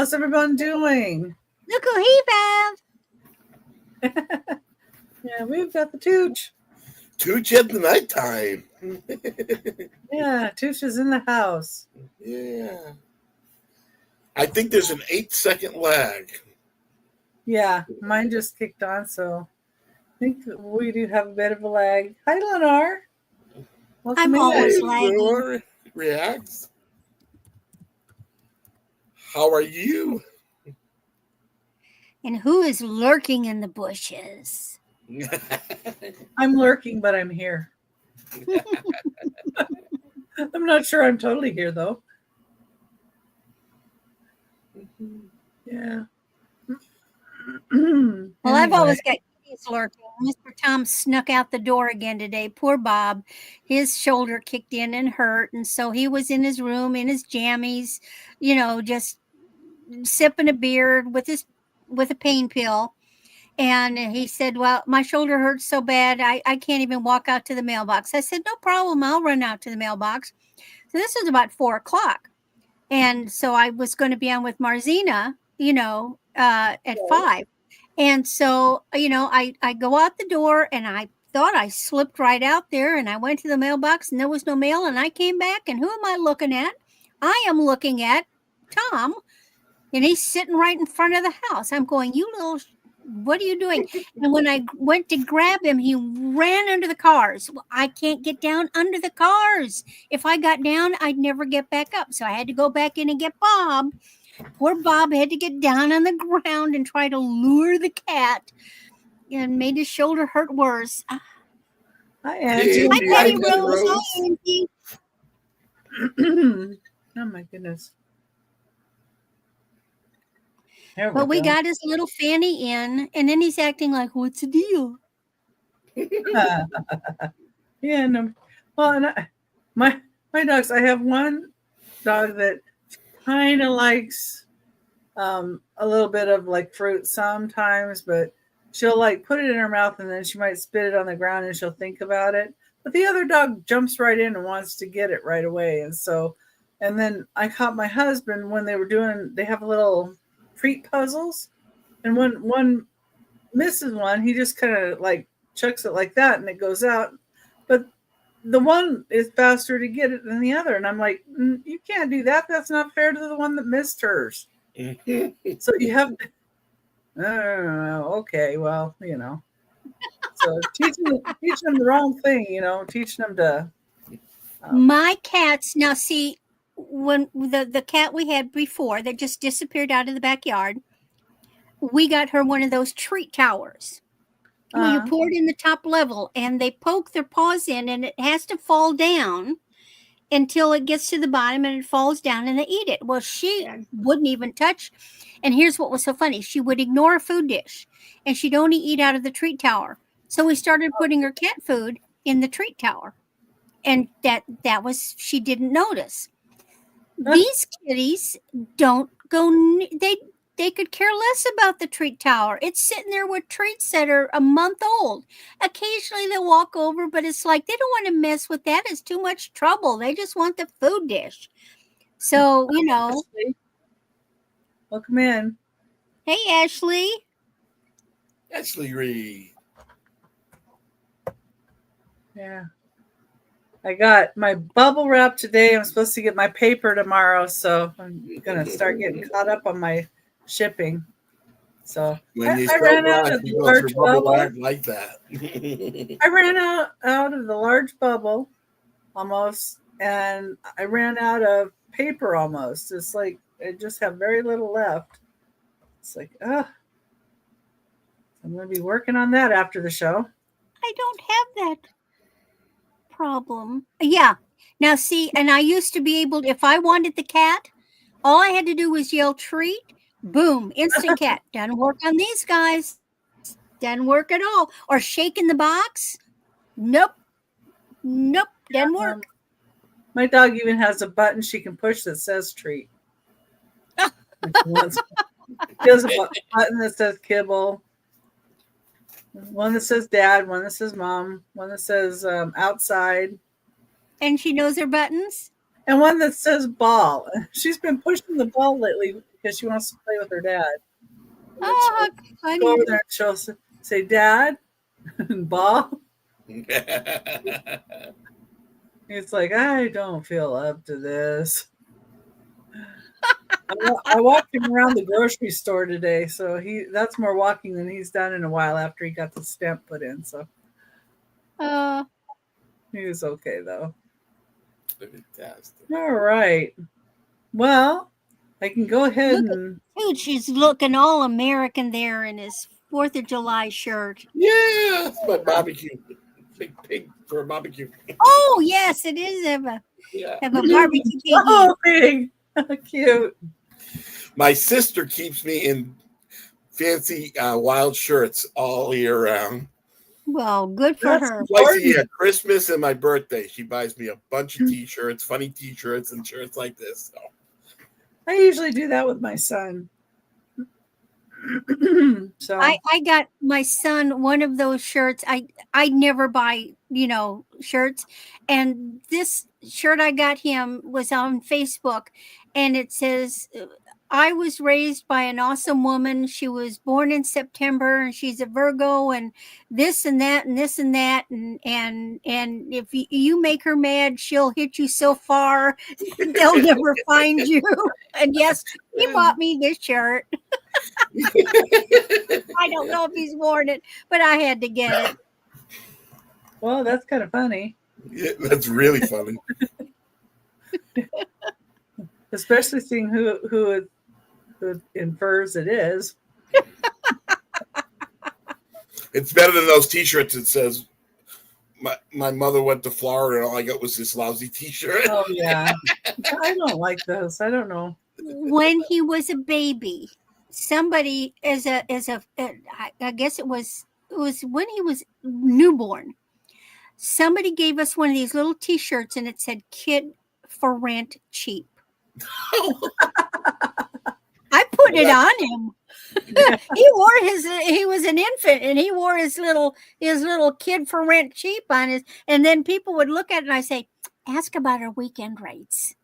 How's everyone doing? Look who he found. Yeah, we've got the Tooch. Tooch at the nighttime. Yeah, Tooch is in the house. Yeah. I think there's an 8-second lag. Yeah, mine just kicked on, so I think we do have a bit of a lag. Hi, Lenore. I'm always lagging. Lenore reacts. How are you? And who is lurking in the bushes? I'm lurking, but I'm here. I'm not sure I'm totally here, though. Yeah. Well, I've always got kitties lurking. Mr. Tom snuck out the door again today. Poor Bob. His shoulder kicked in and hurt. And so he was in his room in his jammies, just sipping a beer with a pain pill. And he said, well, my shoulder hurts so bad, I can't even walk out to the mailbox. I said, no problem. I'll run out to the mailbox. So this was about 4:00. And so I was going to be on with Marzina, at 5. And so, I go out the door and I thought I slipped right out there and I went to the mailbox and there was no mail. And I came back and who am I looking at? I am looking at Tom and he's sitting right in front of the house. I'm going, what are you doing? And when I went to grab him, he ran under the cars. Well, I can't get down under the cars. If I got down, I'd never get back up. So I had to go back in and get Bob. Poor Bob had to get down on the ground and try to lure the cat and made his shoulder hurt worse. Hi, Angie. Hi, Patty Rose. Hi, Angie. Oh, my goodness. But we got his little Fanny in, and then he's acting like, what's the deal? Yeah, no. Well, and my dogs, I have one dog that kind of likes a little bit of like fruit sometimes, but she'll like put it in her mouth and then she might spit it on the ground and she'll think about it. But the other dog jumps right in and wants to get it right away. And then I caught my husband when they have little treat puzzles, and when one misses one, he just kind of like chucks it like that and it goes out, but the one is faster to get it than the other, and I'm like, you can't do that. That's not fair to the one that missed hers. So you have to, okay, well, so teaching them the wrong thing, teaching them to my cats now see when the cat we had before that just disappeared out of the backyard, we got her one of those treat towers. You pour it in the top level and they poke their paws in and it has to fall down until it gets to the bottom and it falls down and they eat it. Well, she wouldn't even touch. And here's what was so funny. She would ignore a food dish and she'd only eat out of the treat tower. So we started putting her cat food in the treat tower. And that was, she didn't notice. These kitties don't go, they could care less about the treat tower. It's sitting there with treats that are a month old. Occasionally they'll walk over, but it's like they don't want to mess with that. It's too much trouble. They just want the food dish. So, welcome in. Hey, Ashley. Ashley Reed. Yeah. I got my bubble wrap today. I'm supposed to get my paper tomorrow, so I'm going to start getting caught up on my shipping. So I ran out of the large bubble like that. I ran out of the large bubble almost, and I ran out of paper almost. It's like I just have very little left. It's like, I'm going to be working on that after the show. I don't have that problem. Yeah. Now see, and I used to be able to, if I wanted the cat, all I had to do was yell treat, boom, instant cat. Doesn't work on these guys. Doesn't work at all. Or shake in the box. Nope. Doesn't work. My dog even has a button she can push that says treat. She has a button that says kibble. One that says dad, one that says mom, one that says outside. And she knows her buttons? And one that says ball. She's been pushing the ball lately because she wants to play with her dad. Oh, She'll go over funny. there and she'll say, "Dad," and Bob. It's like, I don't feel up to this. I walked him around the grocery store today, so that's more walking than he's done in a while after he got the stamp put in. So he was okay though. Fantastic. All right. Well, I can go ahead and Tooch is looking all American there in his 4th of July shirt. Yeah, it's my barbecue. Big pig for a barbecue. Oh, yes, it is have a barbecue piggy. oh, big, cute. My sister keeps me in fancy wild shirts all year round. Well, good for That's her. Twice a year, Christmas and my birthday, she buys me a bunch of T-shirts, funny T-shirts, and shirts like this. So. I usually do that with my son. So I got my son one of those shirts. I never buy, shirts. And this shirt I got him was on Facebook, and it says, I was raised by an awesome woman. She was born in September and she's a Virgo, and this and that and this and that, and if you make her mad, she'll hit you so far they'll never find you. And yes, he bought me this shirt. I don't know if he's worn it, but I had to get it. well, that's kind of funny. Yeah, that's really funny. Especially seeing who infers it is. It's better than those T-shirts that says my mother went to Florida and all I got was this lousy T-shirt. Oh yeah, I don't like those. I don't know. When he was a baby, somebody I guess it was when he was newborn. Somebody gave us one of these little T-shirts, and it said "Kid for rent cheap." I put it on him. Yeah. He was an infant, and he wore his little "Kid for rent cheap" on his, and then people would look at it and I say, ask about our weekend rates.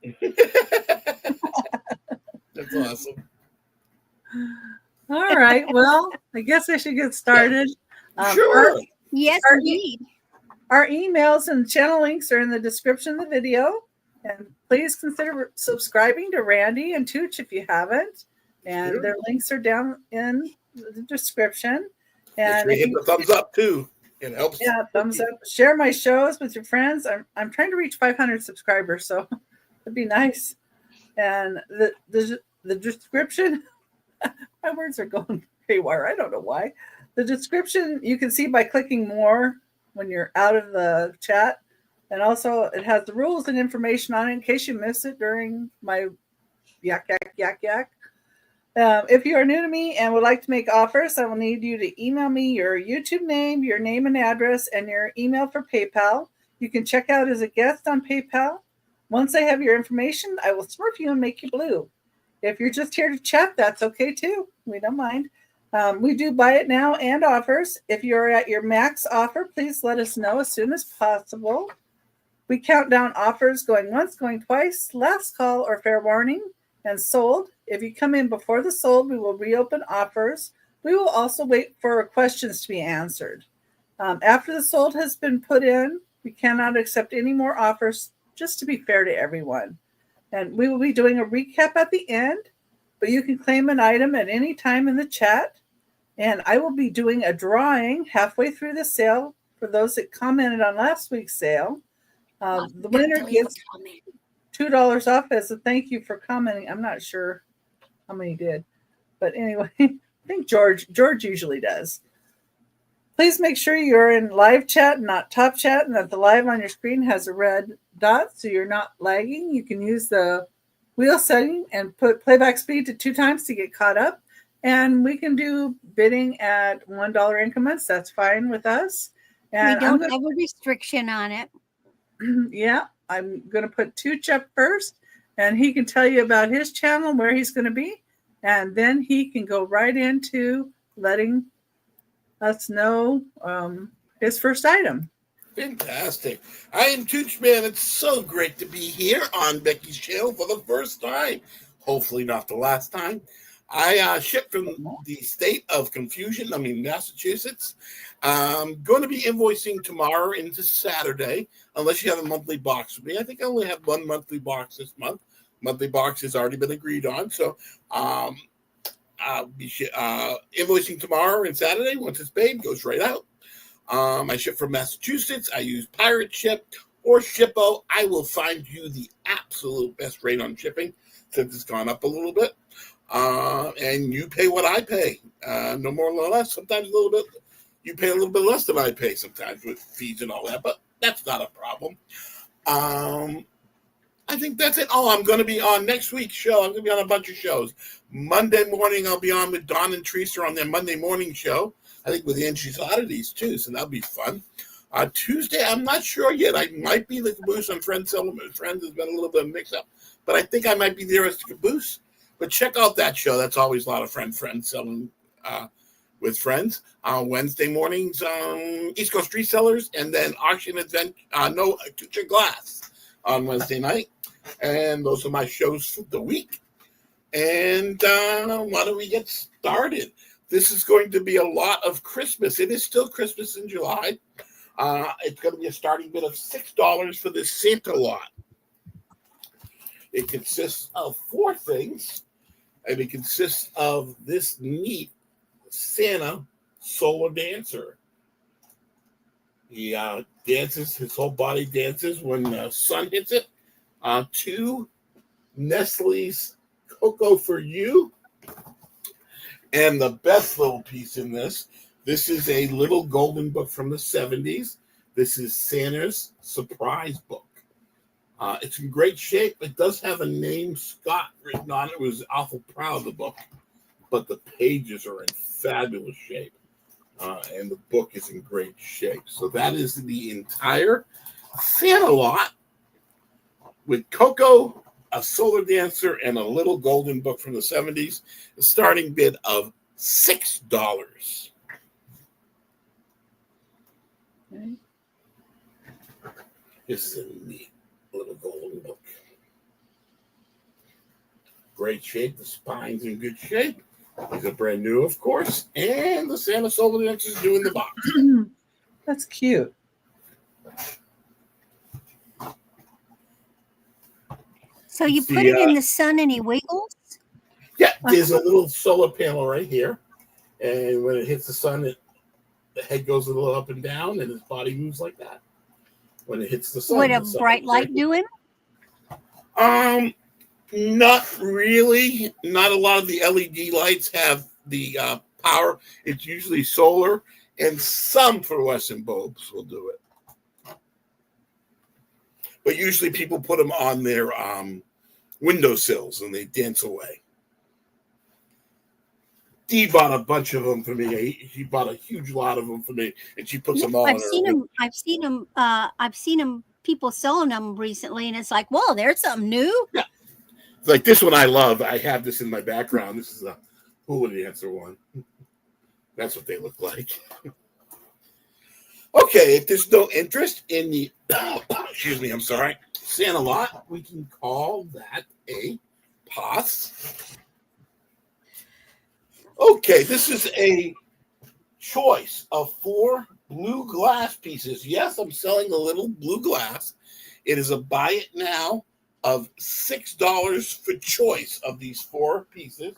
That's awesome. All right. Well, I guess I should get started. Sure. Yes, indeed. Our emails and channel links are in the description of the video. And please consider subscribing to Randy and Tooch if you haven't. And Sure. their links are down in the description. And And hit the thumbs up too. It helps. yeah, thumbs up. Share my shows with your friends. I'm trying to reach 500 subscribers, so it'd be nice. And the description, my words are going haywire. I don't know why. The description you can see by clicking more when you're out of the chat. And also it has the rules and information on it in case you miss it during my yak. If you are new to me and would like to make offers, I will need you to email me your YouTube name, your name and address, and your email for PayPal. You can check out as a guest on PayPal. Once I have your information, I will smurf you and make you blue. If you're just here to chat, that's okay too. We don't mind. We do buy it now and offers. If you're at your max offer, please let us know as soon as possible. We count down offers going once, going twice, last call or fair warning, and sold. If you come in before the sold, we will reopen offers. We will also wait for questions to be answered. After the sold has been put in, we cannot accept any more offers, just to be fair to everyone. And we will be doing a recap at the end, but you can claim an item at any time in the chat. And I will be doing a drawing halfway through the sale for those that commented on last week's sale. The winner gets $2 off as a thank you for commenting. I'm not sure how many did, but anyway, I think George usually does. Please make sure you're in live chat, not top chat, and that the live on your screen has a red dot so you're not lagging. You can use the wheel setting and put playback speed to 2 times to get caught up. And we can do bidding at $1 increments. That's fine with us. And we don't have a restriction on it. Yeah, I'm going to put Tooch up first, and he can tell you about his channel, where he's going to be, and then he can go right into letting us know his first item. Fantastic. I am Tooch, man. It's so great to be here on Becky's channel for the first time. hopefully not the last time. I ship from the state of confusion. Massachusetts. I'm going to be invoicing tomorrow into Saturday, unless you have a monthly box with me. I think I only have one monthly box this month. Monthly box has already been agreed on. So I'll be invoicing tomorrow and Saturday. Once it's paid, it goes right out. I ship from Massachusetts. I use Pirate Ship or Shippo. I will find you the absolute best rate on shipping since it's gone up a little bit. And you pay what I pay, no more or less. Sometimes a little bit. You pay a little bit less than I pay sometimes with fees and all that, but that's not a problem. I think that's it. Oh, I'm going to be on next week's show. I'm going to be on a bunch of shows. Monday morning, I'll be on with Don and Teresa on their Monday morning show. I think with Angie's Oddities, too, so that'll be fun. Tuesday, I'm not sure yet. I might be the caboose on Friends Settlement. Friends has been a little bit of a mix-up, but I think I might be there as the caboose. But check out that show. That's always a lot of friends selling with friends. Wednesday mornings, East Coast Resellers, and then Auction Event, Tooch and Glass on Wednesday night. And those are my shows for the week. And why don't we get started? This is going to be a lot of Christmas. It is still Christmas in July. It's going to be a starting bid of $6 for this Santa lot. It consists of 4 things. And it consists of this neat Santa solar dancer. He dances, his whole body dances when the sun hits it. 2 Nestle's Cocoa for You. And the best little piece in this is a little golden book from the 70s. This is Santa's surprise book. It's in great shape. It does have a name, Scott, written on it. It was awful proud of the book, but the pages are in fabulous shape, and the book is in great shape. So that is the entire Santa lot with Coco, a solar dancer, and a little golden book from the 70s. A starting bid of $6. Okay. This is a neat little golden book. Great shape. The spine's in good shape. These are brand new, of course. And the Santa Solar Dancer is doing the box. That's cute. So you put it in the sun and he wiggles? Yeah, there's a little solar panel right here. And when it hits the sun, the head goes a little up and down, and his body moves like that. When it hits the sun. Would a bright light do him? Not really. Not a lot of the LED lights have the power. It's usually solar, and some fluorescent bulbs will do it. But usually people put them on their windowsills, and they dance away. Dee bought a bunch of them for me. She bought a huge lot of them for me, and she puts them all in her. I've seen them. People selling them recently, and it's like, whoa, there's something new. Yeah, like this one I love. I have this in my background. This is a hula dancer one. That's what they look like. Okay, if there's no interest in the, excuse me, I'm sorry, Santa lot, we can call that a pass. Okay, this is a choice of 4 blue glass pieces. Yes, I'm selling a little blue glass. It is a buy it now of $6 for choice of these 4 pieces.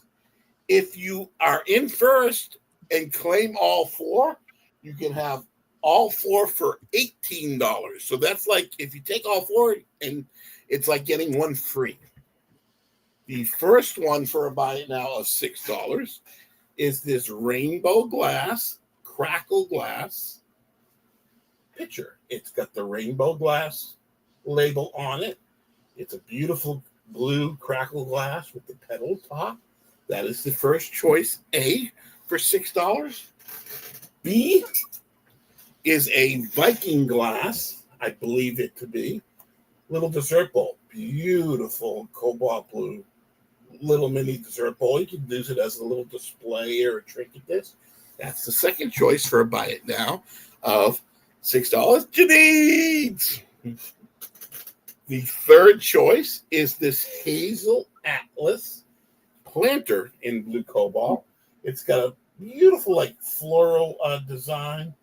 If you are in first and claim all 4, you can have all 4 for $18. So that's like if you take all 4, and it's like getting 1 free. The first one for a buy it now of $6 is this rainbow glass, crackle glass pitcher. It's got the rainbow glass label on it. It's a beautiful blue crackle glass with the petal top. That is the first choice, A, for $6. B is a Viking glass, I believe it to be. Little dessert bowl, beautiful cobalt blue. Little mini dessert bowl. You can use it as a little display or a trinket disc. That's the second choice for a buy it now of $6. Janine! The third choice is this hazel Atlas planter in blue cobalt. It's got a beautiful like floral design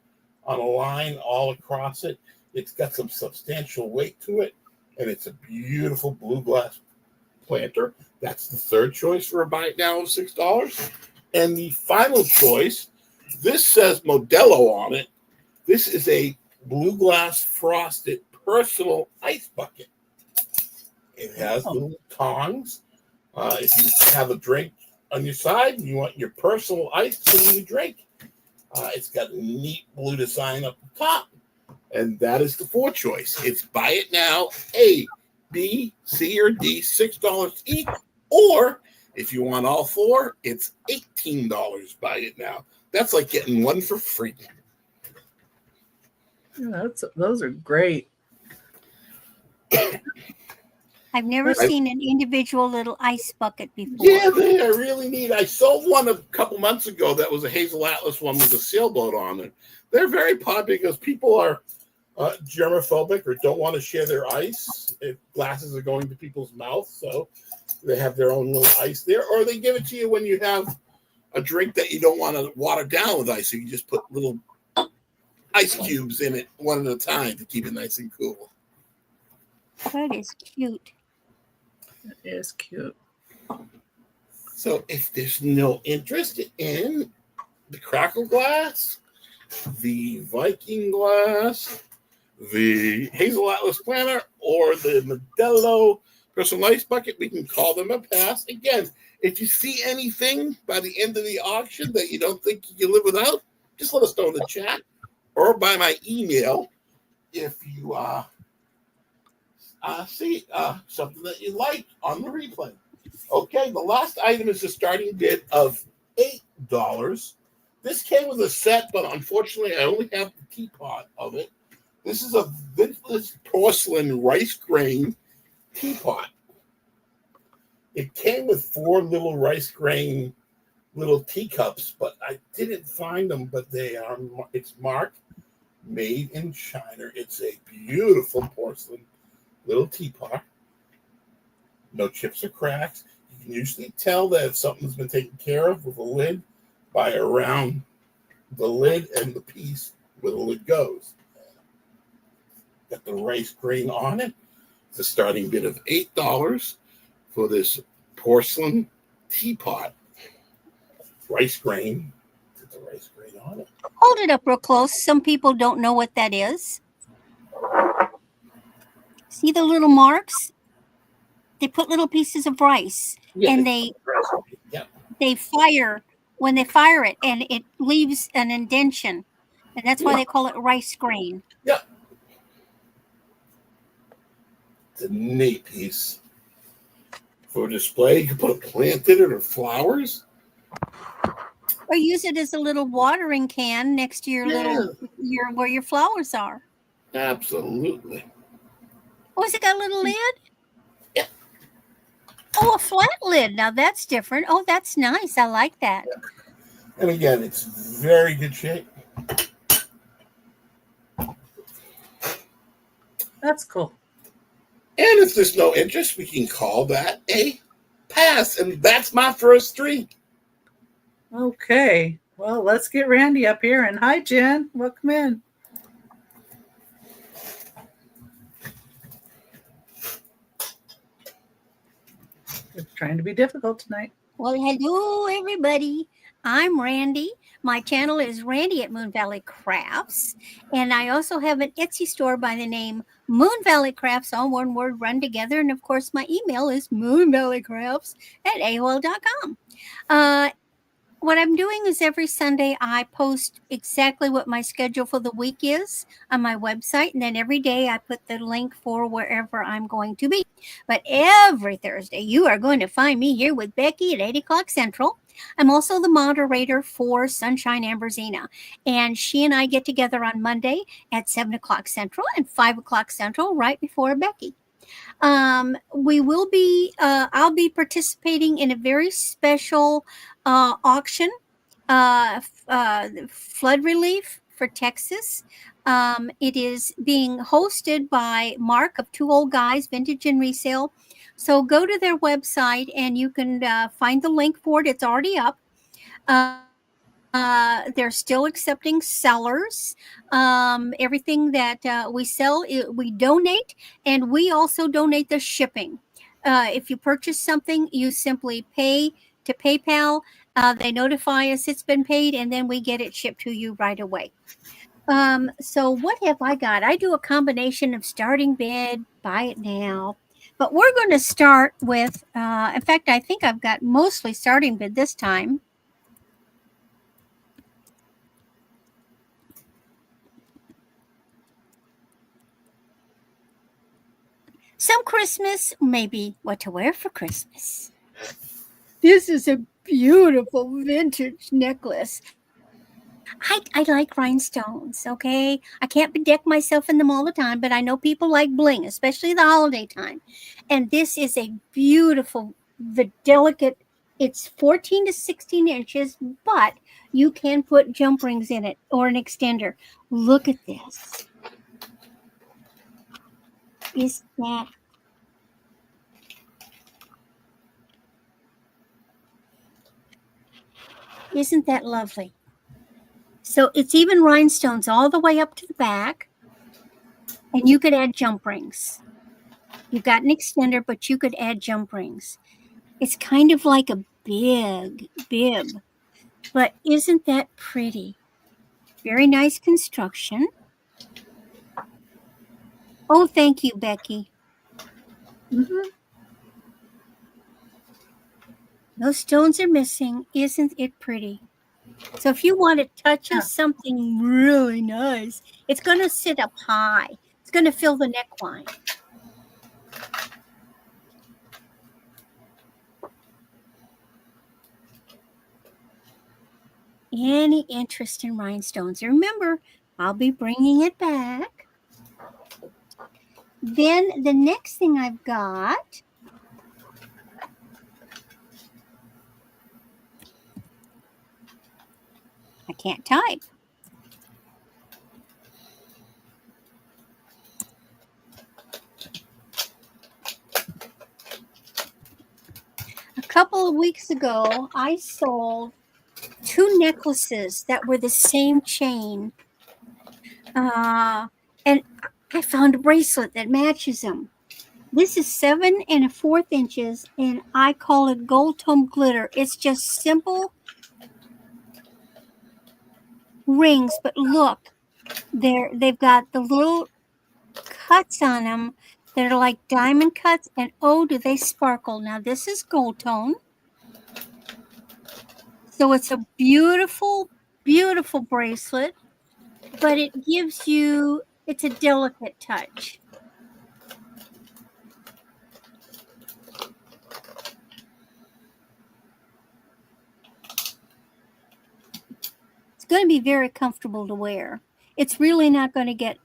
on a line all across it. It's got some substantial weight to it, and it's a beautiful blue glass planter. That's the third choice for a buy it now of $6. And the final choice, this says Modelo on it. This is a blue glass frosted personal ice bucket. It has little tongs. If you have a drink on your side and you want your personal ice in your drink, it's got a neat blue design up the top. And that is the fourth choice. It's buy it now, A, B, C, or D, $6 each. Or if you want all four, it's $18 buy it now. That's like getting one for free. Yeah, those are great. I've never seen an individual little ice bucket before. Yeah, they are really neat. I sold one a couple months ago that was a Hazel Atlas one with a sailboat on it. They're very popular because people are germophobic or don't want to share their ice if glasses are going to people's mouths. So they have their own little ice there. Or they give it to you when you have a drink that you don't want to water down with ice. So you just put little ice cubes in it one at a time to keep it nice and cool. That is cute. That is cute. So if there's no interest in the Crackle glass, the Viking glass, the Hazel Atlas planter, or the Modelo personal ice bucket, we can call them a pass. Again, if you see anything by the end of the auction that you don't think you can live without, just let us know in the chat or by my email if you see something that you like on the replay. Okay, the last item is the starting bid of $8. This came with a set, but unfortunately, I only have the teapot of it. This is a vintage porcelain rice grain teapot. It came with 4 little rice grain little teacups, but I didn't find them. But it's marked made in China. It's a beautiful porcelain little teapot. No chips or cracks. You can usually tell that something's been taken care of with a lid by around the lid and the piece where the lid goes. Got the rice grain on it. It's a starting bid of $8 for this porcelain teapot. Rice grain. Put the rice grain on it. Hold it up real close. Some people don't know what that is. See the little marks? They put little pieces of rice, and they fire when they fire it, and it leaves an indentation, and that's why they call it rice grain. Yeah. It's a neat piece for display. You can put a plant in it or flowers. Or use it as a little watering can next to your where your flowers are. Absolutely. Oh, has it got a little lid? Yeah. Oh, a flat lid. Now that's different. Oh, that's nice. I like that. Yeah. And again, it's very good shape. That's cool. And if there's no interest, we can call that a pass. And that's my first 3. Okay. Well, let's get Randy up here. And hi, Jen. Welcome in. We're trying to be difficult tonight. Well, hello, everybody. I'm Randy. My channel is Randy at Moon Valley Crafts. And I also have an Etsy store by the name Moon Valley Crafts, all one word run together. And of course, my email is moonvalleycrafts@aol.com. What I'm doing is every Sunday I post exactly what my schedule for the week is on my website. And then every day I put the link for wherever I'm going to be. But every Thursday, you are going to find me here with Becky at 8 o'clock Central. I'm also the moderator for Sunshine Amberzina. And she and I get together on Monday at 7 o'clock Central and 5 o'clock Central right before Becky. We will be, I'll be participating in a very special auction, flood relief for Texas. It is being hosted by Mark of Two Old Guys, Vintage and Resale, So go to their website and you can find the link for it. It's already up. They're still accepting sellers. Everything that we sell, we donate, and we also donate the shipping. If you purchase something, you simply pay to PayPal. They notify us it's been paid, and then we get it shipped to you right away. So what have I got? I do a combination of starting bid, buy it now. But we're going to start with, in fact, I think I've got mostly starting bid this time. Some Christmas, maybe what to wear for Christmas. This is a beautiful vintage necklace. I like rhinestones, okay? I can't bedeck myself in them all the time, but I know people like bling, especially the holiday time. And this is a beautiful, the delicate, it's 14 to 16 inches, but you can put jump rings in it or an extender. Look at this. Isn't that lovely? So it's even rhinestones all the way up to the back, and you could add jump rings. You've got an extender, but you could add jump rings. It's kind of like a big bib, but isn't that pretty? Very nice construction. Oh, thank you, Becky. Mm-hmm. Those stones are missing. Isn't it pretty? So if you want to touch of something really nice, it's going to sit up high. It's going to fill the neckline. Any interest in rhinestones? Remember, I'll be bringing it back. Then the next thing I've got, I can't type. A couple of weeks ago, I sold 2 necklaces that were the same chain. And I found a bracelet that matches them. This is 7 1/4 inches, and I call it gold tone glitter. It's just simple rings, but look, they've got the little cuts on them that are like diamond cuts, and oh, do they sparkle. Now this is gold tone, so it's a beautiful, beautiful bracelet, but it gives you, it's a delicate touch. It's going to be very comfortable to wear. It's really not going to get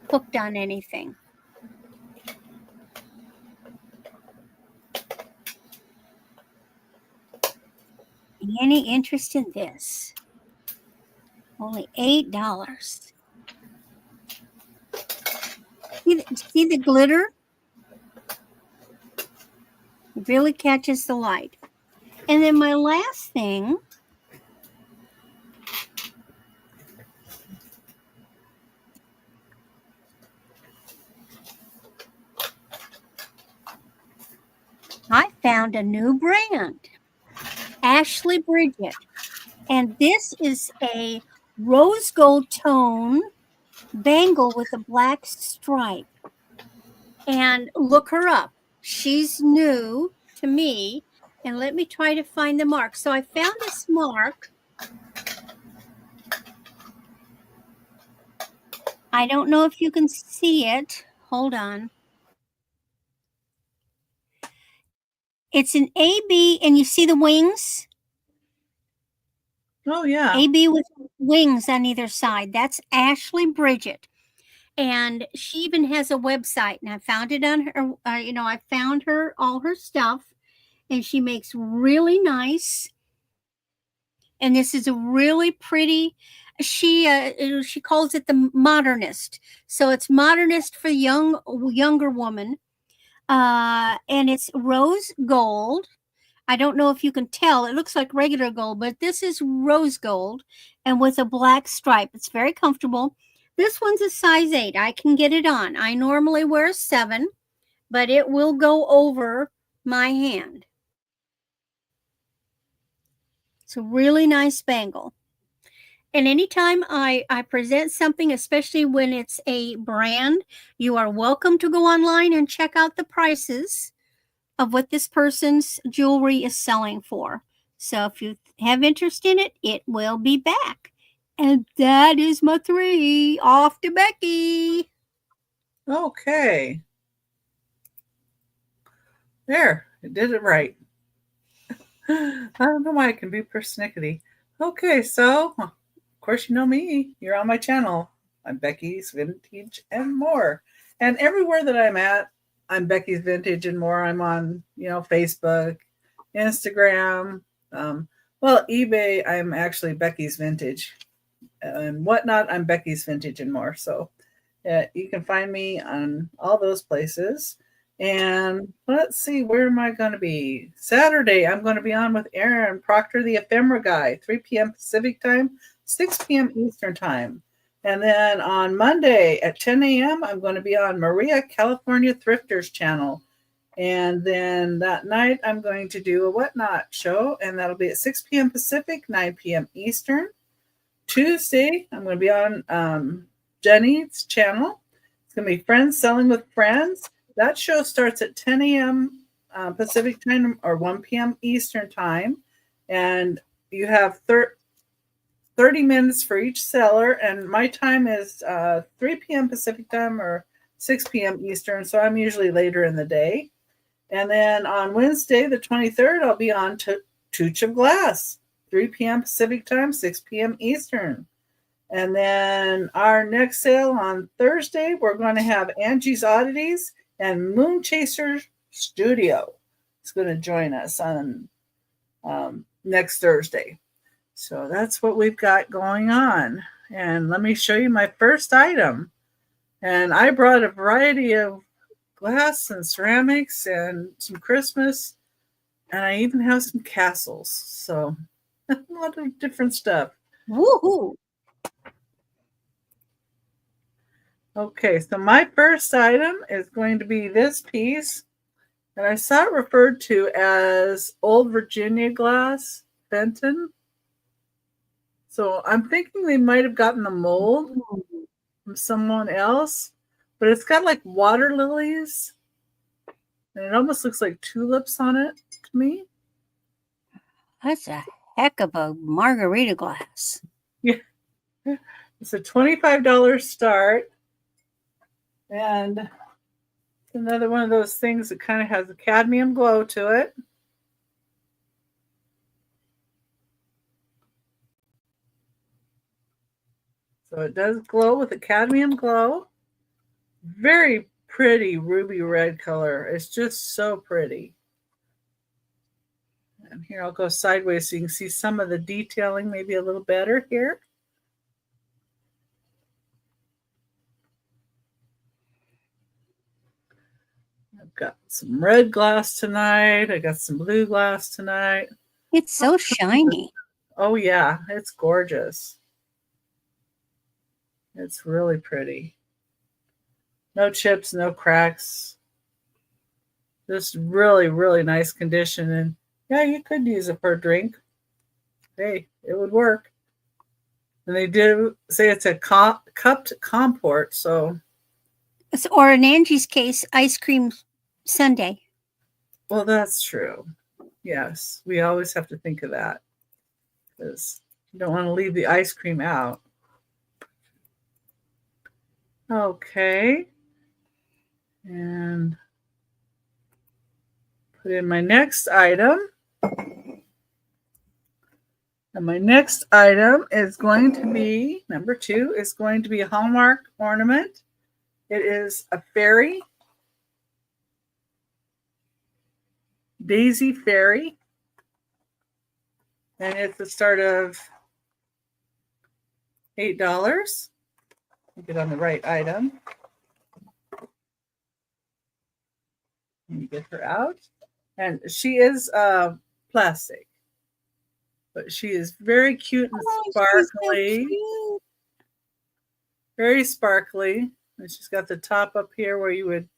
hooked on anything. Any interest in this? Only $8. See the glitter? It really catches the light. And then my last thing, I found a new brand, Ashley Bridget. And this is a rose gold tone bangle with a black stripe. And look her up. She's new to me. And let me try to find the mark. So I found this mark. I don't know if you can see it. Hold on. It's an AB, and you see the wings? Oh, yeah. AB with wings on either side. That's Ashley Bridget. And she even has a website, and I found it on her, I found her, all her stuff, and she makes really nice. And this is a really pretty, she calls it the modernist. So it's modernist for younger woman. And it's rose gold. I don't know if you can tell. It looks like regular gold, but this is rose gold and with a black stripe. It's very comfortable. This one's a size 8. I can get it on. I normally wear a 7, but it will go over my hand. It's a really nice bangle. And anytime I present something, especially when it's a brand, you are welcome to go online and check out the prices of what this person's jewelry is selling for. So if you have interest in it, it will be back. And that is my 3. Off to Becky. Okay. There, I did it right. I don't know why I can be persnickety. Okay, so of course you know me. You're on my channel. I'm Becky's Vintage and More. And everywhere that I'm at, I'm Becky's Vintage and More. I'm on, Facebook, Instagram. eBay, I'm actually Becky's Vintage. And whatnot, I'm Becky's Vintage and More. So you can find me on all those places. And let's see, where am I going to be? Saturday, I'm going to be on with Aaron Proctor, the ephemera guy, 3 p.m. Pacific time, 6 p.m. Eastern time. And then on Monday at 10 a.m., I'm going to be on Maria California Thrifters channel. And then that night, I'm going to do a Whatnot show, and that'll be at 6 p.m. Pacific, 9 p.m. Eastern. Tuesday, I'm going to be on Jenny's channel. It's going to be Friends Selling with Friends. That show starts at 10 a.m. Pacific time or 1 p.m. Eastern time. And you have 30 minutes for each seller. And my time is 3 p.m. Pacific time or 6 p.m. Eastern. So I'm usually later in the day. And then on Wednesday, the 23rd, I'll be on Tooch of Glass, 3 p.m. Pacific time, 6 p.m. Eastern. And then our next sale on Thursday, we're going to have Angie's Oddities and Moon Chaser Studio is going to join us on next Thursday. So that's what we've got going on. And let me show you my first item. And I brought a variety of glass and ceramics and some Christmas. And I even have some castles. So a lot of different stuff. Woohoo! Okay, so my first item is going to be this piece. And I saw it referred to as Old Virginia glass, Benton. So I'm thinking they might have gotten the mold from someone else. But it's got like water lilies. And it almost looks like tulips on it to me. That's a heck of a margarita glass. Yeah. It's a $25 start. And it's another one of those things that kind of has a cadmium glow to it. So it does glow with a cadmium glow. Very pretty ruby red color. It's just so pretty. And here I'll go sideways so you can see some of the detailing maybe a little better here. I've got some red glass tonight. I got some blue glass tonight. It's so shiny. Oh yeah, it's gorgeous. It's really pretty. No chips, no cracks. Just really, really nice condition. And yeah, you could use it for a drink. Hey, it would work. And they do say it's a cupped comport. So, Or in Angie's case, ice cream sundae. well, that's true. Yes, we always have to think of that because you don't want to leave the ice cream out. Okay. And put in my next item. And my next item is going to be, number 2, is going to be a Hallmark ornament. It is a fairy. Daisy fairy. And it's a start of $8. Get on the right item. Let me get her out. And she is plastic, but she is very cute and Oh, she's so sparkly. cute. Very sparkly. And she's got the top up here where you would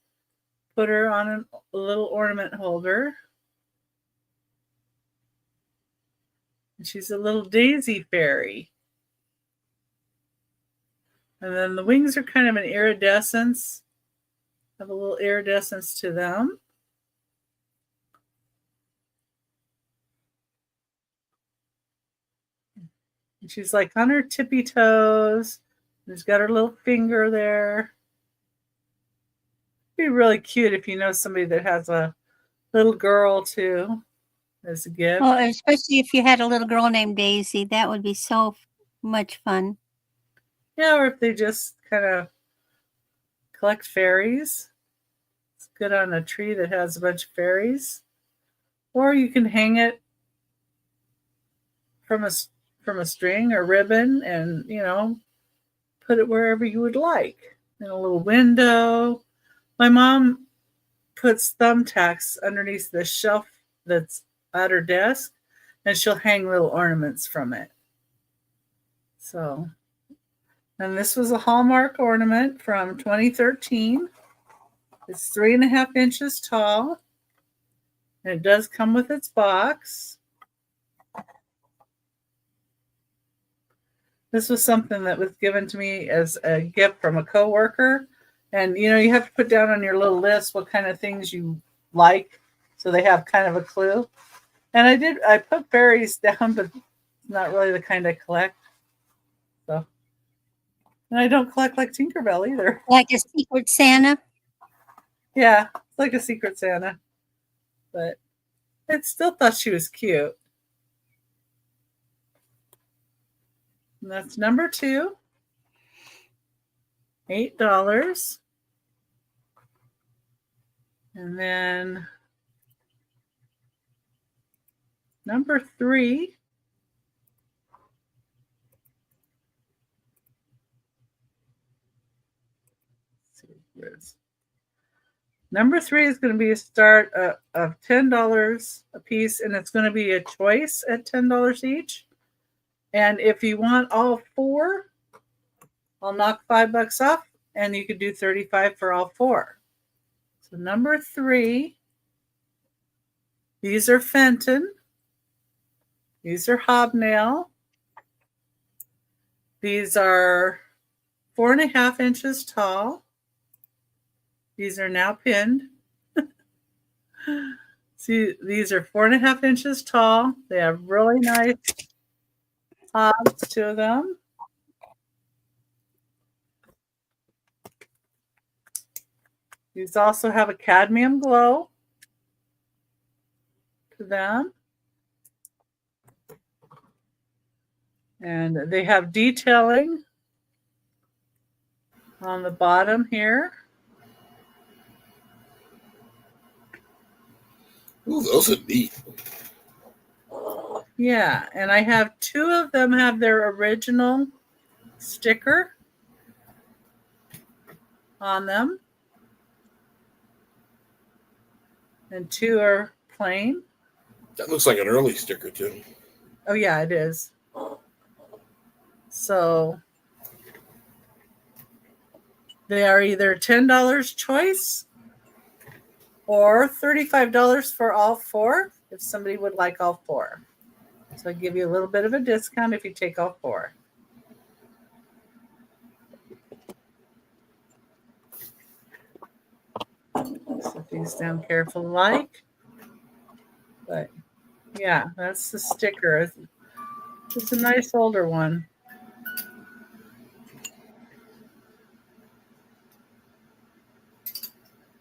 put her on a little ornament holder. And she's a little daisy fairy. And then the wings are kind of an iridescence. Have a little iridescence to them. And she's like on her tippy toes. She's got her little finger there. It'd be really cute if you know somebody that has a little girl too as a gift. Oh, especially if you had a little girl named Daisy. That would be so much fun. Yeah, or if they just kind of collect fairies. It's good on a tree that has a bunch of fairies. Or you can hang it from a string or ribbon and, put it wherever you would like. In a little window. My mom puts thumbtacks underneath the shelf that's at her desk, and she'll hang little ornaments from it. So, and this was a Hallmark ornament from 2013. It's 3.5 inches tall, and it does come with its box. This was something that was given to me as a gift from a coworker. And, you have to put down on your little list what kind of things you like so they have kind of a clue. And I put fairies down, but it's not really the kind I collect. So, and I don't collect like Tinkerbell either. Like a Secret Santa? Yeah, it's like a Secret Santa. But I still thought she was cute. And that's number 2. $8. And then number 3. Let's see where it is. Number 3 is going to be a start of $10 a piece, and it's going to be a choice at $10 each. And if you want all 4, I'll knock $5 off, and you could do $35 for all 4. So number 3, these are Fenton. These are hobnail. These are 4.5 inches tall. These are now pinned. See, these are 4.5 inches tall. They have really nice hobs to them. These also have a cadmium glow to them. And they have detailing on the bottom here. Ooh, those are neat. Yeah, and I have 2 of them have their original sticker on them. And 2 are plain. That looks like an early sticker, too. Oh, yeah, it is. So they are either $10 choice or $35 for all 4 if somebody would like all 4. So I give you a little bit of a discount if you take all 4. Set these down careful like. But yeah, that's the sticker. It's a nice older one.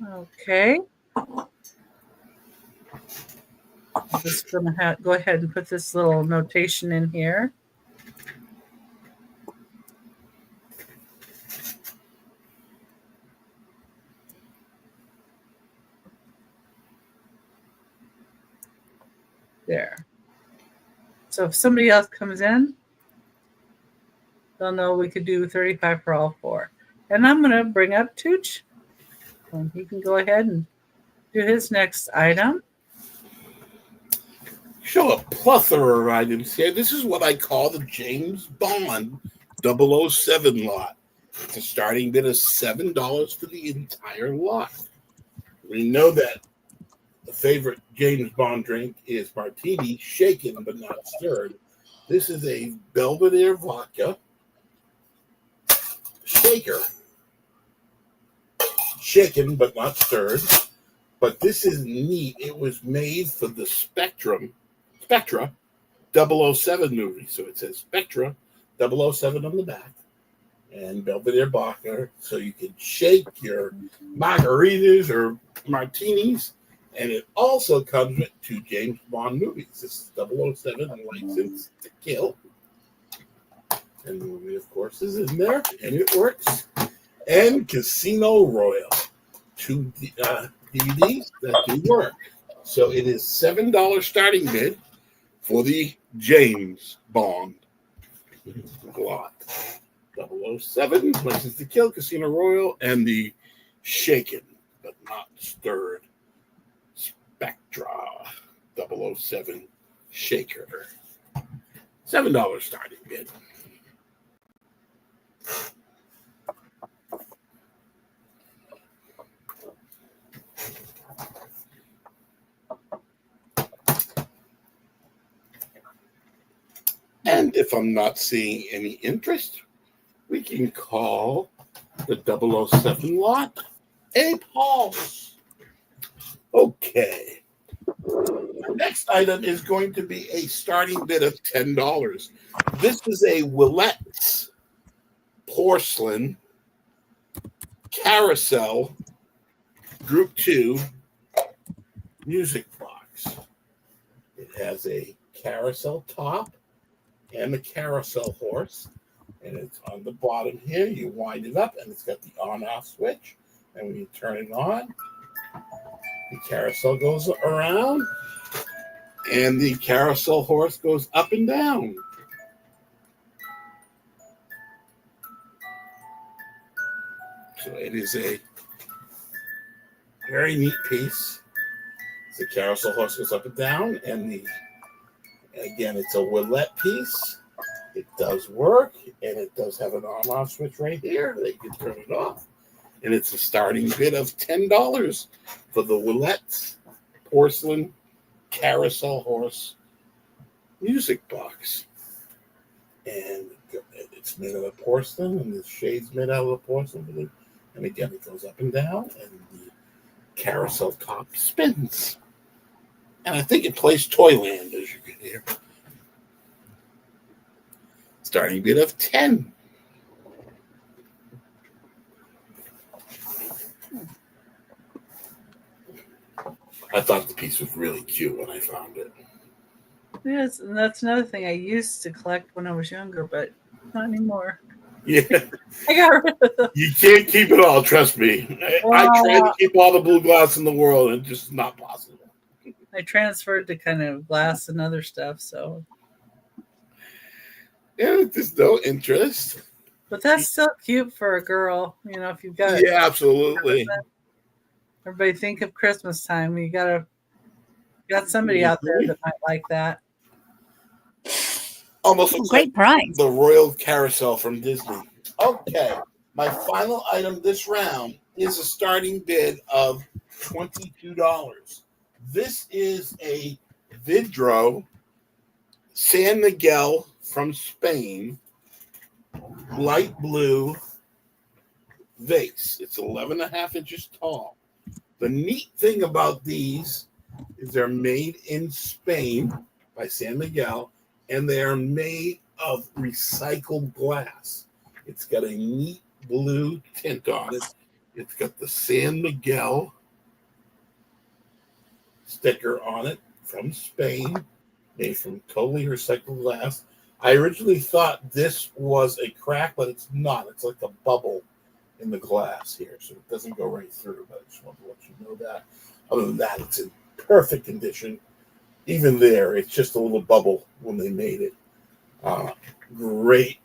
Okay. I'm just going to go ahead and put this little notation in here. There. So if somebody else comes in, they'll know we could do 35 for all 4. And I'm going to bring up Tooch. And he can go ahead and to his next item. Show a plethora of items here. This is what I call the James Bond 007 lot. It's a starting bid of $7 for the entire lot. We know that the favorite James Bond drink is martini, shaken but not stirred. This is a Belvedere vodka shaker, shaken but not stirred. But this is neat. It was made for the Spectra 007 movie. So it says Spectra 007 on the back and Belvedere vodka. So you can shake your margaritas or martinis. And it also comes with 2 James Bond movies. This is 007 License to Kill. And the movie, of course, is in there, and it works. And Casino Royale, 2 DVDs that do work. So it is $7 starting bid for the James Bond lot. 007 License to Kill, Casino Royale, and the shaken but not stirred Spectra 007 shaker. $7 starting bid. And if I'm not seeing any interest, we can call the 007 lot a pause. Okay. The next item is going to be a starting bid of $10. This is a Willette's porcelain carousel Group 2 music box. It has a carousel top and the carousel horse, and it's on the bottom here. You wind it up, and it's got the on-off switch, and when you turn it on, the carousel goes around, and the carousel horse goes up and down. So it is a very neat piece. The carousel horse goes up and down, and again, it's a Willette piece. It does work, and it does have an on-off switch right here. They can turn it off. And it's a starting bid of $10 for the Willette's porcelain carousel horse music box. And it's made out of porcelain, and the shade's made out of the porcelain. And again, it goes up and down, and the carousel top spins. And I think it plays Toyland, as you can hear. Starting bid of 10. I thought the piece was really cute when I found it. Yes, and that's another thing I used to collect when I was younger, but not anymore. Yeah. I got rid of them. You can't keep it all, trust me. I tried to keep all the blue glass in the world, and it's just not possible. I transferred to kind of glass and other stuff, so. Yeah, there's no interest. But that's still cute for a girl, if you've got. Yeah, absolutely. Everybody think of Christmas time. You got somebody out there that might like that. Almost looks Great price. The Royal Carousel from Disney. Okay, my final item this round is a starting bid of $22. This is a Vidro San Miguel from Spain light blue vase. It's 11.5 inches tall. The neat thing about these is they're made in Spain by San Miguel, and they are made of recycled glass. It's got a neat blue tint on it. It's got the San Miguel sticker on it from Spain, made from totally recycled glass. I originally thought this was a crack, but it's not. It's like a bubble in the glass here, so it doesn't go right through, but I just want to let you know that. Other than that, it's in perfect condition. Even there, it's just a little bubble when they made it. Great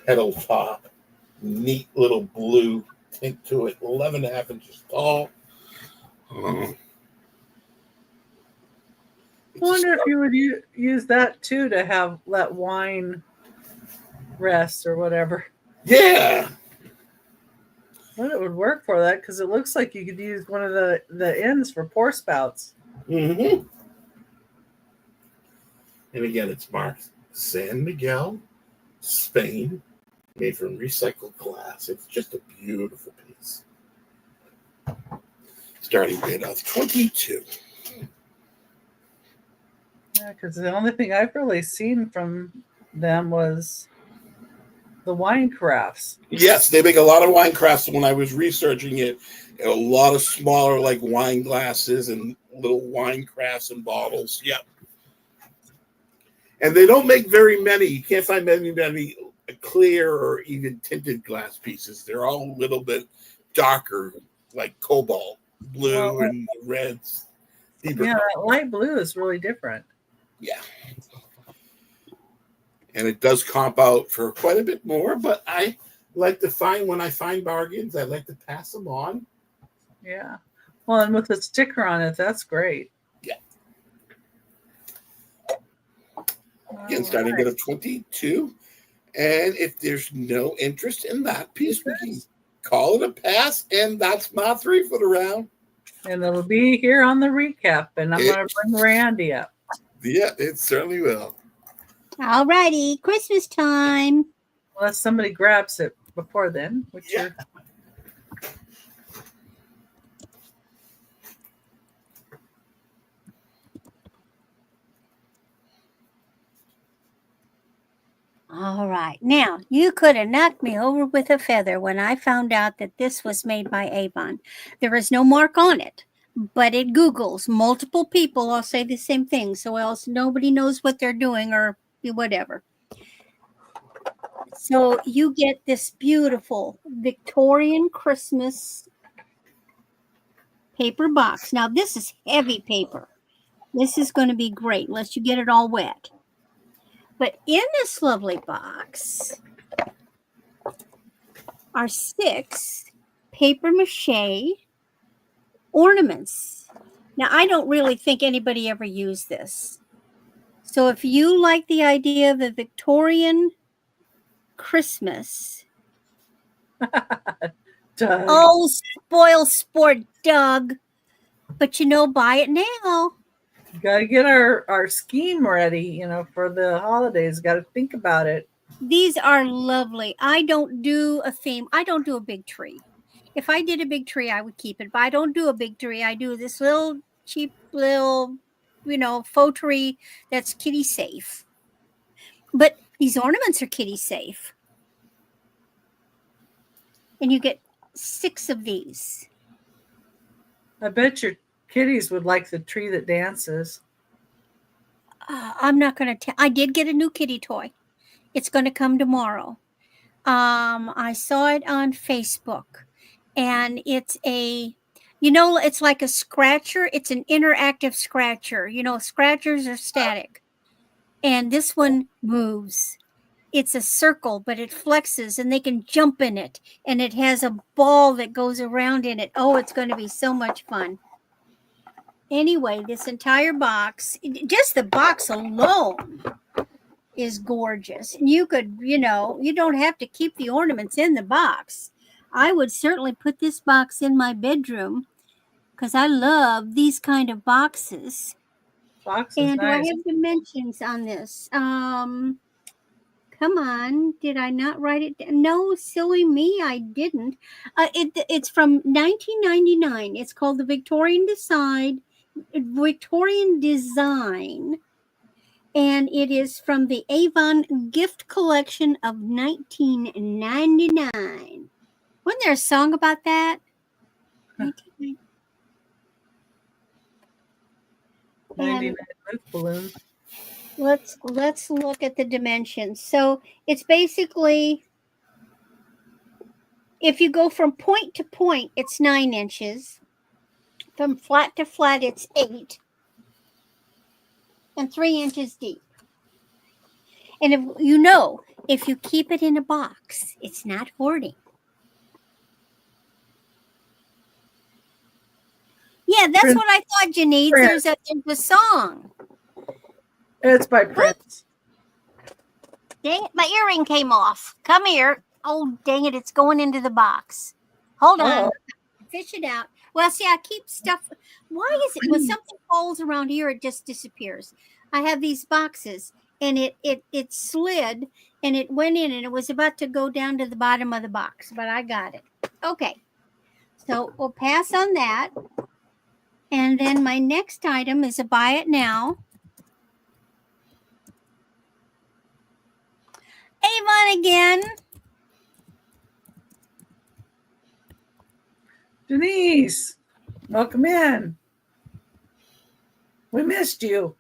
pedal top, neat little blue tint to it, 11.5 inches tall. Oh. I wonder if you would use that too to have let wine rest or whatever. Yeah. Well, it would work for that because it looks like you could use one of the ends for pour spouts. Mm-hmm. And again, it's marked San Miguel, Spain, made from recycled glass. It's just a beautiful piece. Starting bid of 22. Yeah, because the only thing I've really seen from them was the wine crafts. Yes, they make a lot of wine crafts. When I was researching it, a lot of smaller like wine glasses and little wine crafts and bottles. Yep. And they don't make very many. You can't find many clear or even tinted glass pieces. They're all a little bit darker, like cobalt blue and reds. Yeah, that light blue is really different. Yeah. And it does comp out for quite a bit more, but I like to find, when I find bargains, I like to pass them on. Yeah. Well, and with the sticker on it, that's great. Yeah. Again, starting bid of 22. And if there's no interest in that piece, we can call it a pass. And that's my 3 for the round. And it'll be here on the recap. And I'm going to bring Randy up. Yeah, it certainly will. All righty. Christmas time. Unless somebody grabs it before then, which Yeah. All right. Now, you could have knocked me over with a feather when I found out that this was made by Avon. There is no mark on it, but it Googles. Multiple people all say the same thing, so else nobody knows what they're doing or whatever. So you get this beautiful Victorian Christmas paper box. Now, this is heavy paper. This is going to be great unless you get it all wet. But in this lovely box are 6 paper mache ornaments. Now, I don't really think anybody ever used this. So if you like the idea of a Victorian Christmas, Doug. oh, spoil sport, Doug. But buy it now. Got to get our scheme ready, for the holidays. Got to think about it. These are lovely. I don't do a theme. I don't do a big tree. If I did a big tree, I would keep it. But I don't do a big tree. I do this little cheap little, faux tree that's kitty safe. But these ornaments are kitty safe. And you get 6 of these. I bet your kitties would like the tree that dances. I'm not going to tell. I did get a new kitty toy. It's going to come tomorrow. I saw it on Facebook. And it's it's like a scratcher. It's an interactive scratcher. Scratchers are static. And this one moves. It's a circle, but it flexes and they can jump in it. And it has a ball that goes around in it. Oh, it's going to be so much fun. Anyway, this entire box, just the box alone is gorgeous. And you could, you don't have to keep the ornaments in the box. I would certainly put this box in my bedroom because I love these kind of boxes. And nice. do I have dimensions on this? Come on. Did I not write it down? No, silly me, I didn't. It's from 1999. It's called the Victorian Design. And it is from the Avon Gift Collection of 1999. Wasn't there a song about that? 99 roof balloon. Let's look at the dimensions. So it's basically, if you go from point to point, it's 9 inches. From flat to flat, it's 8. And 3 inches deep. And if you keep it in a box, it's not hoarding. Yeah, that's Prince. what I thought, Janice. Prince. There's a song. It's by Prince. Dang it, my earring came off. Come here. Oh, dang it, it's going into the box. Hold on. Oh, Fish it out. Well, see, I keep stuff. Why is it when something falls around here, it just disappears? I have these boxes, and it slid, and it went in, and it was about to go down to the bottom of the box, but I got it. Okay, so we'll pass on that. And then my next item is a buy it now. Avon again. Denise, welcome in. We missed you.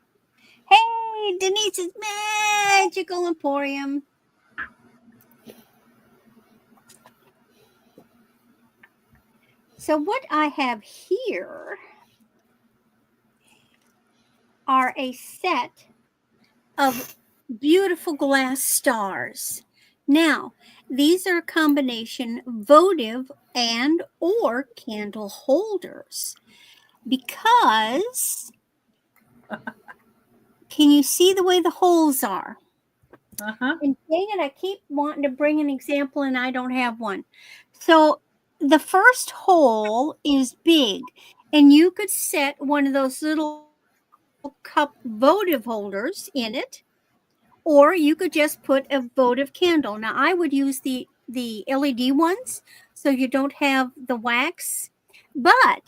Hey, Denise's Magical Emporium. So what I have here are a set of beautiful glass stars. Now, these are a combination votive and or candle holders because can you see the way the holes are? Uh-huh. And dang it, I keep wanting to bring an example and I don't have one. So the first hole is big, and you could set one of those little cup votive holders in it, or you could just put a votive candle. Now I would use the LED ones so you don't have the wax, but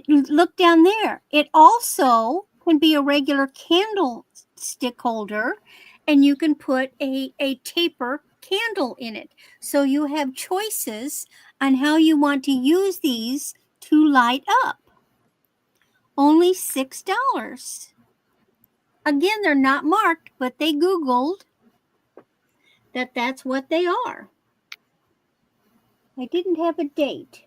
look down there. It also can be a regular candlestick holder, and you can put a taper candle in it. So you have choices on how you want to use these to light up. Only $6. Again, they're not marked, but they Googled that that's what they are. I didn't have a date.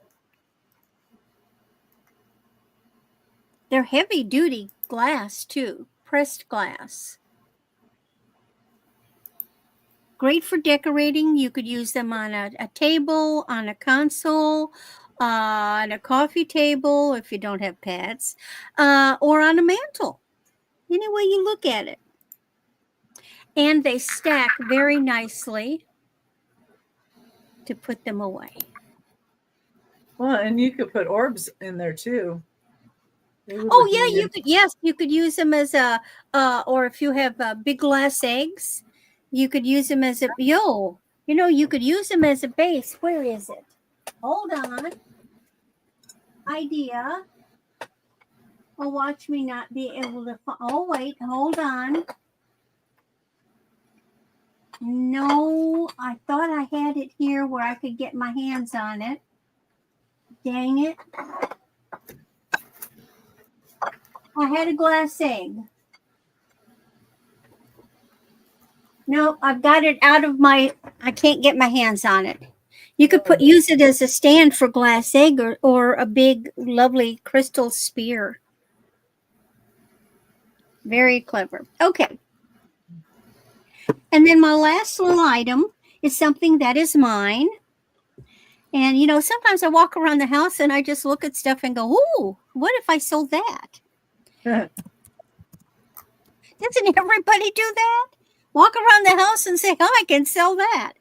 They're heavy duty glass too, pressed glass. Great for decorating. You could use them on a table, on a console, on a coffee table if you don't have pads, or on a mantle. Any way you look at it. And they stack very nicely to put them away. Well, and you could put orbs in there too. Oh yeah, you could. Yes, you could use them as a, or if you have big glass eggs, you could use them as a you could use them as a base. Where is it? Hold on. Idea. Oh, watch me not be able to. Oh wait, hold on. No, I thought I had it here where I could get my hands on it. Dang it. I had a glass egg. No, I've got it out of I can't get my hands on it. You could use it as a stand for glass egg or a big, lovely crystal spear. Very clever. Okay. And then my last little item is something that is mine. And, sometimes I walk around the house and I just look at stuff and go, ooh, what if I sold that? Doesn't everybody do that? Walk around the house and say, oh, I can sell that.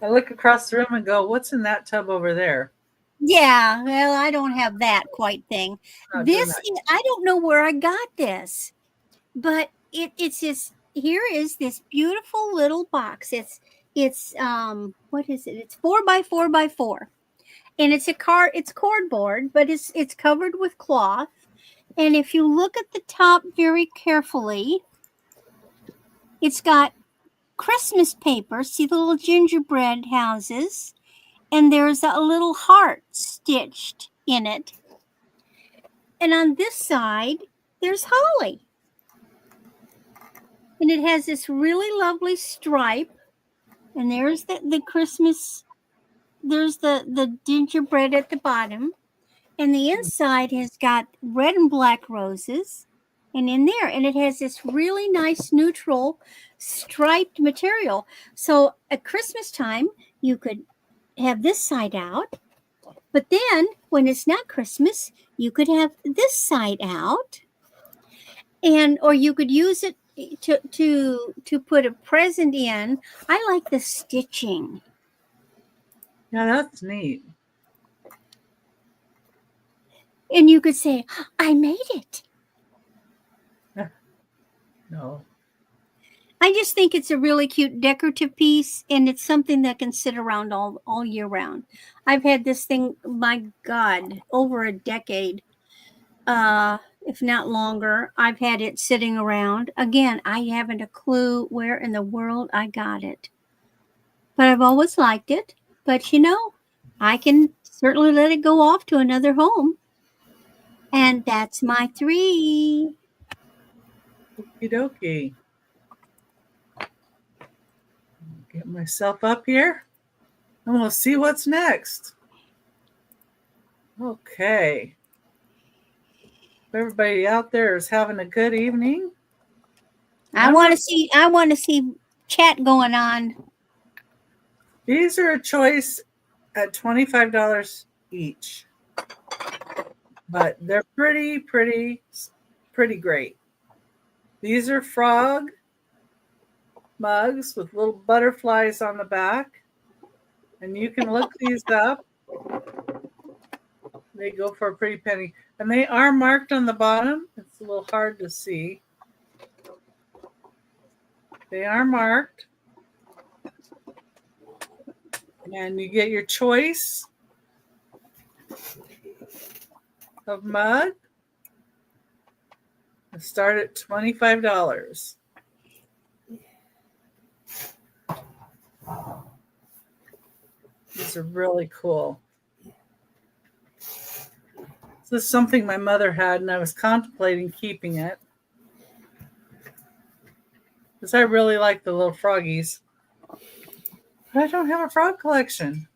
I look across the room and go, what's in that tub over there? Yeah, well, I don't have that quite thing. I don't know where I got this, but it's just, here is this beautiful little box. It's what is it? It's 4x4x4. And it's cardboard, but it's covered with cloth. And if you look at the top very carefully, it's got Christmas paper. See the little gingerbread houses? And there's a little heart stitched in it. And on this side, there's holly. And it has this really lovely stripe. And there's the Christmas, there's the gingerbread at the bottom. And the inside has got red and black roses. And in there, and it has this really nice neutral striped material. So at Christmas time, you could have this side out, But then when it's not Christmas, you could have this side out, and or you could use it to put a present in. I like the stitching. Yeah, that's neat. And you could say, I made it. No. I just think it's a really cute decorative piece, and it's something that can sit around all year round. I've had this thing, my God, over a decade, if not longer. I've had it sitting around. Again, I haven't a clue where in the world I got it, but I've always liked it. But I can certainly let it go off to another home. And that's my 3. Okie dokie. Get myself up here and we'll see what's next. Okay. Everybody out there is having a good evening. I want to see chat going on. These are a choice at $25 each. But they're pretty great. These are frog mugs with little butterflies on the back. And you can look these up. They go for a pretty penny. And they are marked on the bottom. It's a little hard to see. They are marked. And you get your choice of mug. Start at $25. These are really cool. This is something my mother had, and I was contemplating keeping it. Because I really like the little froggies. But I don't have a frog collection.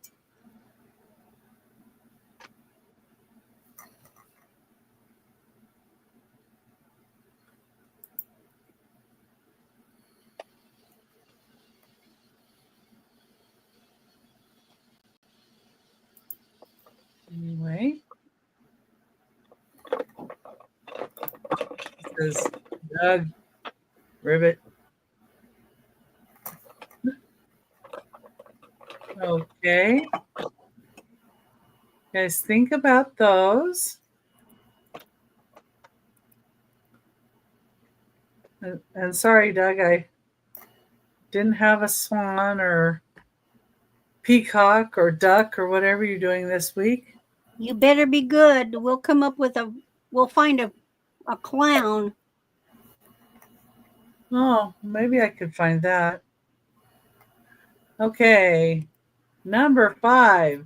Anyway. This is Doug Ribbit. Okay. Guys, think about those. And sorry, Doug, I didn't have a swan or peacock or duck or whatever you're doing this week. You better be good. We'll find a clown. Oh, maybe I could find that. Okay. Number 5.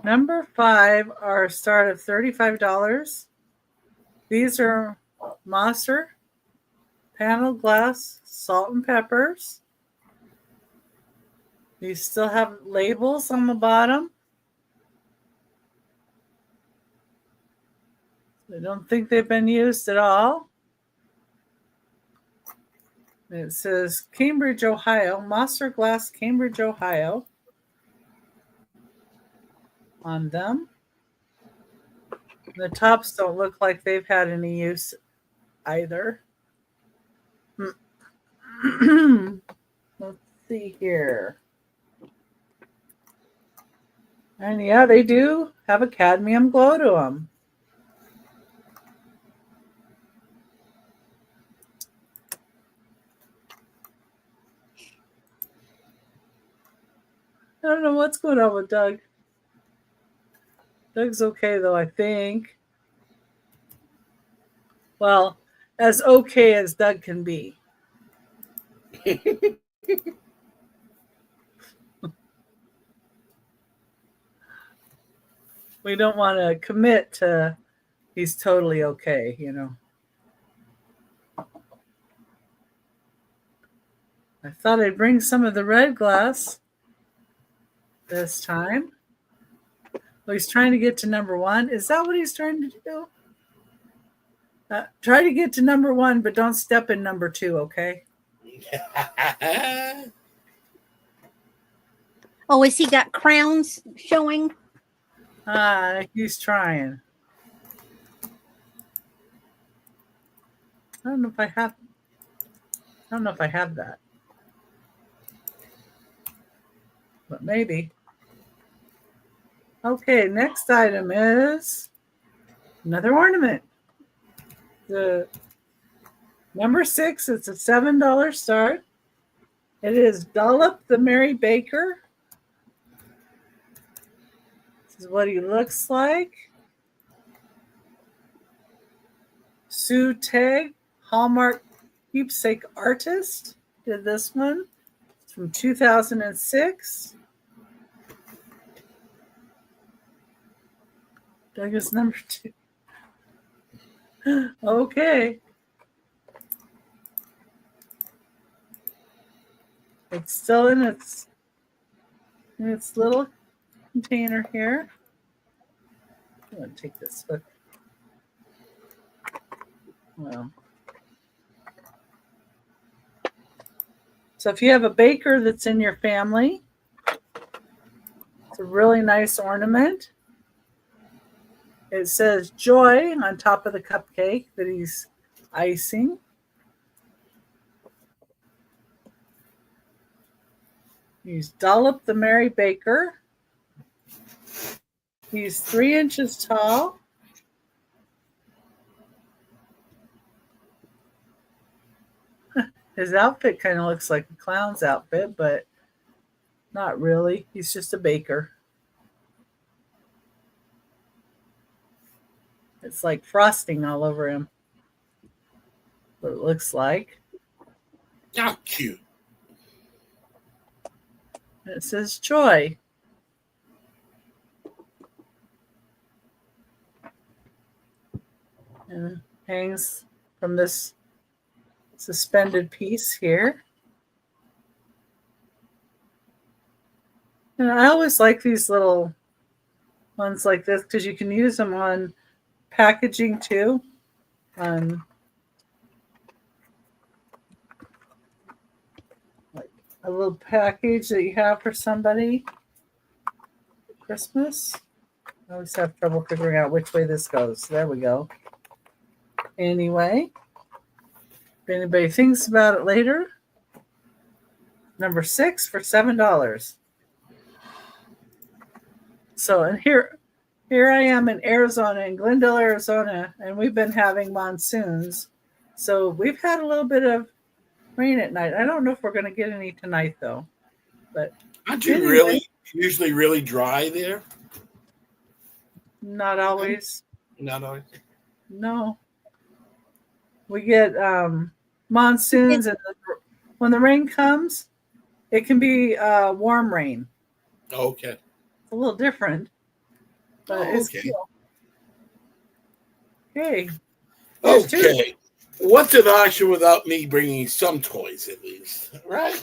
Number 5 are a start of $35. These are Monster panel glass salt and peppers. These still have labels on the bottom. I don't think they've been used at all. It says Cambridge, Ohio, Monster Glass, Cambridge, Ohio on them. The tops don't look like they've had any use either. Let's see here. And yeah, they do have a cadmium glow to them. I don't know what's going on with Doug. Doug's okay, though, I think. Well, as okay as Doug can be. We don't want to commit to he's totally okay, I thought I'd bring some of the red glass this time. Well, he's trying to get to number 1. Is that what he's trying to do? Try to get to number 1, but don't step in number 2, okay? Oh, has he got crowns showing? He's trying. I don't know if I have that. But maybe. Okay, next item is another ornament. The number 6, it's a $7 start. It is Dollop the Merry Baker. This is what he looks like. Sue Teg, Hallmark Keepsake Artist, did this one. It's from 2006. Douglas number 2. Okay. It's still in its little container here. I'm going to take this with. Well. So if you have a baker that's in your family, it's a really nice ornament. It says joy on top of the cupcake that he's icing. He's Dollop the Merry Baker. He's 3 inches tall. His outfit kind of looks like a clown's outfit, but not really. He's just a baker. It's like frosting all over him. What it looks like. How cute. And it says joy. And it hangs from this suspended piece here. And I always like these little ones like this because you can use them on packaging too. Like a little package that you have for somebody for Christmas. I always have trouble figuring out which way this goes. There we go. Anyway, if anybody thinks about it later, number 6 for $7. So, and here I am in Arizona, in Glendale, Arizona, and we've been having monsoons. So we've had a little bit of rain at night. I don't know if we're going to get any tonight, though. But aren't you usually really dry there? Not always. Not always. No. We get monsoons, and when the rain comes, it can be warm rain. Okay. It's a little different, but it's cool. Okay. Okay. What's an auction without me bringing some toys at least, right?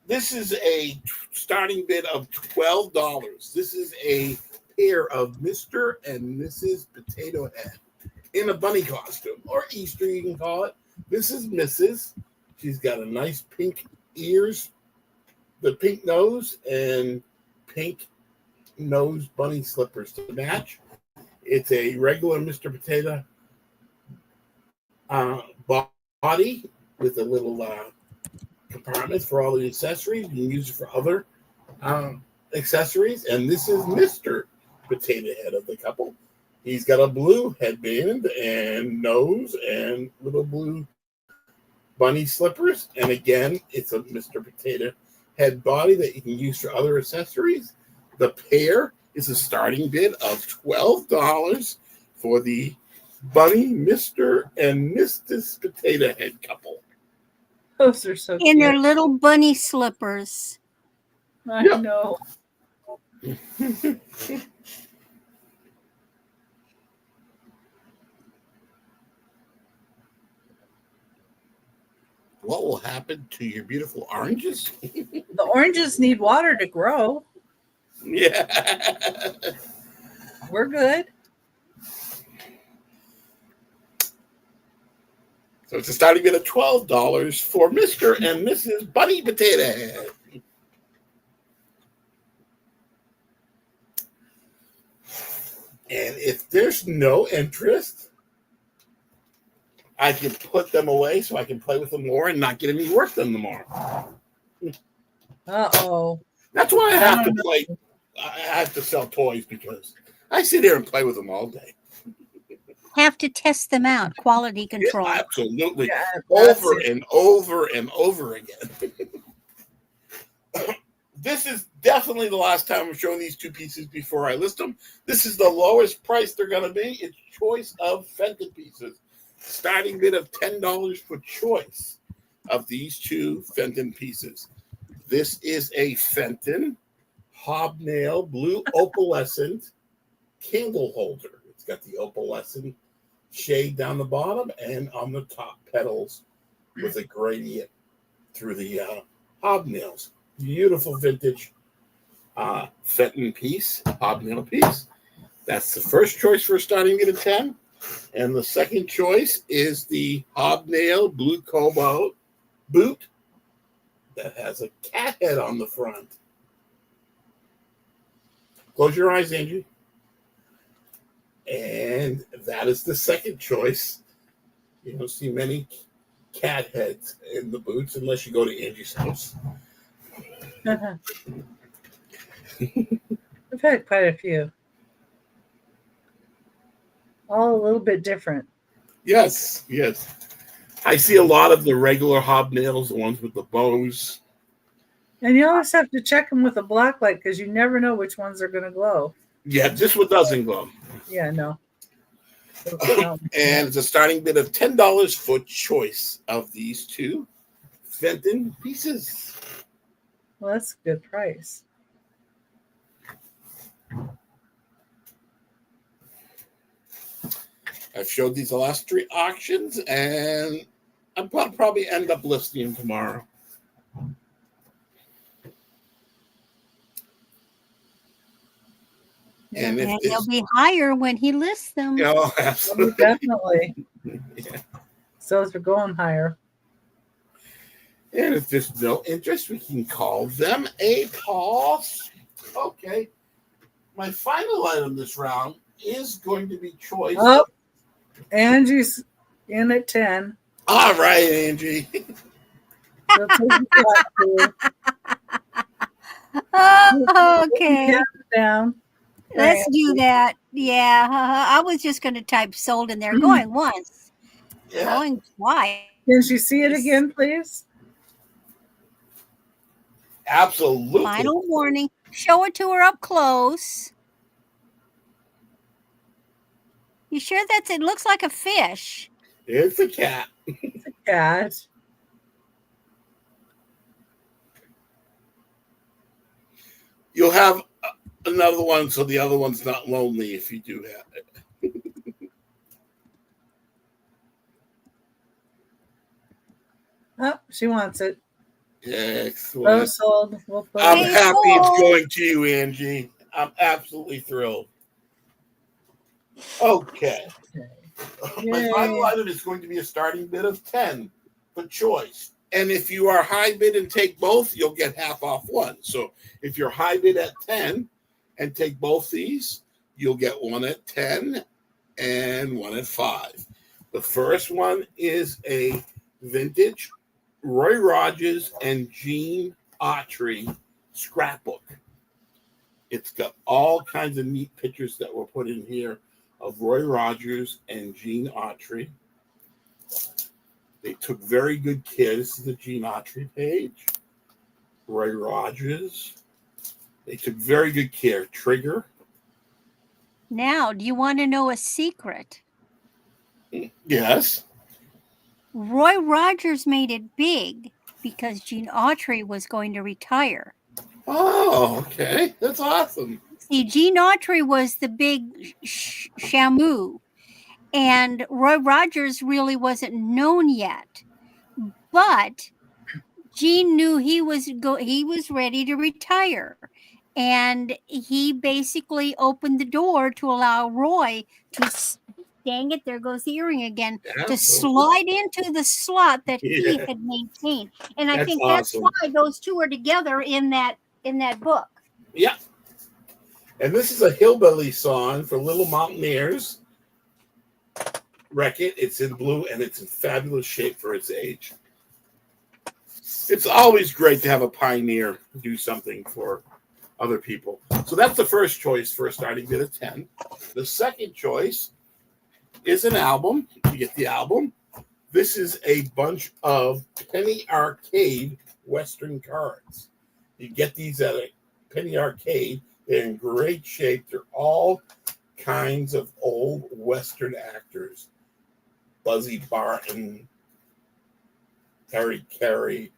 This is a starting bid of $12. This is a pair of Mr. and Mrs. Potato Head in a bunny costume, or Easter you can call it. This is Mrs. She's got a nice pink ears, the pink nose, and pink nose bunny slippers to match. It's a regular Mr. Potato body with a little compartment for all the accessories. You can use it for other accessories. And this is Mr. Potato Head of the couple. He's got a blue headband and nose and little blue bunny slippers. And again, it's a Mr. Potato Head body that you can use for other accessories. The pair is a starting bid of $12 for the Bunny, Mr. and Mrs. Potato Head couple. Those are so cute. In their little bunny slippers. I know. What will happen to your beautiful oranges? The oranges need water to grow. Yeah. We're good. So it's a starting bid of $12 for Mr. and Mrs. Bunny Potato Head. And if there's no interest, I can put them away so I can play with them more and not get any work done tomorrow. Uh-oh. That's why I have to know. play. I have to sell toys because I sit here and play with them all day. Have to test them out. Quality control. Yeah, absolutely. Yeah, Over and over and over again. This is definitely the last time I'm showing these two pieces before I list them. This is the lowest price they're going to be. It's choice of Fenton pieces. Starting bid of $10 for choice of these two Fenton pieces. This is a Fenton hobnail blue opalescent candle holder. It's got the opalescent shade down the bottom and on the top petals with a gradient through the hobnails. Beautiful vintage Fenton piece, hobnail piece. That's the first choice for starting bid of 10. And the second choice is the hobnail blue cobalt boot that has a cat head on the front. Close your eyes, Angie. And that is the second choice. You don't see many cat heads in the boots unless you go to Angie's house. I've had quite a few. All a little bit different. Yes, yes. I see a lot of the regular hobnails, the ones with the bows. And you always have to check them with a black light because you never know which ones are going to glow. Yeah, this one doesn't glow. Yeah, no. And it's a starting bid of $10 for choice of these two Fenton pieces. Well, that's a good price. I've showed these the last 3 auctions, and I'll probably end up listing them tomorrow. And they'll be higher when he lists them. Oh, absolutely. Definitely. Yeah. So as we're going higher. And if there's no interest, we can call them a pause. Okay. My final item this round is going to be choice. Oh, Angie's in at 10. All right, Angie. So take it Oh, okay. down. Let's do that. Yeah. I was just going to type sold in there. Going once. Yeah. Going twice. Can you see it again, please? Absolutely. Final warning. Show it to her up close. You sure that's it? Looks like a fish. It's a cat. It's a cat. You'll have another one, so the other one's not lonely if you do have it. Oh, she wants it. Excellent. Oh, sold. We'll put I'm it. happy it's going to you, Angie. I'm absolutely thrilled. Okay. My Yay. final item is going to be a starting bid of 10 for choice. And if you are high bid and take both, you'll get half off one. So if you're high bid at 10 and take both these, you'll get one at 10 and one at 5. The first one is a vintage Roy Rogers and Gene Autry scrapbook. It's got all kinds of neat pictures that were put in here of Roy Rogers and Gene Autry. They took very good care. This is the Gene Autry page. Roy Rogers. They took very good care. Trigger. Now, do you want to know a secret? Yes. Roy Rogers made it big because Gene Autry was going to retire. Oh, okay. That's awesome. See, Gene Autry was the big shamu, and Roy Rogers really wasn't known yet. But Gene knew he was ready to retire, and he basically opened the door to allow Roy to. Dang it, there goes the earring again. Absolutely. To slide into the slot that he Yeah. had maintained. And I That's think awesome. that's why those two are together in that book. Yeah. And this is a hillbilly song for little mountaineers. Wreck It. It's in blue and it's in fabulous shape for its age. It's always great to have a pioneer do something for other people. So that's the first choice for a starting bid of 10. The second choice is an album. You get the album. This is a bunch of Penny Arcade Western cards. You get these at a Penny Arcade. They're in great shape. They're all kinds of old Western actors. Buzzy Barton, Harry Carey.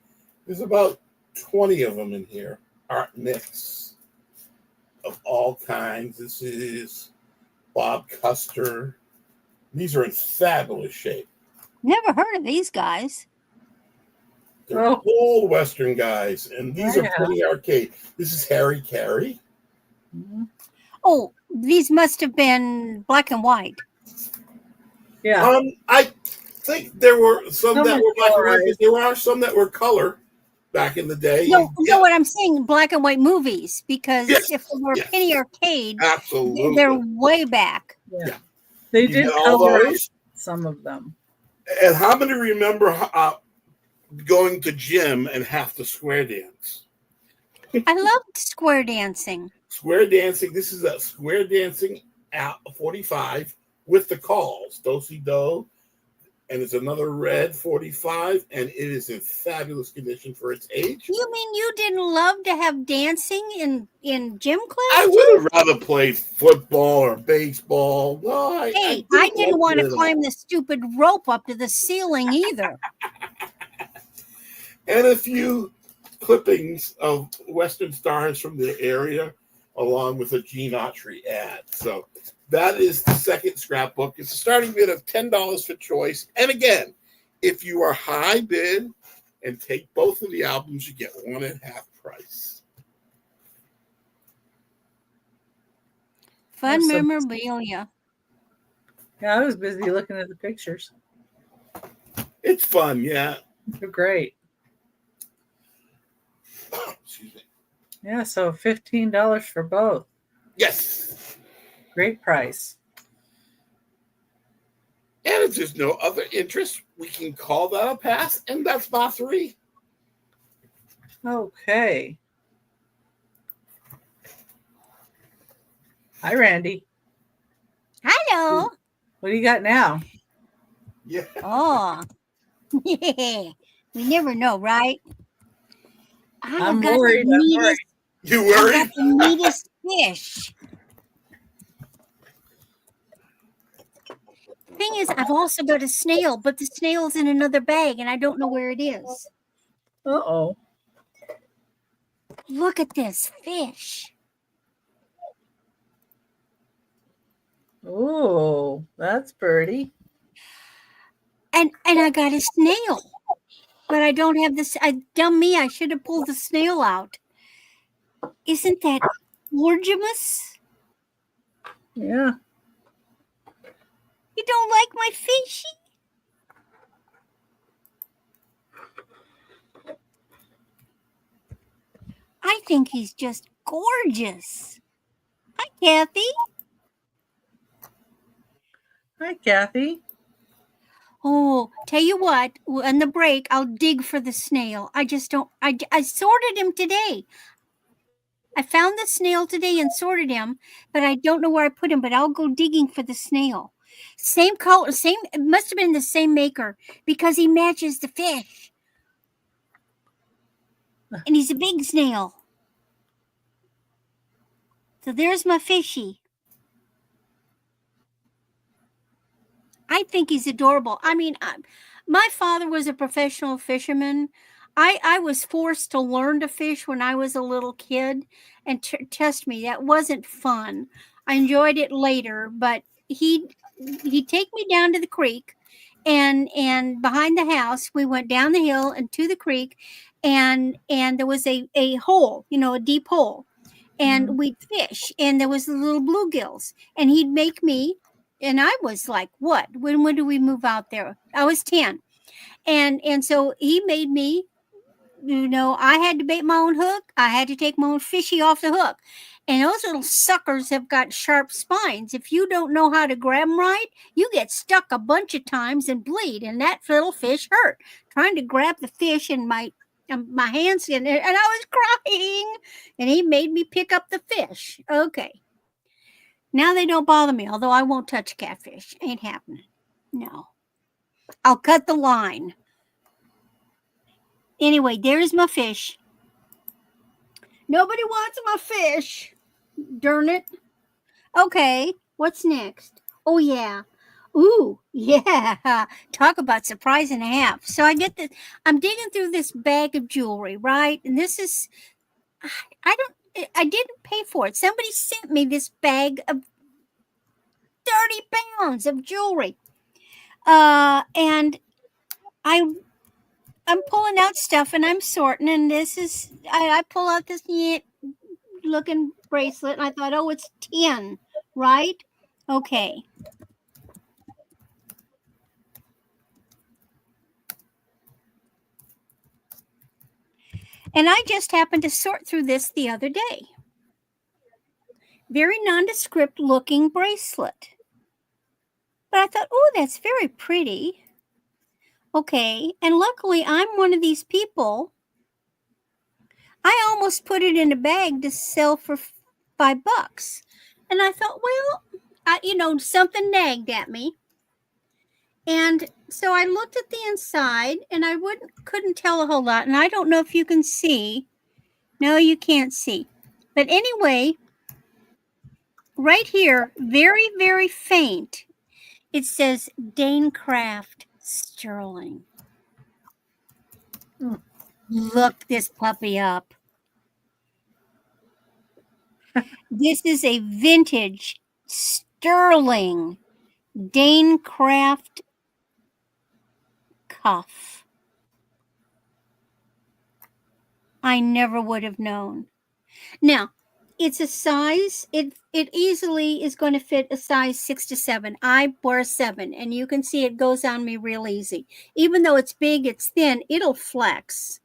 There's about 20 of them in here. Art Mix of all kinds. This is Bob Custer. These are in fabulous shape. Never heard of these guys. They're old Western guys, and these are Penny Arcade. This is Harry Carey. Mm-hmm. Oh, these must have been black and white. Yeah. I think there were some that were black and white, but there are some that were color back in the day. No, what I'm saying, black and white movies, because if they were Penny Arcade, absolutely, they're way back. Yeah. They did color some of them. And how many remember going to gym and have to square dance? I loved square dancing. Square dancing. This is a square dancing at 45 with the calls. Do-si-do. And it's another red 45, and it is in fabulous condition for its age. You mean you didn't love to have dancing in gym class? I would have rather played football or baseball. No, I didn't want to climb the stupid rope up to the ceiling either. And a few clippings of Western stars from the area, along with a Gene Autry ad. So that is the second scrapbook. It's a starting bid of $10 for choice. And again, if you are high bid and take both of the albums, you get one at half price. Fun memorabilia. Yeah, I was busy looking at the pictures. It's fun, yeah. They're great. Excuse me. Yeah, so $15 for both. Yes. Great price. And if there's no other interest, we can call that a pass, and that's bar 3. Okay. Hi, Randy. Hello. What do you got now? Yeah. Oh. Yeah. We never know, right? I'm worried. You worried? I got the neatest fish. Thing is, I've also got a snail, but the snail's in another bag, and I don't know where it is. Uh-oh. Look at this fish. Oh, that's pretty. And I got a snail, but I don't have this. Dumb me, I should have pulled the snail out. Isn't that gorgeous? Yeah. You don't like my fishy? I think he's just gorgeous. Hi, Kathy. Hi, Kathy. Oh, tell you what, on the break, I'll dig for the snail. I just don't, I sorted him today. I found the snail today and sorted him, but I don't know where I put him, but I'll go digging for the snail. Same color, it must have been the same maker because he matches the fish. And he's a big snail. So there's my fishy. I think he's adorable. I mean, my father was a professional fisherman. I was forced to learn to fish when I was a little kid, and trust me, that wasn't fun. I enjoyed it later, but he'd take me down to the creek, and behind the house, we went down the hill and to the creek, and there was a hole, a deep hole, and we'd fish, and there was the little bluegills, and he'd make me. And I was like, what? When do we move out there? I was 10. And so he made me I had to bait my own hook. I had to take my own fishy off the hook. And those little suckers have got sharp spines. If you don't know how to grab them right, you get stuck a bunch of times and bleed. And that little fish hurt. Trying to grab the fish in my hands, and I was crying. And he made me pick up the fish. Okay. Now they don't bother me, although I won't touch catfish. Ain't happening. No. I'll cut the line. Anyway, there's my fish. Nobody wants my fish. Darn it. Okay, what's next? Oh, yeah. Ooh, yeah. Talk about surprise and a half. So I get this. I'm digging through this bag of jewelry, right? And this is, I didn't pay for it. Somebody sent me this bag of 30 pounds of jewelry. And I'm pulling out stuff and I'm sorting, and this is, I pull out this neat looking bracelet, and I thought, oh, it's 10, right? Okay. And I just happened to sort through this the other day. Very nondescript looking bracelet. But I thought, oh, that's very pretty. Okay, and luckily I'm one of these people. I almost put it in a bag to sell for $5. And I thought, well, something nagged at me. And so I looked at the inside, and I couldn't tell a whole lot. And I don't know if you can see. No, you can't see. But anyway, right here, very, very faint, it says Danecraft Sterling. Look this puppy up. This is a vintage sterling Danecraft cuff. I never would have known. Now, it's a size, it easily is going to fit a size 6 to 7. I wear a 7, and you can see it goes on me real easy. Even though it's big, it's thin, it'll flex.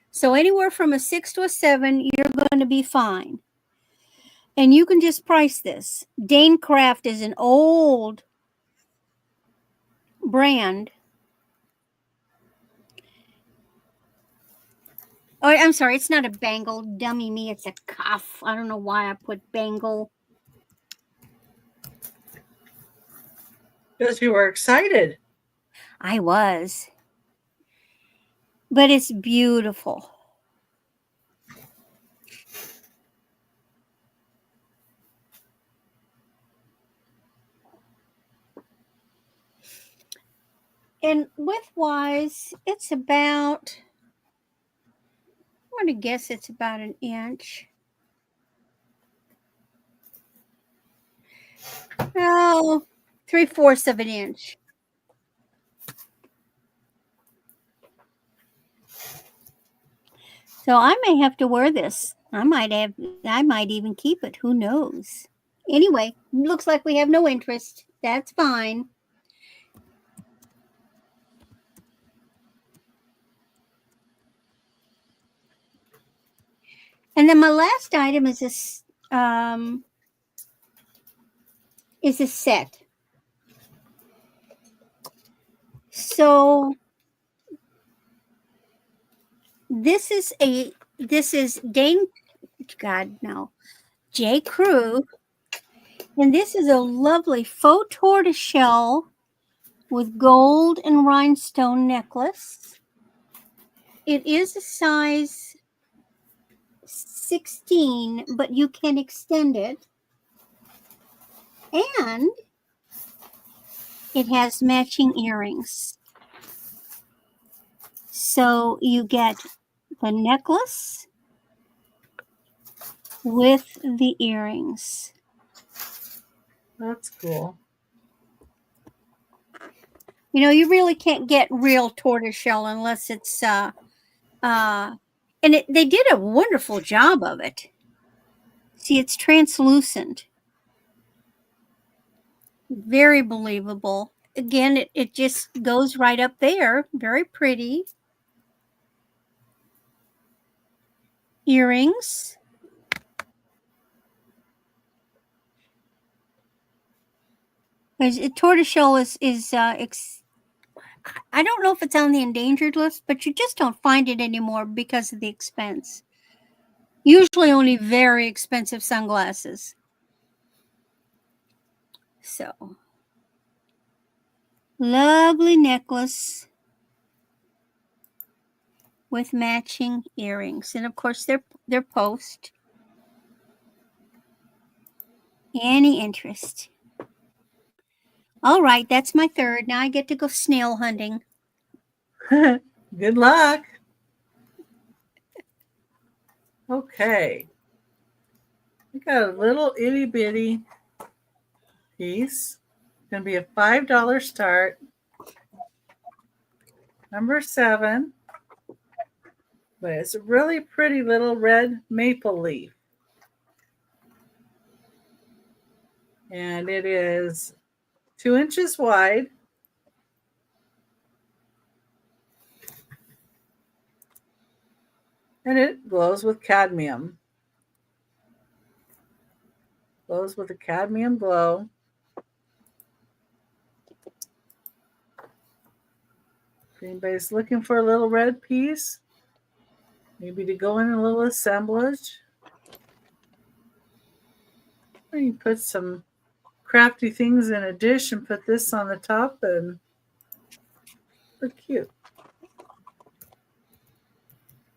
So anywhere from a 6 to a 7, you're going to be fine. And you can just price this. Danecraft is an old brand. Oh, I'm sorry, it's not a bangle. Dummy me, it's a cuff. I don't know why I put bangle. Because you were excited. I was. But it's beautiful. And width-wise, it's about, I'm going to guess it's about an inch. No, 3/4 of an inch. So I may have to wear this. I might even keep it. Who knows? Anyway, looks like we have no interest. That's fine. And then my last item is this is a set. So this is J. Crew, and this is a lovely faux tortoiseshell with gold and rhinestone necklace. It is a size 16, but you can extend it. And it has matching earrings. So you get the necklace with the earrings. That's cool. You really can't get real tortoiseshell unless it's they did a wonderful job of it. See, it's translucent. Very believable. Again, it just goes right up there. Very pretty. earrings. Tortoiseshell is I don't know if it's on the endangered list, but you just don't find it anymore because of the expense. Usually only very expensive sunglasses. So, lovely necklace with matching earrings. And of course, they're post. Any interest? All right, that's my third. Now I get to go snail hunting. Good luck. Okay. We got a little itty bitty piece. It's going to be a $5 start. Number 7. But it's a really pretty little red maple leaf. And it is 2 inches wide. And it glows with cadmium. Glows with a cadmium glow. If anybody's looking for a little red piece, maybe to go in a little assemblage. Or you put some crafty things in a dish and put this on the top and look cute.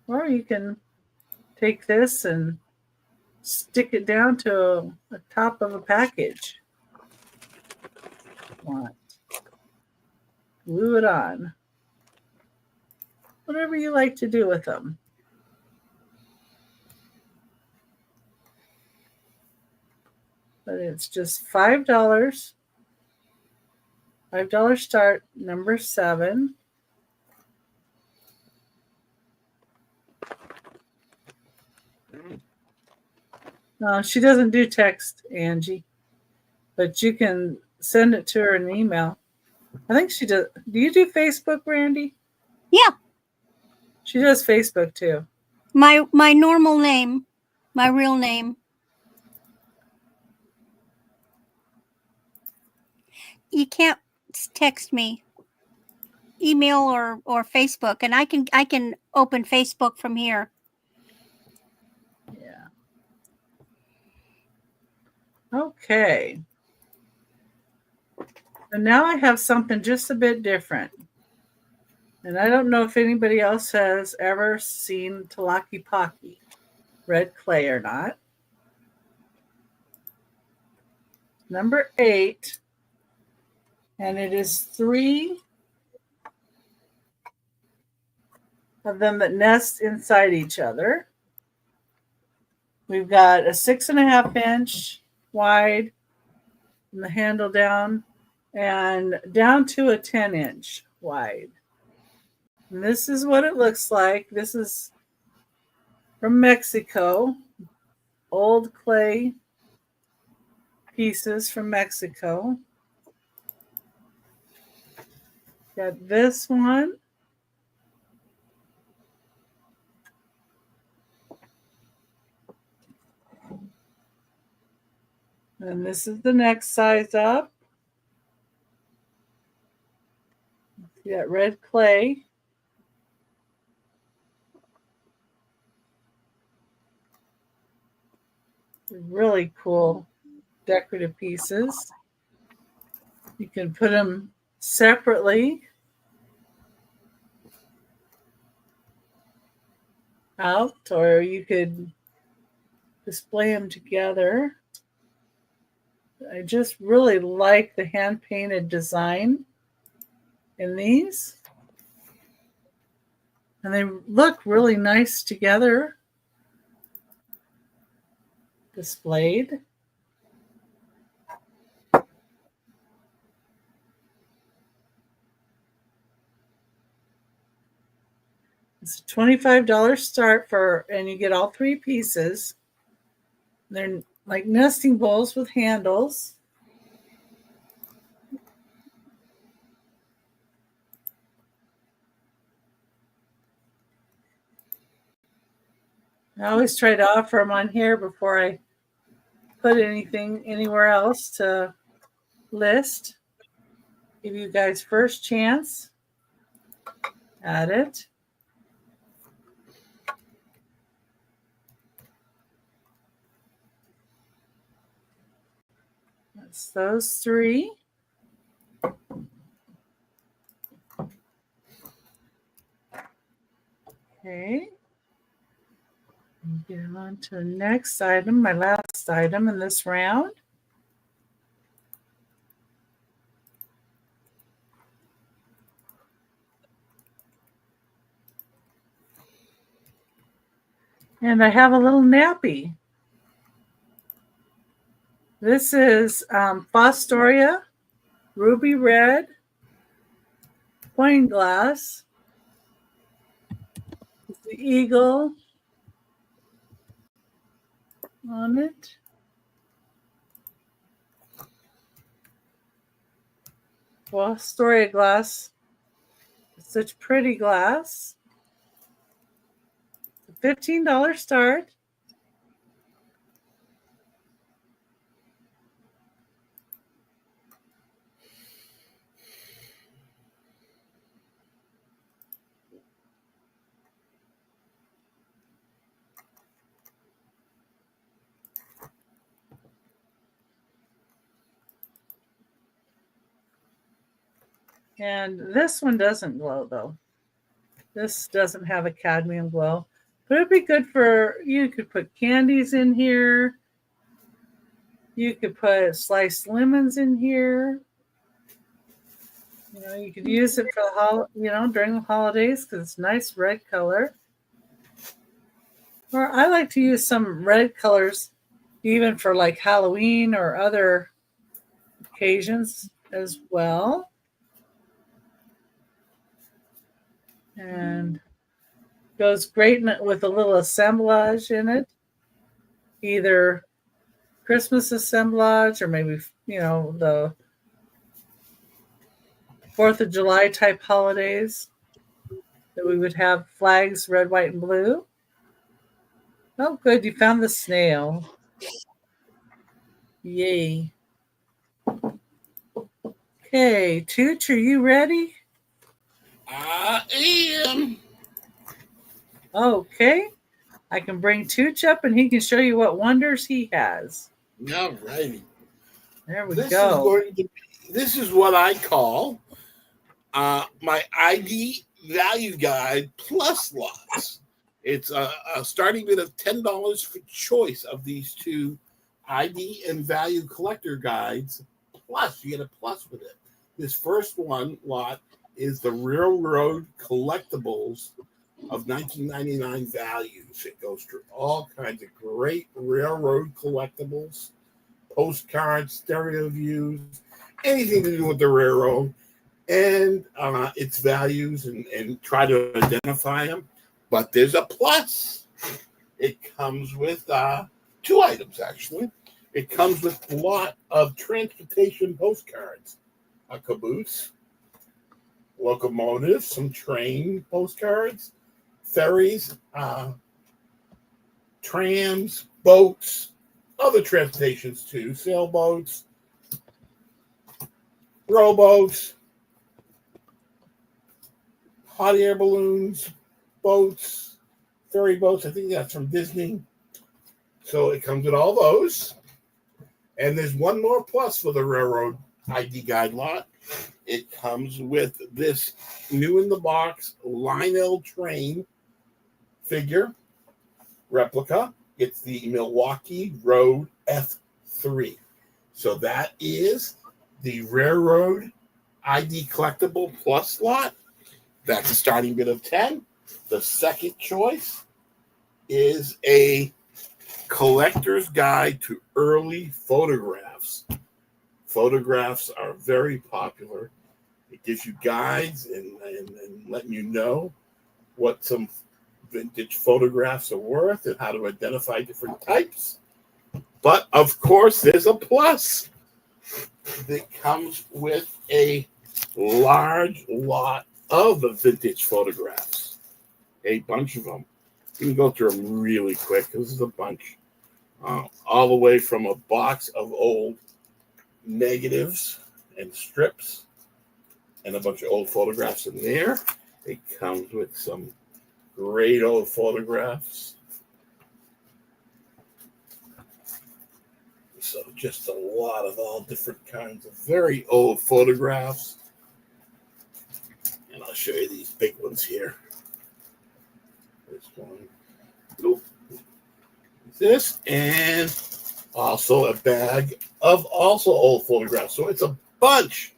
Or you can take this and stick it down to the top of a package. Want. Glue it on. Whatever you like to do with them. But it's just $5. $5 start, number 7. No, she doesn't do text, Angie. But you can send it to her in an email. I think she does. Do you do Facebook, Randy? Yeah. She does Facebook too. My normal name, my real name. You can't text me, email or Facebook, and I can open Facebook from here. Yeah. Okay. And now I have something just a bit different. And I don't know if anybody else has ever seen Talaki Paki, red clay or not. Number 8. And it is 3 of them that nest inside each other. We've got a 6.5 inch wide from the handle down and down to a 10 inch wide. And this is what it looks like. This is from Mexico, old clay pieces from Mexico. Got this one. And this is the next size up. You got red clay. Really cool decorative pieces. You can put them separately out, or you could display them together. I just really like the hand-painted design in these. And they look really nice together, displayed. It's a $25 start and you get all 3 pieces. They're like nesting bowls with handles. I always try to offer them on here before I put anything anywhere else to list. Give you guys first chance at it. That's those three. Okay. Get on to the next item, my last item in this round. And I have a little nappy. This is Fostoria Ruby Red Wine Glass. It's the eagle on it. Fostoria glass. It's such pretty glass. $15 start. And this one doesn't glow though. This doesn't have a cadmium glow. But it'd be good for, you could put candies in here. You could put sliced lemons in here. You know, you could use it for during the holidays because it's nice red color. Or I like to use some red colors even for like Halloween or other occasions as well. And goes great with a little assemblage in it. Either Christmas assemblage or maybe, the 4th of July type holidays that we would have flags, red, white, and blue. Oh, good. You found the snail. Yay. Okay, Tooch, are you ready? I am. Okay. I can bring Tooch up and he can show you what wonders he has. All righty. There we go. This is what I call my ID value guide plus lots. It's a starting bid of $10 for choice of these two ID and value collector guides. Plus, you get a plus with it. This first one lot is the Railroad Collectibles of 1999 values. It goes through all kinds of great railroad collectibles, postcards, stereo views, anything to do with the railroad, and its values and try to identify them. But there's a plus. It comes with two items, actually. It comes with a lot of transportation postcards, a caboose, locomotives, some train postcards, ferries, trams, boats, other transportations too, sailboats, rowboats, hot air balloons, boats, ferry boats. I think that's from Disney. So it comes with all those. And there's one more plus for the Railroad ID Guide lot. It comes with this new in the box Lionel train figure replica. It's the Milwaukee Road F3. So that is the Railroad ID Collectible Plus lot. That's a starting bid of 10. The second choice is a collector's guide to early photographs. Photographs are very popular. It gives you guides and letting you know what some vintage photographs are worth and how to identify different types. But of course, there's a plus that comes with a large lot of the vintage photographs, a bunch of them. You can go through them really quick. This is a bunch. All the way from a box of old negatives and strips and a bunch of old photographs in there. It comes with some great old photographs. So just a lot of all different kinds of very old photographs. And I'll show you these big ones here. This one. Nope. This, and also a bag of also old photographs. So it's a bunch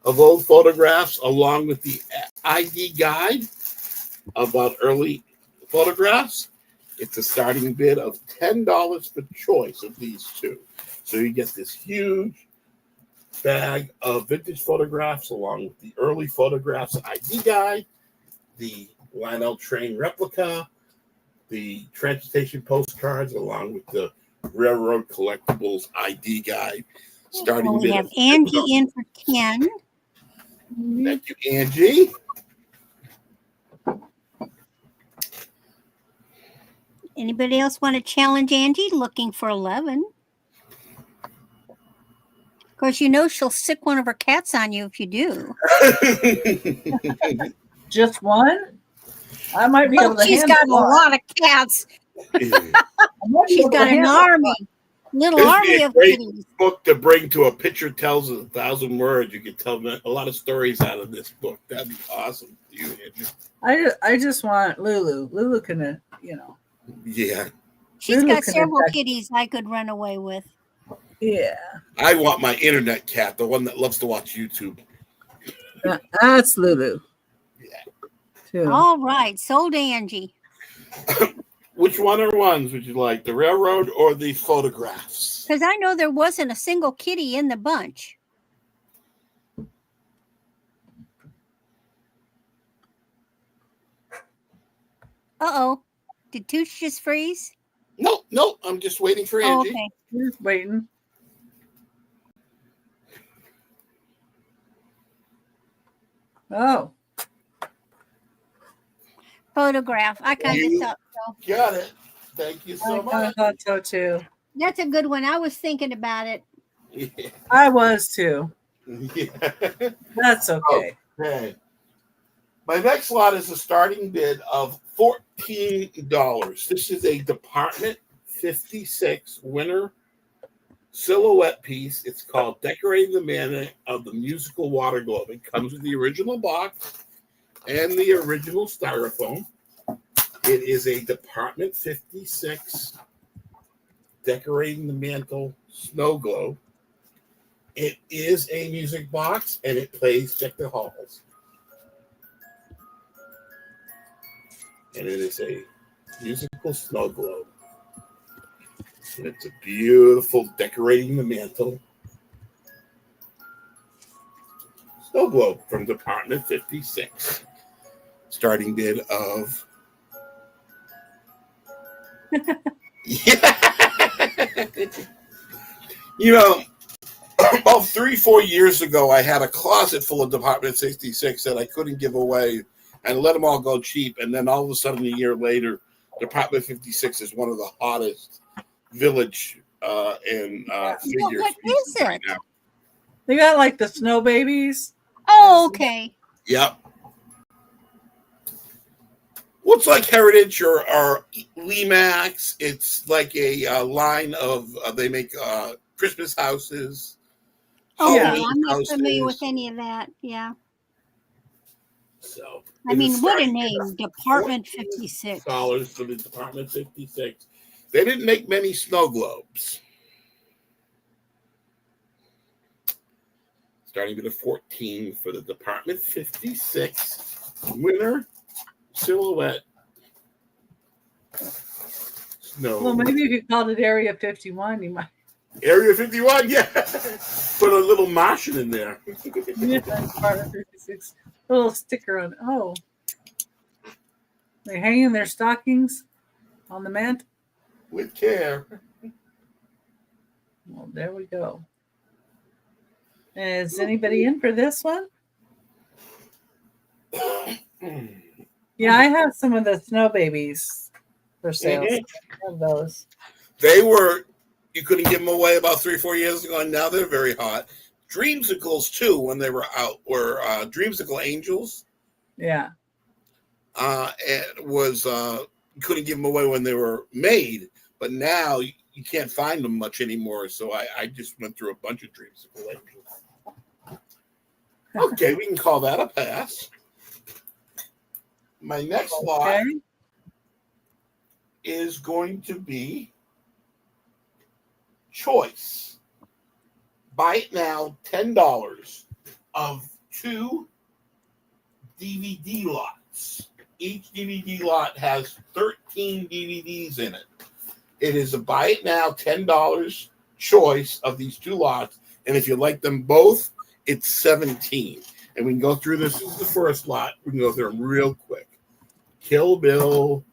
of old photographs along with the ID guide about early photographs. It's a starting bid of $10 per choice of these two. So you get this huge bag of vintage photographs along with the early photographs ID guide, the Lionel train replica, the transportation postcards, along with the railroad collectibles ID guide. Starting we have Angie in for 10. Thank you, Angie. Anybody else want to challenge Angie? Looking for 11. Of course, you know she'll sick one of her cats on you if you do. Just one? I might be able to She's handle got a one. lot of cats. I might be She's able to got an handle army. one. Little This would army be a of great kitties. book to bring to a picture tells 1,000 words. You can tell a lot of stories out of this book. That'd be awesome. You, Andrew. I just want Lulu. Lulu can, Yeah. She's Lulu got can several attack- kitties I could run away with. Yeah. I want my internet cat, the one that loves to watch YouTube. That's Lulu. Yeah. Too. All right, sold Angie. Which one or ones would you like, the railroad or the photographs? Because I know there wasn't a single kitty in the bunch. Uh-oh. Did Tooch just freeze? No, I'm just waiting for Oh, Angie. okay. Just waiting. Oh. Photograph. I kind of You thought so. got it. Thank you I so kind much. of thought so too. That's a good one. I was thinking about it. Yeah. I was too. Yeah. That's okay. Okay. My next lot is a starting bid of $14. This is a Department 56 winter silhouette piece. It's called Decorating the Man of the Musical Water Globe. It comes with the original box and the original styrofoam. It is a Department 56 Decorating the Mantle snow globe. It is a music box and it plays Check the Halls. And it is a musical snow globe. And it's a beautiful Decorating the Mantle snow globe from Department 56. Starting bid of You know, about 3-4 years ago, I had a closet full of Department 66 that I couldn't give away and let them all go cheap. And then all of a sudden, a year later, Department 56 is one of the hottest village figures. What is it? Right now. They got like the snow babies. Oh, okay. Yep. What's like Heritage or Lemax? It's like a line of they make Christmas houses. Oh, Yeah. okay. I'm not houses. familiar with any of that. Yeah. So I it mean, is what a starting name. at Department 56. $14 for the Department 56. They didn't make many snow globes. Starting with a 14 for the Department 56 winter silhouette snow. Well, maybe if you called it Area 51, you might. Area 51, yeah. Put a little Martian in there. Yeah, Department 56. A little sticker on. Oh. They hanging their stockings on the mantle. With care. Well, there we go. Is anybody in for this one? Yeah, I have some of the snow babies. for sale. Mhm. I have those. They were, you couldn't give them away about 3 or 4 years ago, and now they're very hot. Dreamsicles, too, when they were out, were Dreamsicle Angels. Yeah. And was couldn't give them away when they were made, but now you can't find them much anymore. So I just went through a bunch of Dreamsicle Angels. Okay, we can call that a pass. My next lot is going to be choice. Buy it now, $10 of 2 DVD lots. Each DVD lot has 13 DVDs in it. It is a buy it now, $10 choice of these 2 lots. And if you like them both, it's 17. And we can go through this. This is the first lot. We can go through them real quick. Kill Bill,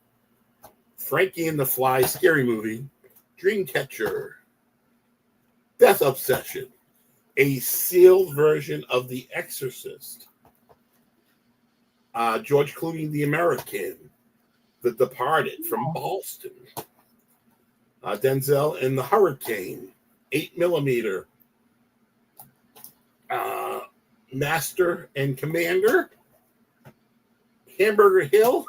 Frankie and the Fly, Scary Movie, Dreamcatcher, Death Obsession, a sealed version of The Exorcist, George Clooney, The American, The Departed from Boston, Denzel in The Hurricane, 8mm, Master and Commander, Hamburger Hill,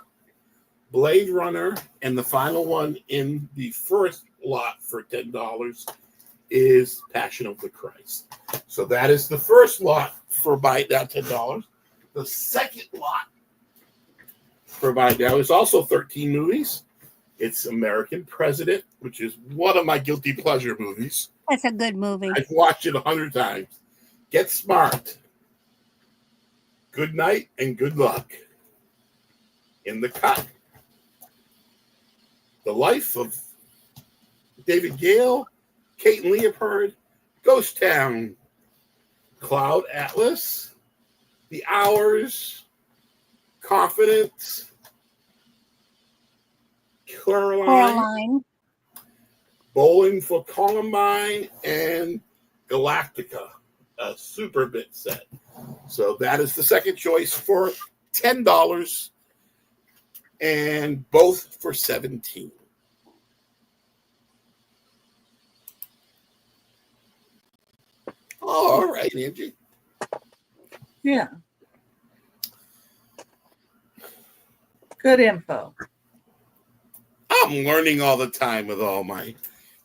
Blade Runner, and the final one in the first lot for $10 is Passion of the Christ. So that is the first lot for buy it now, $10. The second lot for buy it now is also 13 movies. It's American President, which is one of my guilty pleasure movies. That's a good movie. I've watched it 100 times. Get Smart, Good Night, and Good Luck. In the Cut, The Life of David Gale, Kate and Leopard, Ghost Town, Cloud Atlas, The Hours, Confidence, Coraline, Bowling for Columbine, and Galactica, a super bit set. So that is the second choice for $10 and both for 17. All right, Angie. Yeah. Good info. I'm learning all the time with all my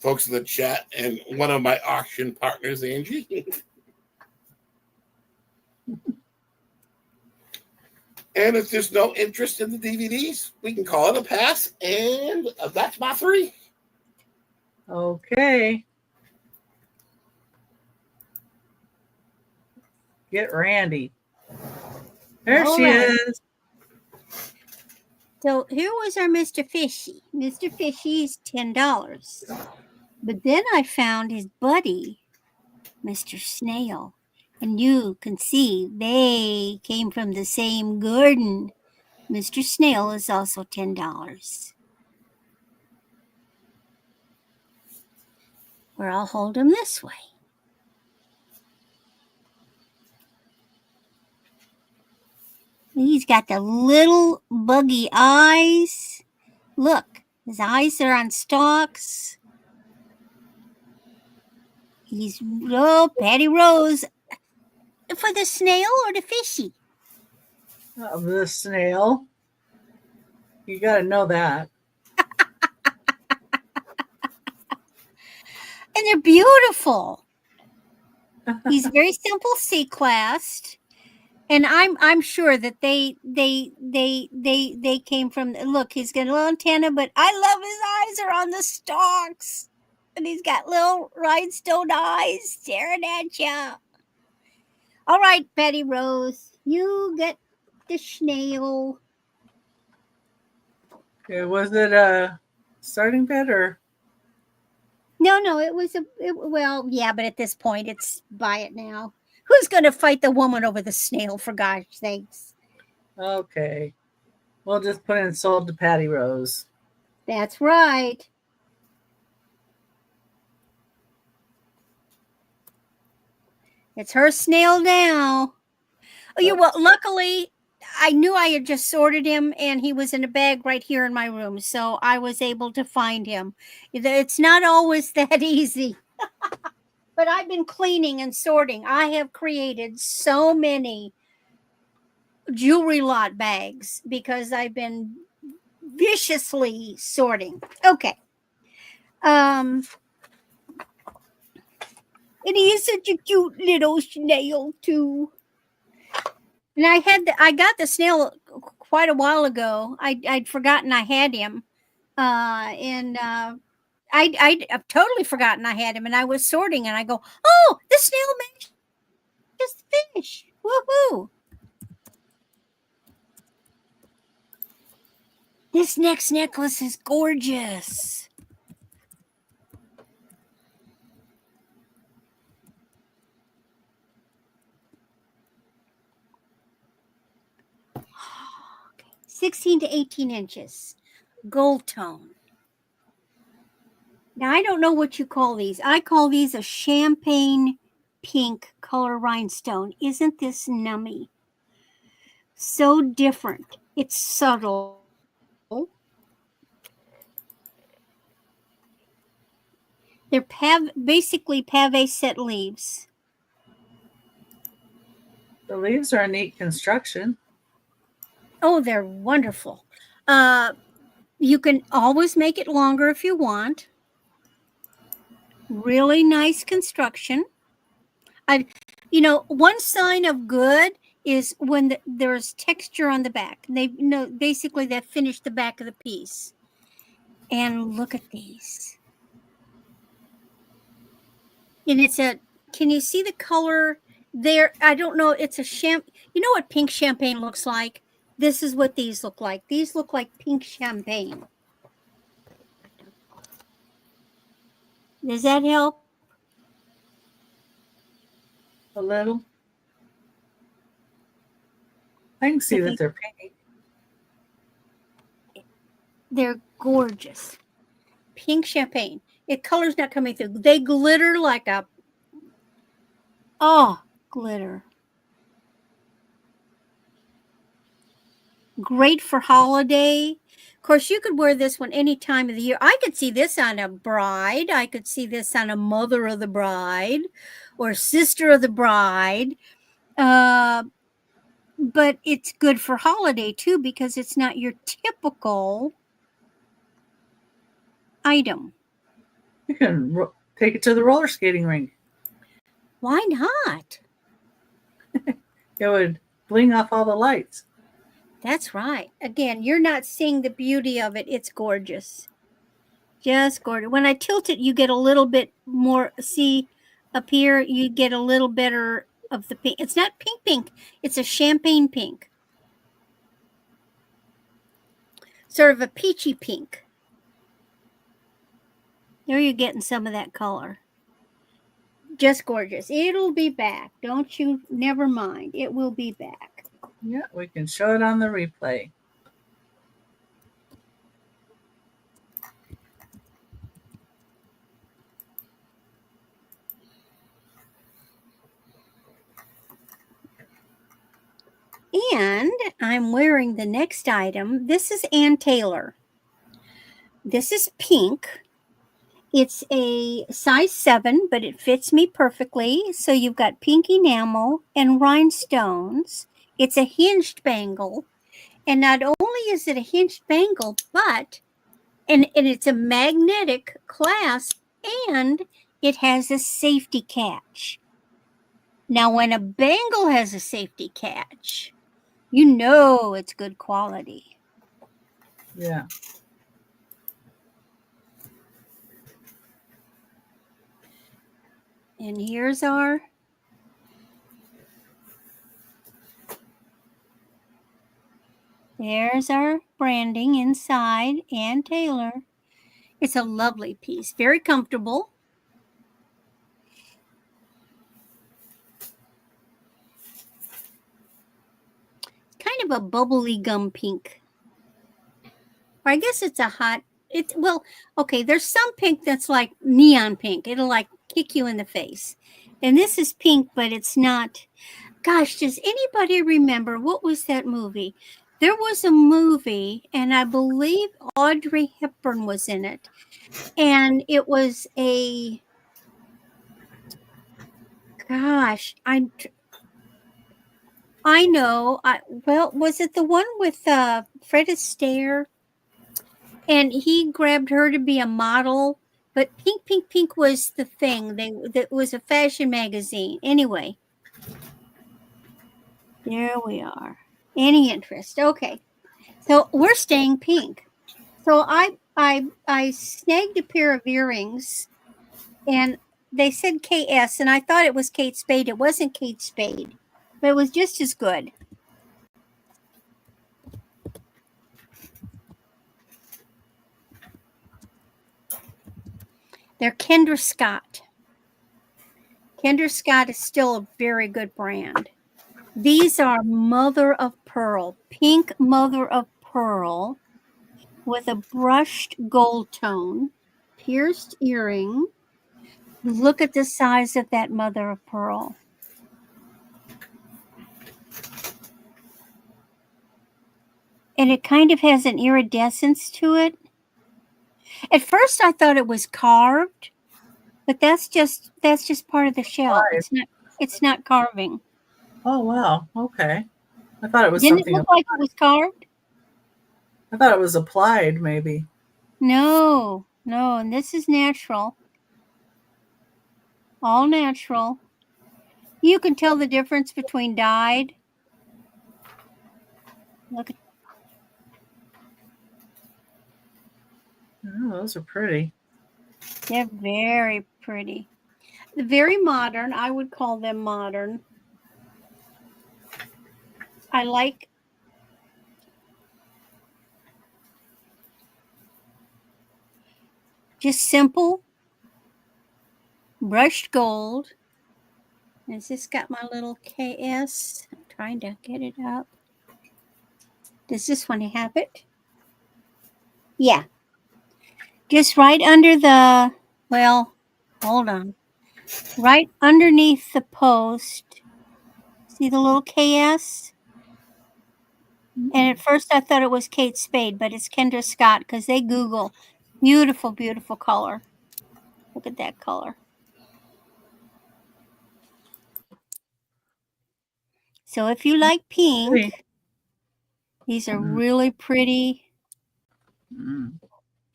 folks in the chat and one of my auction partners, Angie. And if there's no interest in the DVDs, we can call it a pass. And that's my 3. Okay. Get Randy. There All she right. is. So here was our Mr. Fishy. Mr. Fishy's $10. But then I found his buddy, Mr. Snail. And you can see they came from the same garden. Mr. Snail is also $10. Or I'll hold him this way. He's got the little buggy eyes. Look, his eyes are on stalks. He's, Patty Rose. For the snail or the fishy? The snail. You got to know that. And they're beautiful. He's very simple C-classed. And I'm sure that they came from, look, he's got a little antenna, but I love his eyes are on the stalks. And he's got little rhinestone eyes staring at you. All right, Betty Rose, you get the snail. Okay, was it a starting bid or? No, it was well, yeah, but at this point, it's buy it now. Who's going to fight the woman over the snail, for gosh sakes? Okay. We'll just put in sold to Patty Rose. That's right. It's her snail now. Oh, well, luckily, I knew I had just sorted him, and he was in a bag right here in my room, so I was able to find him. It's not always that easy. But I've been cleaning and sorting. I have created so many jewelry lot bags because I've been viciously sorting. Okay. And he is such a cute little snail too. And I got the snail quite a while ago. I'd forgotten I had him. I've totally forgotten I had him, and I was sorting, and I go, "Oh, the snail matches the fish! Woohoo!" This next necklace is gorgeous. Okay. 16 to 18 inches, gold tone. Now, I don't know what you call these. I call these a champagne pink color rhinestone. Isn't this nummy? So different. It's subtle. They're basically pave set leaves. The leaves are a neat construction. Oh, they're wonderful. You can always make it longer if you want. Really nice construction. One sign of good is when there's texture on the back. Basically they've finished the back of the piece. And look at these. And can you see the color there? I don't know. It's you know what pink champagne looks like? This is what these look like. These look like pink champagne. Does that help? A little. I can see that they're pink. They're gorgeous. Pink champagne. Color's not coming through. They glitter like glitter. Great for holiday. Of course, you could wear this one any time of the year. I could see this on a bride. I could see this on a mother of the bride or sister of the bride. But it's good for holiday too because it's not your typical item. You can take it to the roller skating rink. Why not? It would bling off all the lights. That's right. Again, you're not seeing the beauty of it. It's gorgeous. Just gorgeous. When I tilt it, you get a little bit more. See, up here, you get a little better of the pink. It's not pink. It's a champagne pink. Sort of a peachy pink. There you're getting some of that color. Just gorgeous. It'll be back. Don't you, never mind. It will be back. Yeah, we can show it on the replay. And I'm wearing the next item. This is Ann Taylor. This is pink. It's a size 7, but it fits me perfectly. So you've got pink enamel and rhinestones. It's a hinged bangle. And not only is it a hinged bangle, but and it's a magnetic clasp, and it has a safety catch. Now, when a bangle has a safety catch, you know it's good quality. Yeah. And here's our branding inside, Ann Taylor. It's a lovely piece, very comfortable. Kind of a bubbly gum pink. Or I guess it's a hot, there's some pink that's like neon pink. It'll like kick you in the face. And this is pink, but it's not. Gosh, does anybody remember what was that movie? There was a movie, and I believe Audrey Hepburn was in it. And it was a, gosh, I know. Well, was it the one with Fred Astaire? And he grabbed her to be a model, but Pink, Pink, Pink was the thing. That was a fashion magazine. Anyway, there we are. Any interest? Okay, so we're staying pink. So I snagged a pair of earrings, and they said KS, and I thought it was Kate Spade. It wasn't Kate Spade, but it was just as good. They're Kendra Scott. Kendra Scott is still a very good brand. These are mother of pearl, pink mother of pearl with a brushed gold tone, pierced earring. Look at the size of that mother of pearl. And it kind of has an iridescence to it. At first I thought it was carved, but that's just part of the shell. It's not carving. Oh wow. Okay. I thought it was Didn't it something. look like it was carved? I thought it was applied, maybe. No, and this is natural. All natural. You can tell the difference between dyed. Look at. Oh, those are pretty. They're very pretty. Very modern. I would call them modern. I like just simple brushed gold. Has this got my little KS? I'm trying to get it up. Does this one have it? Yeah. Just right under the, well, hold on. Right underneath the post. See the little KS? And at first I thought it was Kate Spade, but it's Kendra Scott because they Google. Beautiful, beautiful color. Look at that color. So if you like pink, these are really pretty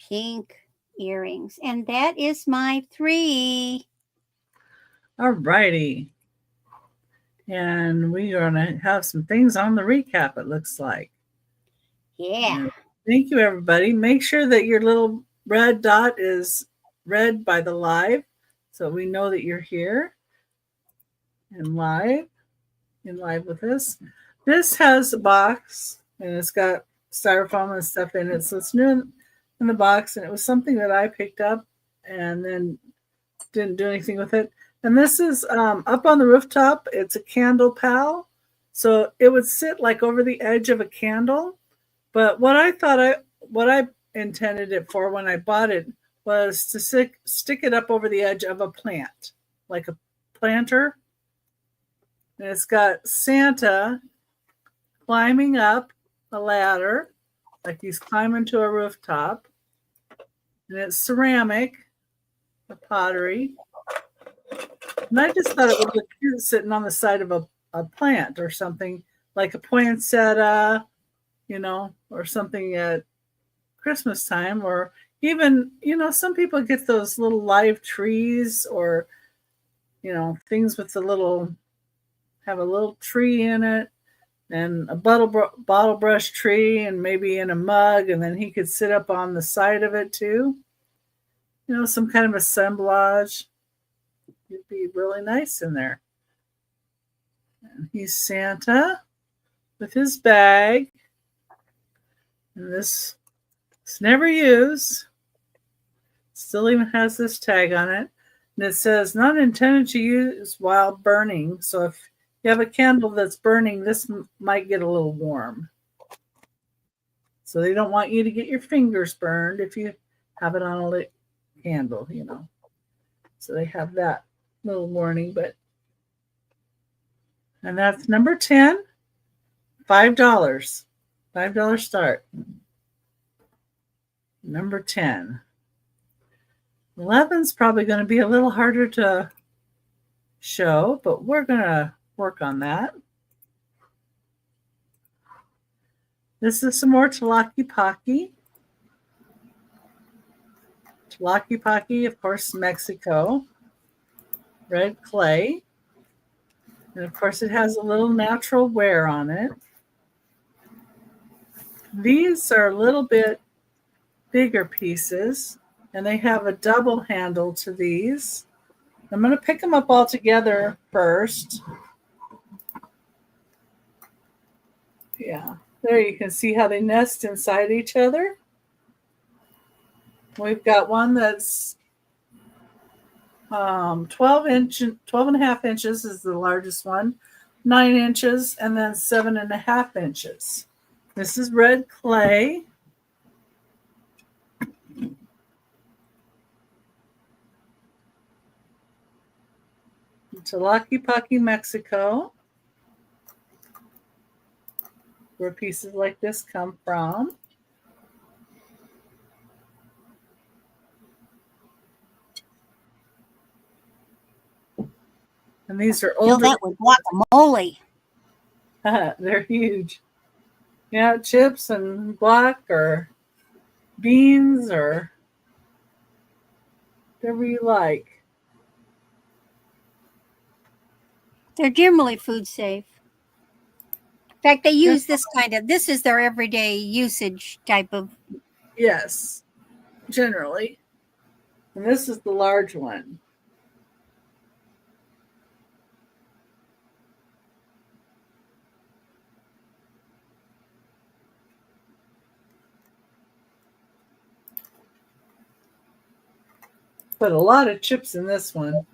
pink earrings. And that is my 3. All righty. And we're going to have some things on the recap, it looks like. Yeah. And thank you, everybody. Make sure that your little red dot is read by the live so we know that you're here and live with us. This has a box, and it's got styrofoam and stuff in it. So it's new in the box, and it was something that I picked up and then didn't do anything with it. And this is up on the rooftop. It's a candle pal. So it would sit like over the edge of a candle. But what I intended it for when I bought it was to stick it up over the edge of a plant, like a planter. And it's got Santa climbing up a ladder, like he's climbing to a rooftop. And it's ceramic, a pottery. And I just thought it would look cute sitting on the side of a plant or something, like a poinsettia, or something at Christmas time, or even, some people get those little live trees or, things with have a little tree in it and a bottle brush tree and maybe in a mug, and then he could sit up on the side of it too. Some kind of assemblage. It'd be really nice in there. And he's Santa with his bag. And this is never used. Still even has this tag on it. And it says, not intended to use while burning. So if you have a candle that's burning, this might get a little warm. So they don't want you to get your fingers burned if you have it on a lit candle, So they have that little warning. But And that's number 10, $5. $5 start. Number 10. 11's probably going to be a little harder to show, but we're going to work on that. This is some more Tlaquepaque. Tlaquepaque, of course, Mexico. Red clay. And of course, it has a little natural wear on it. These are a little bit bigger pieces, and they have a double handle to these. I'm going to pick them up all together first. Yeah, there you can see how they nest inside each other. We've got one that's 12 and a half inches is the largest one, 9 inches, and then 7.5 inches. This is red clay. Tlaquepaque, Mexico, where pieces like this come from. And these are older. Fill that with guacamole. They're huge. Yeah, chips and guac or beans or whatever you like. They're generally food safe. In fact, they use this is their everyday usage type of. Yes, generally. And this is the large one. Put a lot of chips in this one.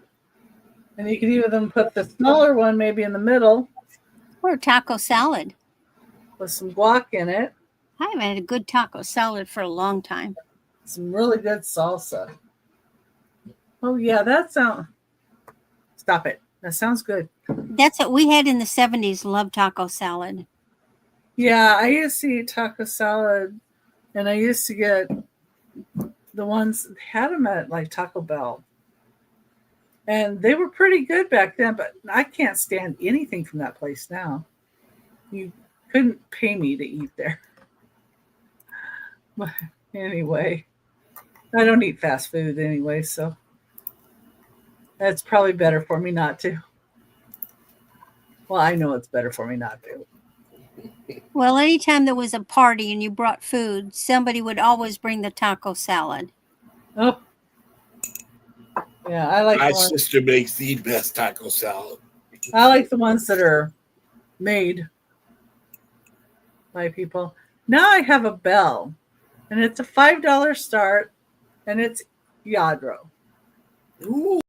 And you could even put the smaller one maybe in the middle. Or taco salad. With some guac in it. I haven't had a good taco salad for a long time. Some really good salsa. Oh, yeah, that sounds... Stop it. That sounds good. That's what we had in the 70s, love taco salad. Yeah, I used to eat taco salad, and I used to get the ones, they had them at like Taco Bell. And they were pretty good back then, but I can't stand anything from that place now. You couldn't pay me to eat there. But anyway, I don't eat fast food anyway, so that's probably better for me not to. Well, I know it's better for me not to. Well, anytime there was a party and you brought food, somebody would always bring the taco salad. Oh. Yeah, I like my sister makes the best taco salad. I like the ones that are made by people. Now I have a bell, and it's a $5 start, and it's Yadro. Ooh.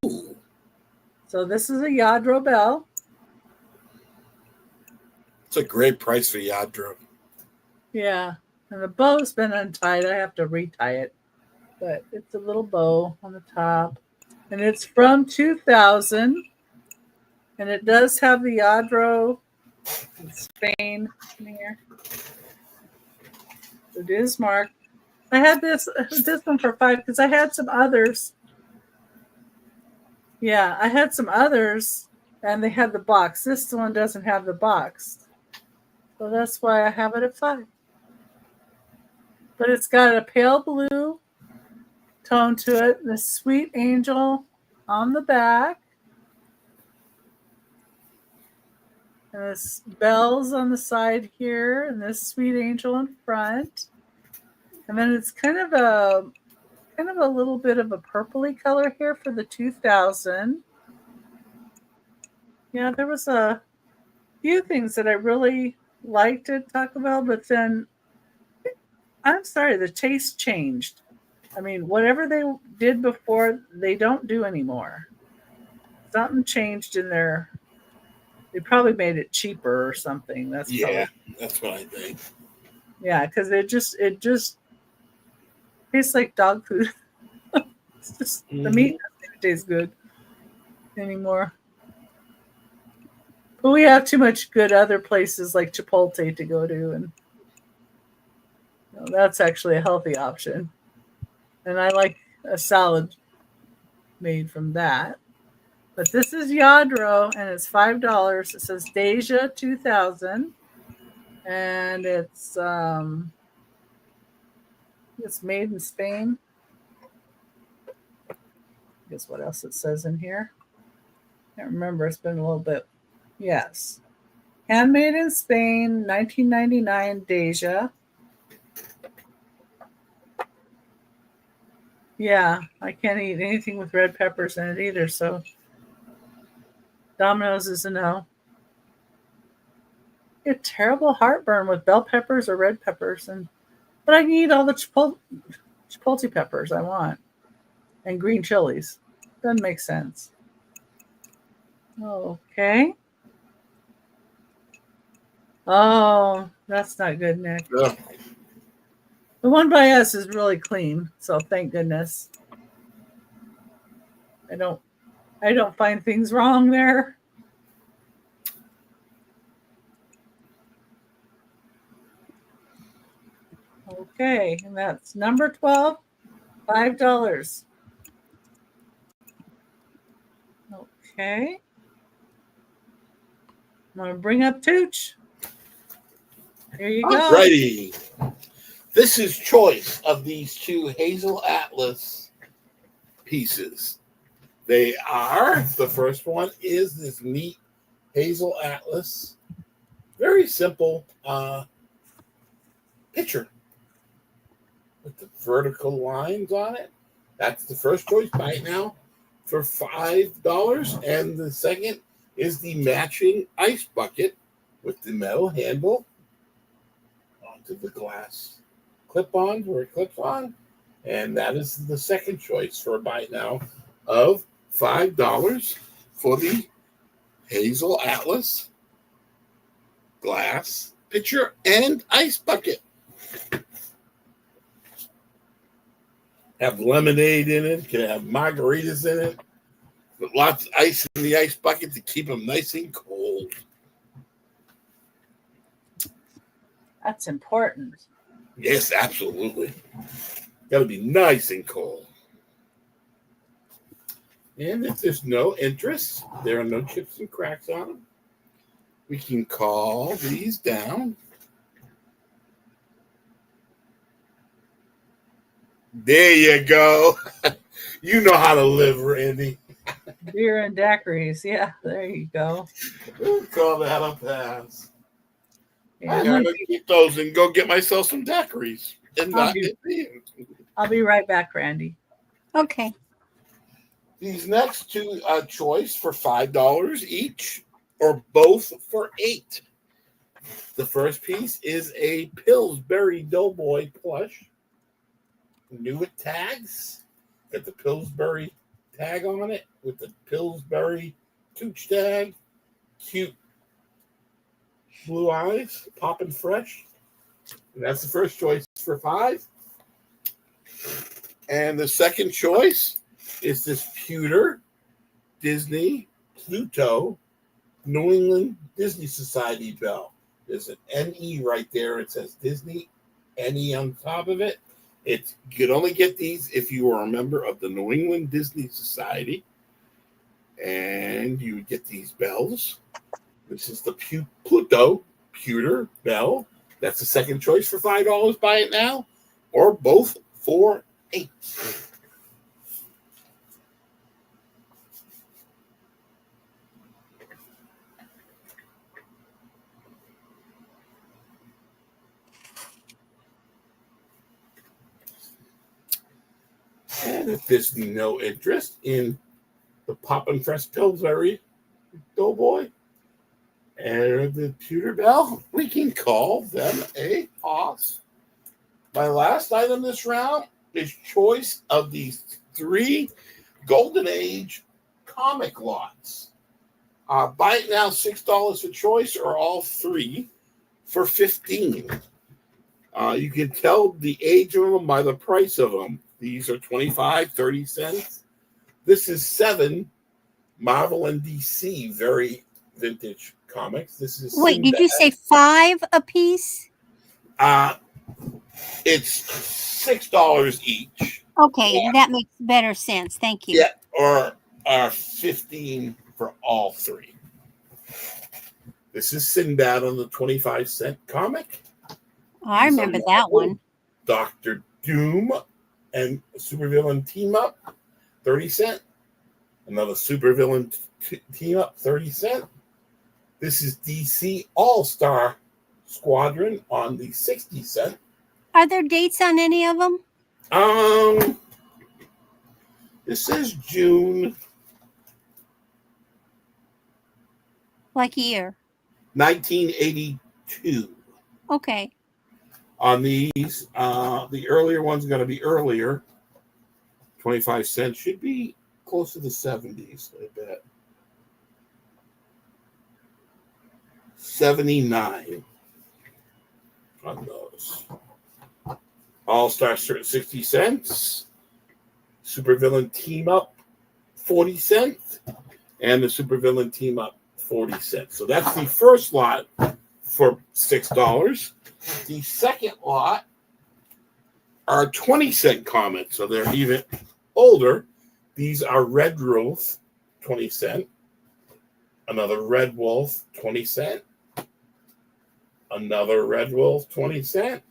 So this is a Yadro bell. It's a great price for Yadro. Yeah, and the bow's been untied. I have to retie it, but it's a little bow on the top. And it's from 2000, and it does have the Yadro in Spain in here. It is marked. I had this one for $5 because I had some others. Yeah, I had some others, and they had the box. This one doesn't have the box, so that's why I have it at $5. But it's got a pale blue tone to it, and a sweet angel on the back, and this bells on the side here, and this sweet angel in front, and then it's kind of a little bit of a purpley color here for the 2000. Yeah, there was a few things that I really liked at Taco Bell, but then I'm sorry, the taste changed. I mean, whatever they did before, they don't do anymore. Something changed in there. They probably made it cheaper or something. That's what I think. Yeah, because it just tastes like dog food. It's just the meat doesn't taste good anymore. But we have too much good other places like Chipotle to go to, and that's actually a healthy option. And I like a salad made from that. But this is Yadro, and it's $5. It says Deja 2000, and it's made in Spain. Guess what else it says in here? Can't remember. It's been a little bit. Yes, handmade in Spain, 1999. Deja. Yeah, I can't eat anything with red peppers in it either. So Domino's is a no. I get terrible heartburn with bell peppers or red peppers, but I can eat all the chipotle peppers I want and green chilies. Doesn't make sense. Okay. Oh, that's not good, Nick. Yeah. The one by us is really clean, so thank goodness. I don't find things wrong there. Okay, and that's number 12, $5. Okay. I'm going to bring up Tooch. Here you go. Alrighty. This is choice of these two Hazel Atlas pieces. They are, the first one is this neat Hazel Atlas. Very simple picture with the vertical lines on it. That's the first choice. Buy it now for $5. And the second is the matching ice bucket with the metal handle onto the glass clip-ons where it clips on. And that is the second choice for a buy it now of $5 for the Hazel Atlas glass pitcher and ice bucket. Have lemonade in it, can have margaritas in it, with lots of ice in the ice bucket to keep them nice and cold. That's important. Yes, absolutely. Got to be nice and cold. And if there's no interest, there are no chips and cracks on them, we can call these down. There you go. You know how to live, Randy. Beer and daiquiris. Yeah, there you go. We'll call that a pass. Yeah, I'm going to keep those and go get myself some daiquiris. And I'll be right back, Randy. Okay. These next two choice for $5 each, or both for $8. The first piece is a Pillsbury Doughboy plush. New with tags. Got the Pillsbury tag on it with the Pillsbury Tooch tag. Cute blue eyes, popping fresh. And that's the first choice for $5. And the second choice is this pewter Disney Pluto New England Disney Society bell. There's an NE right there. It says Disney NE on top of it. You can only get these if you are a member of the New England Disney Society. And you would get these bells. This is the Pluto pewter bell. That's the second choice for $5. Buy it now. Or both for $8. And if there's no interest in the Poppin' Fresh Pillsbury Doughboy and the pewter bell, we can call them a toss. My last item this round is choice of these 3 Golden Age comic lots. Buy it now, $6 for choice, or all 3 for $15. You can tell the age of them by the price of them. These are 25, 30 cents. This is 7 Marvel and DC, very vintage comics. This is Wait, did Sinbad. you say 5 a piece? It's $6 each. Okay, that makes better sense. Thank you. Yeah, or 15 for all 3. This is Sinbad on the 25-cent comic. I remember that one. Dr. Doom and supervillain team up, 30 cents. Another supervillain team up, 30 cents. This is DC All-Star Squadron on the 60 cent. Are there dates on any of them? This says June. Like year. 1982. Okay. On these, the earlier one's going to be earlier. 25 cents should be close to the 70s, I bet. 79 on those. All-Star 60 cents. Supervillain team up 40 cents. And the supervillain team up 40 cents. So that's the first lot for $6. The second lot are 20-cent comics, so they're even older. These are Red Wolf, 20 cents. Another Red Wolf, 20 cents. Another Red Wolf, 20 cents.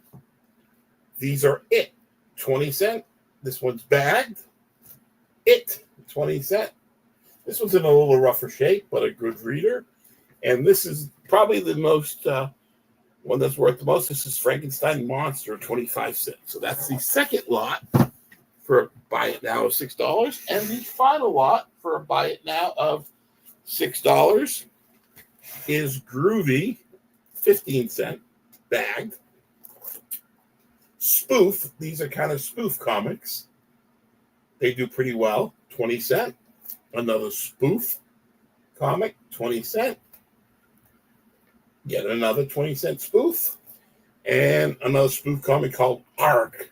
These are It, 20 cents. This one's bagged. It, 20 cents. This one's in a little rougher shape, but a good reader. And this is probably the most one that's worth the most. This is Frankenstein Monster, 25 cents. So that's the second lot for buy it now of $6. And the final lot for a buy it now of $6 is Groovy, 15 cent bagged. Spoof, these are kind of spoof comics. They do pretty well, 20 cent. Another spoof comic, 20 cent. Get another 20-cent spoof. And another spoof comic called Arc,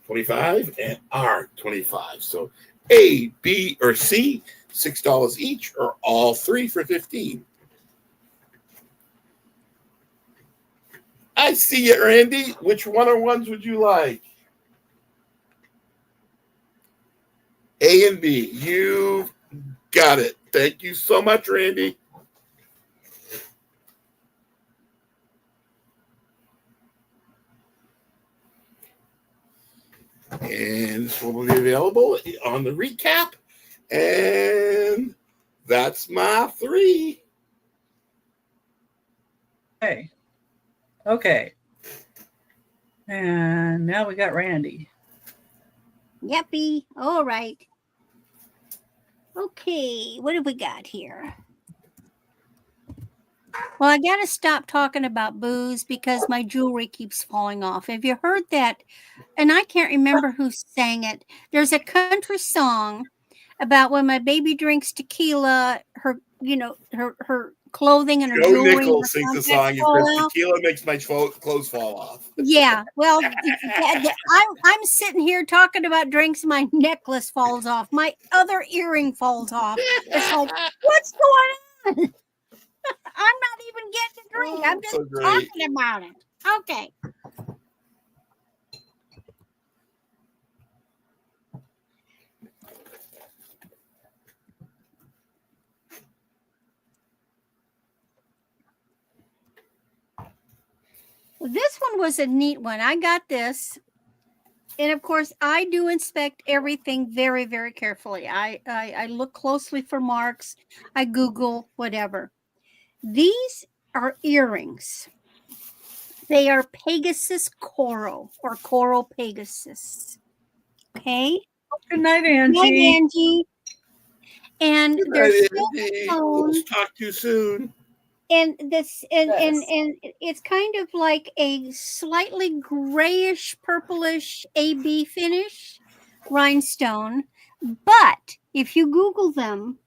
25, and Arc, 25. So A, B, or C, $6 each, or all 3 for 15. I see it, Randy. Which one or ones would you like? A and B. You got it. Thank you so much, Randy. And this one will be available on the recap. And that's my 3. Okay. And now we got Randy. Yuppie. All right. Okay, what have we got here? Well, I got to stop talking about booze because my jewelry keeps falling off. Have you heard that? And I can't remember who sang it. There's a country song about when my baby drinks tequila, her clothing and her Joe jewelry. Nichols sings the song. Tequila makes my clothes fall off. Yeah, well, I'm sitting here talking about drinks. My necklace falls off. My other earring falls off. It's like, what's going on? I'm not even getting to drink. I'm just talking about it. Okay. This one was a neat one. I got this. And of course, I do inspect everything very, very carefully. I look closely for marks. I Google whatever. These are earrings. They are Pegasus coral or coral Pegasus. Okay. Good night, Angie. Good night, Angie. And they're We'll talk to you soon. And this and it's kind of like a slightly grayish purplish AB finish rhinestone. But if you Google them,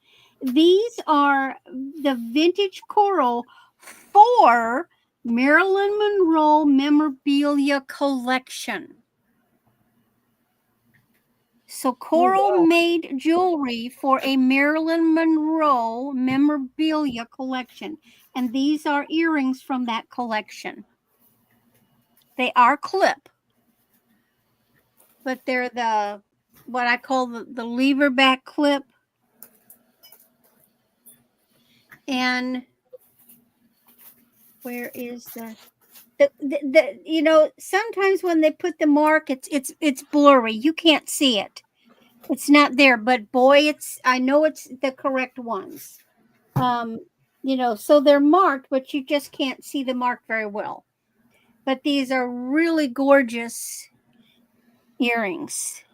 these are the vintage coral for Marilyn Monroe memorabilia collection. So Coral made jewelry for a Marilyn Monroe memorabilia collection. And these are earrings from that collection. They are clip, but they're what I call the lever back clip. And where is the you know, sometimes when they put the mark, it's blurry. You can't see it. It's not there, but boy, I know it's the correct ones. You know, so they're marked, but you just can't see the mark very well. But these are really gorgeous earrings.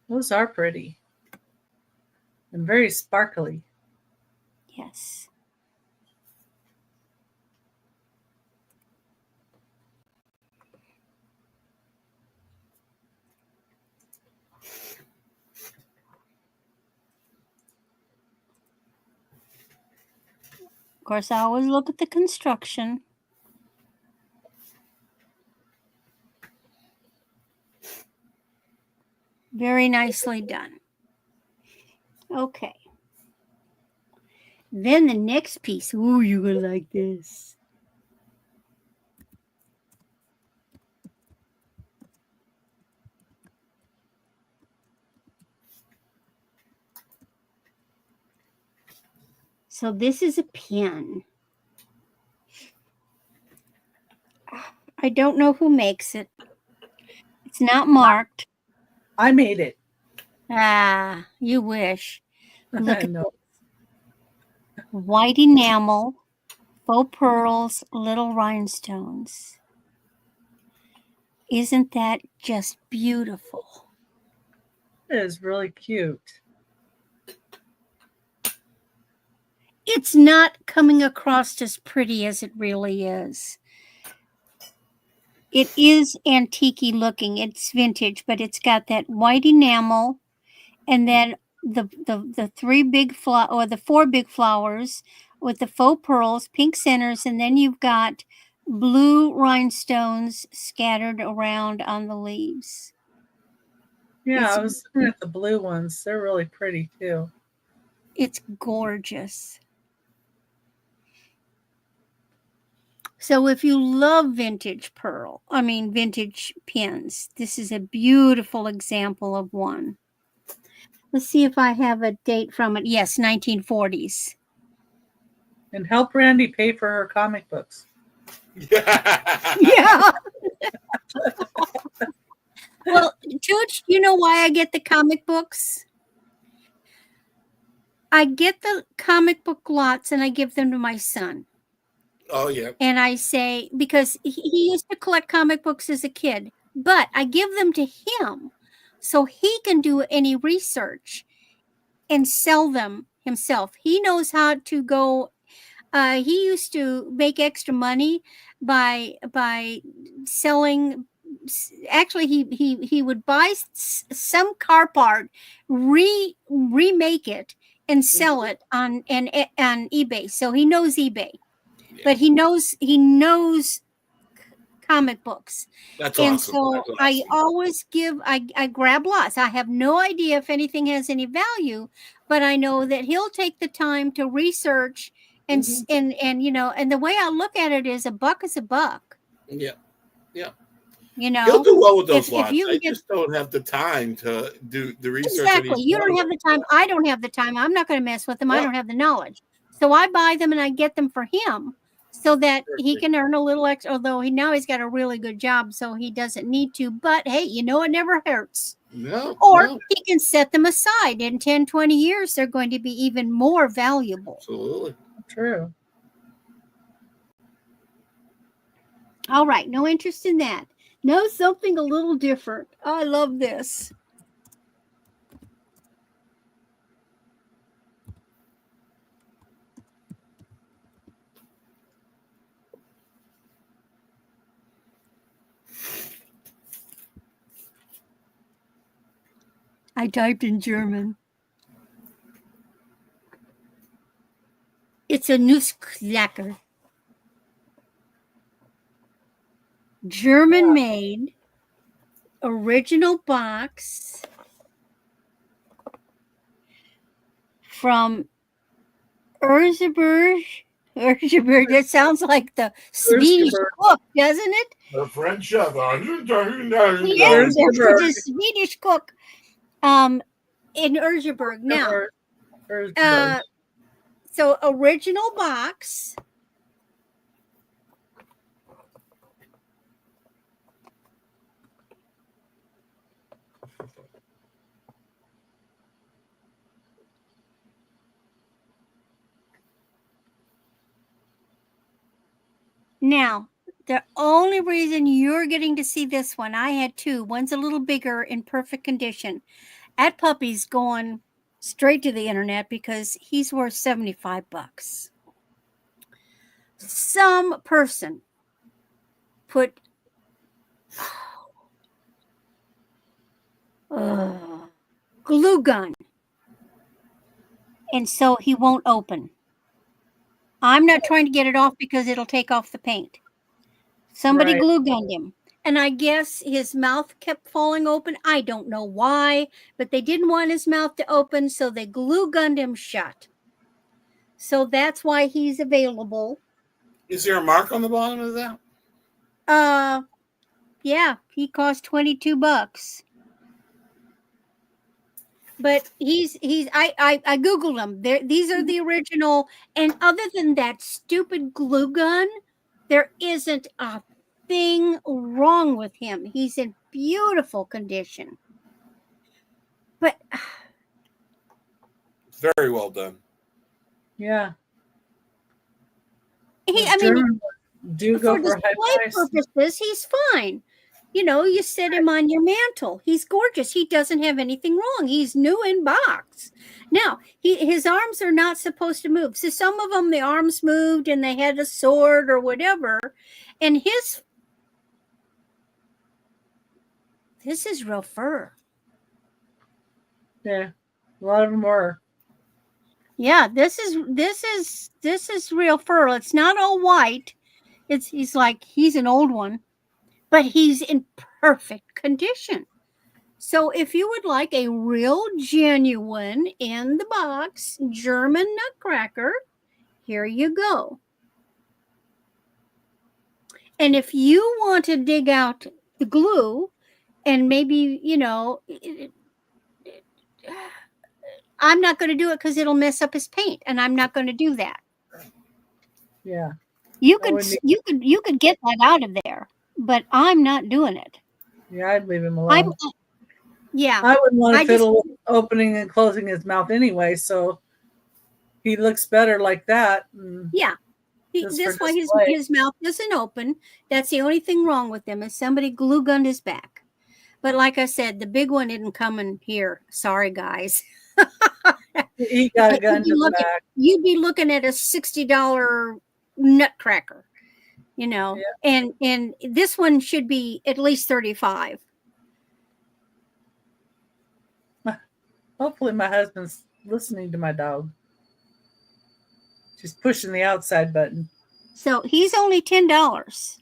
Those are pretty and very sparkly. Yes. Of course, I always look at the construction. Very nicely done. Okay. Then the next piece. Ooh, you're going to like this. So this is a pin. I don't know who makes it. It's not marked. I made it. Ah, you wish. Look at No. this. White enamel, faux pearls, little rhinestones. Isn't that just beautiful? It is really cute. It's not coming across as pretty as it really is. It is antique looking. It's vintage, but it's got that white enamel, and then the four big flowers with the faux pearls, pink centers, and then you've got blue rhinestones scattered around on the leaves. Yeah, I was looking at the blue ones. They're really pretty too. It's gorgeous. So if you love vintage pins, this is a beautiful example of one. Let's see if I have a date from it. Yes, 1940s. And help Randy pay for her comic books. Yeah. Well, Tooch, you know why I get the comic books? I get the comic book lots and I give them to my son. Oh, yeah. And I say, because he used to collect comic books as a kid, but I give them to him so he can do any research and sell them himself. He knows how to go. He used to make extra money by selling. Actually, he would buy some car part, remake it, and sell it on eBay. So he knows eBay. Yeah. But he knows comic books. That's and awesome. So That's awesome. I always I grab lots. I have no idea if anything has any value, but I know that he'll take the time to research and you know, and the way I look at it is a buck is a buck. Yeah. Yeah. You know, he'll do well with those lots. I just don't have the time to do the research. Exactly. You don't have the time. I don't have the time. I'm not going to mess with them. Yep. I don't have the knowledge. So I buy them and I get them for him so that he can earn a little extra, although he's got a really good job, so he doesn't need to. But hey, you know, it never hurts. Or he can set them aside. In 10, 20 years, they're going to be even more valuable. Absolutely. True. All right. No interest in that. No, something a little different. I love this. I typed in German. It's a Nussknacker. German made, original box from Erzberg Ergeberg. That sounds like the Swedish Ergeberg. cook, doesn't it? The French chef. Yeah, Ergeberg. the Swedish cook. In Ergeberg. Now, Ergeberg. so original box. Now, the only reason you're getting to see this one, I had two. One's a little bigger in perfect condition. At Puppy's going straight to the internet because he's worth $75. Some person put glue gun, and so he won't open. I'm not trying to get it off because it'll take off the paint. Somebody Right. glue gunned him. And I guess his mouth kept falling open. I don't know why, but they didn't want his mouth to open, so they glue gunned him shut. So that's why he's available. Is there a mark on the bottom of that? Yeah, he cost $22. But I Googled them. These are the original. And other than that stupid glue gun, there isn't a thing wrong with him. He's in beautiful condition. But Very well done. Yeah. I mean, do go for for high display price. purposes, he's fine. You know, you set him on your mantle. He's gorgeous. He doesn't have anything wrong. He's new in box. Now, his arms are not supposed to move. So some of them, the arms moved and they had a sword or whatever. And this is real fur. Yeah, a lot of them were. Yeah, this is real fur. It's not all white. He's an old one, but he's in perfect condition. So if you would like a real genuine in the box German nutcracker, here you go. And if you want to dig out the glue and maybe, I'm not going to do it because it'll mess up his paint, and I'm not going to do that. Yeah. You could get that out of there, but I'm not doing it. Yeah, I'd leave him alone. Yeah. I wouldn't want to fiddle with opening and closing his mouth anyway, so he looks better like that. Yeah. That's why his mouth doesn't open. That's the only thing wrong with him is somebody glue gunned his back. But like I said, the big one isn't coming here. Sorry, guys. He got a gun to the back. You'd be looking at a $60 nutcracker, yeah. And this one should be at least $35. Hopefully my husband's listening to my dog. She's pushing the outside button. So he's only $10.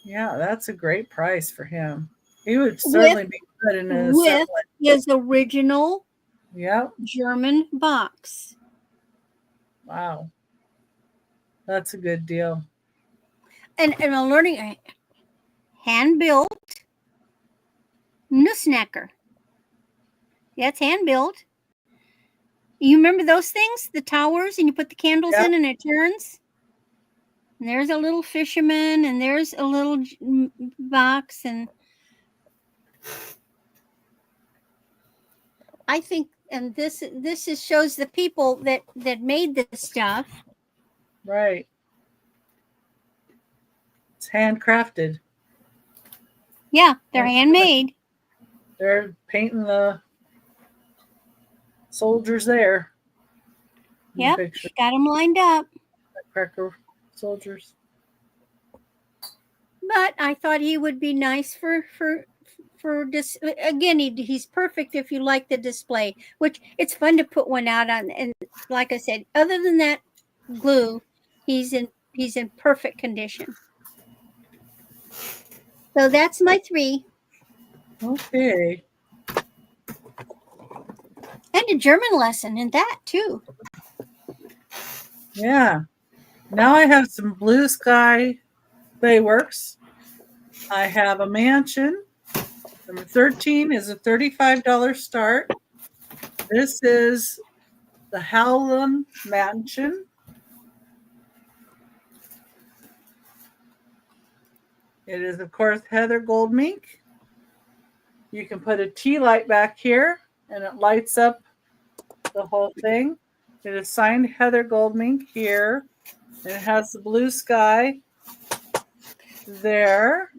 Yeah, that's a great price for him. He would certainly be good in a with his original German box. Wow. That's a good deal. And I'm learning hand-built Nussknacker. That's hand-built. You remember those things? The towers, and you put the candles in and it turns? And there's a little fisherman, and there's a little box, and I think, and this shows the people that made this stuff. Right. It's handcrafted. Yeah, they're handmade. They're painting the soldiers there. Yep, got them lined up. Cracker soldiers. But I thought he would be nice for this. Again, he's perfect if you like the display, which it's fun to put one out on. And like I said, other than that glue, he's in perfect condition. So that's my 3. Okay. And a German lesson in that too. Yeah. Now I have some Blue Sky Bayworks. I have a mansion. Number 13 is a $35 start. This is the Howland Mansion. It is, of course, Heather Gold Mink. You can put a tea light back here, and it lights up the whole thing. It is signed Heather Gold Mink here. And it has the blue sky there.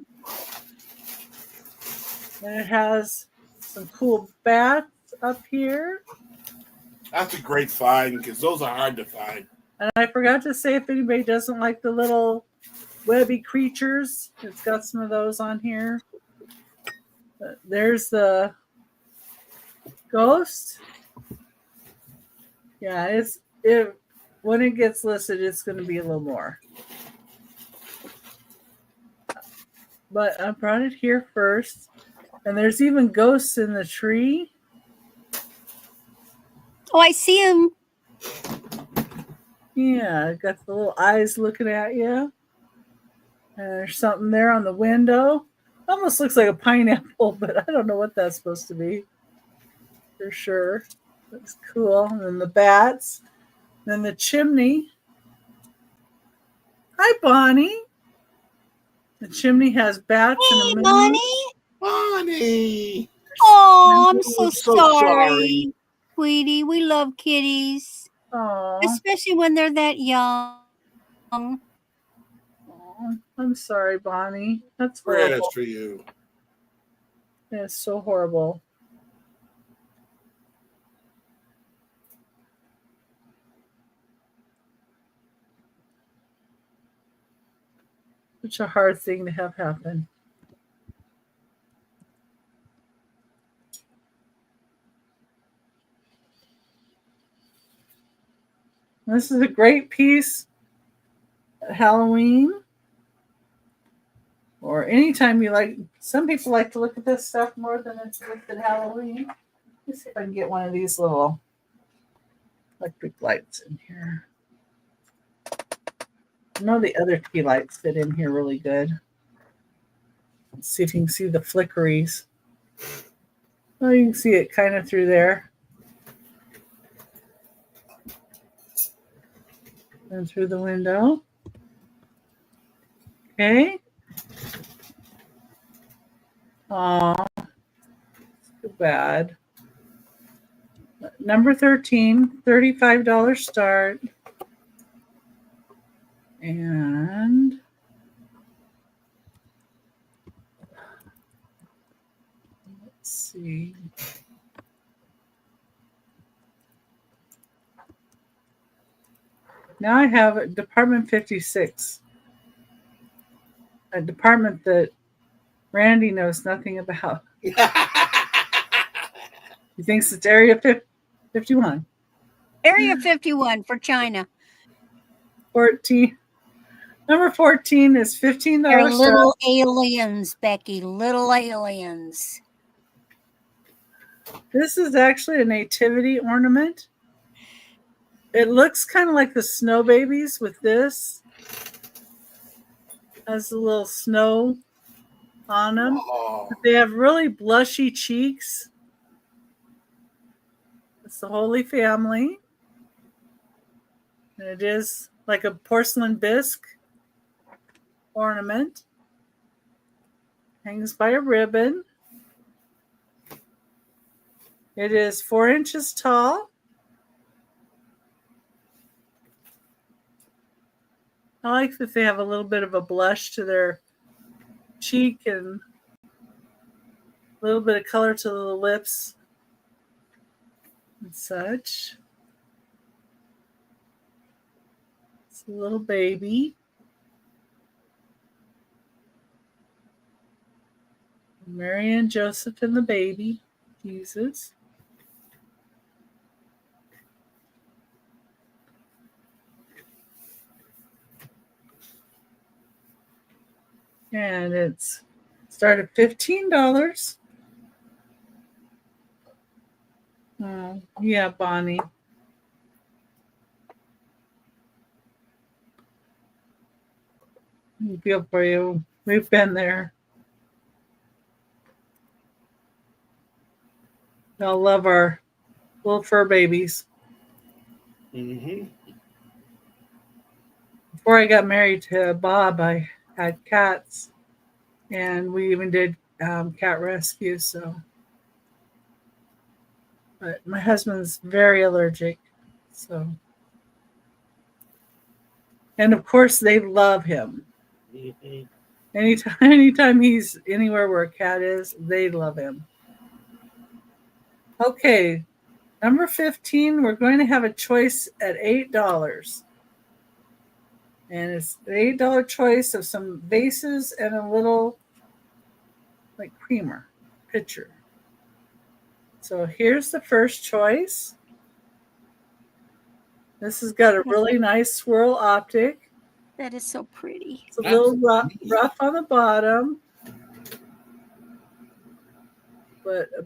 And it has some cool bats up here. That's a great find because those are hard to find. And I forgot to say, if anybody doesn't like the little webby creatures, it's got some of those on here. There's the ghost. Yeah, when it gets listed, it's going to be a little more. But I brought it here first. And there's even ghosts in the tree. Oh, I see him. Yeah, got the little eyes looking at you. And there's something there on the window. Almost looks like a pineapple, but I don't know what that's supposed to be. For sure. That's cool. And then the bats. And then the chimney. Hi, Bonnie. The chimney has bats and a Hey, moon. Bonnie. Bonnie. Oh, I'm so so sorry. Sweetie, we love kitties. Aw. Especially when they're that young. Aw, I'm sorry, Bonnie. That's Prayers horrible. for you. It's so horrible. Such a hard thing to have happen. This is a great piece at Halloween. Or anytime you like. Some people like to look at this stuff more than it's looked at Halloween. Let's see if I can get one of these little electric lights in here. I know the other key lights fit in here really good. Let's see if you can see the flickeries. Oh, you can see it kind of through there. And through the window. Okay. Aw, too bad. Number 13, $35 start. And let's see. Now I have Department 56, a department that Randy knows nothing about. He thinks it's Area 51. Area 51 for China. 14. Number 14 is $15. They're little aliens, Becky. Little aliens. This is actually a nativity ornament. It looks kind of like the snow babies with this. Has a little snow on them. Oh. But they have really blushy cheeks. It's the Holy Family. And it is like a porcelain bisque ornament. Hangs by a ribbon. It is 4 inches tall. I like that they have a little bit of a blush to their cheek and a little bit of color to the lips and such. It's a little baby. Mary and Joseph and the baby, Jesus. And it's started $15. Yeah, Bonnie. I feel for you. We've been there. I love our little fur babies. Mm-hmm. Before I got married to Bob, I had cats, and we even did cat rescue. So, but my husband's very allergic. So, and of course, they love him. Mm-hmm. Anytime he's anywhere where a cat is, they love him. Okay, number 15, we're going to have a choice at $8. And it's the $8 choice of some vases and a little like creamer pitcher. So here's the first choice. This has got a really nice swirl optic. That is so pretty. It's a little rough on the bottom, but a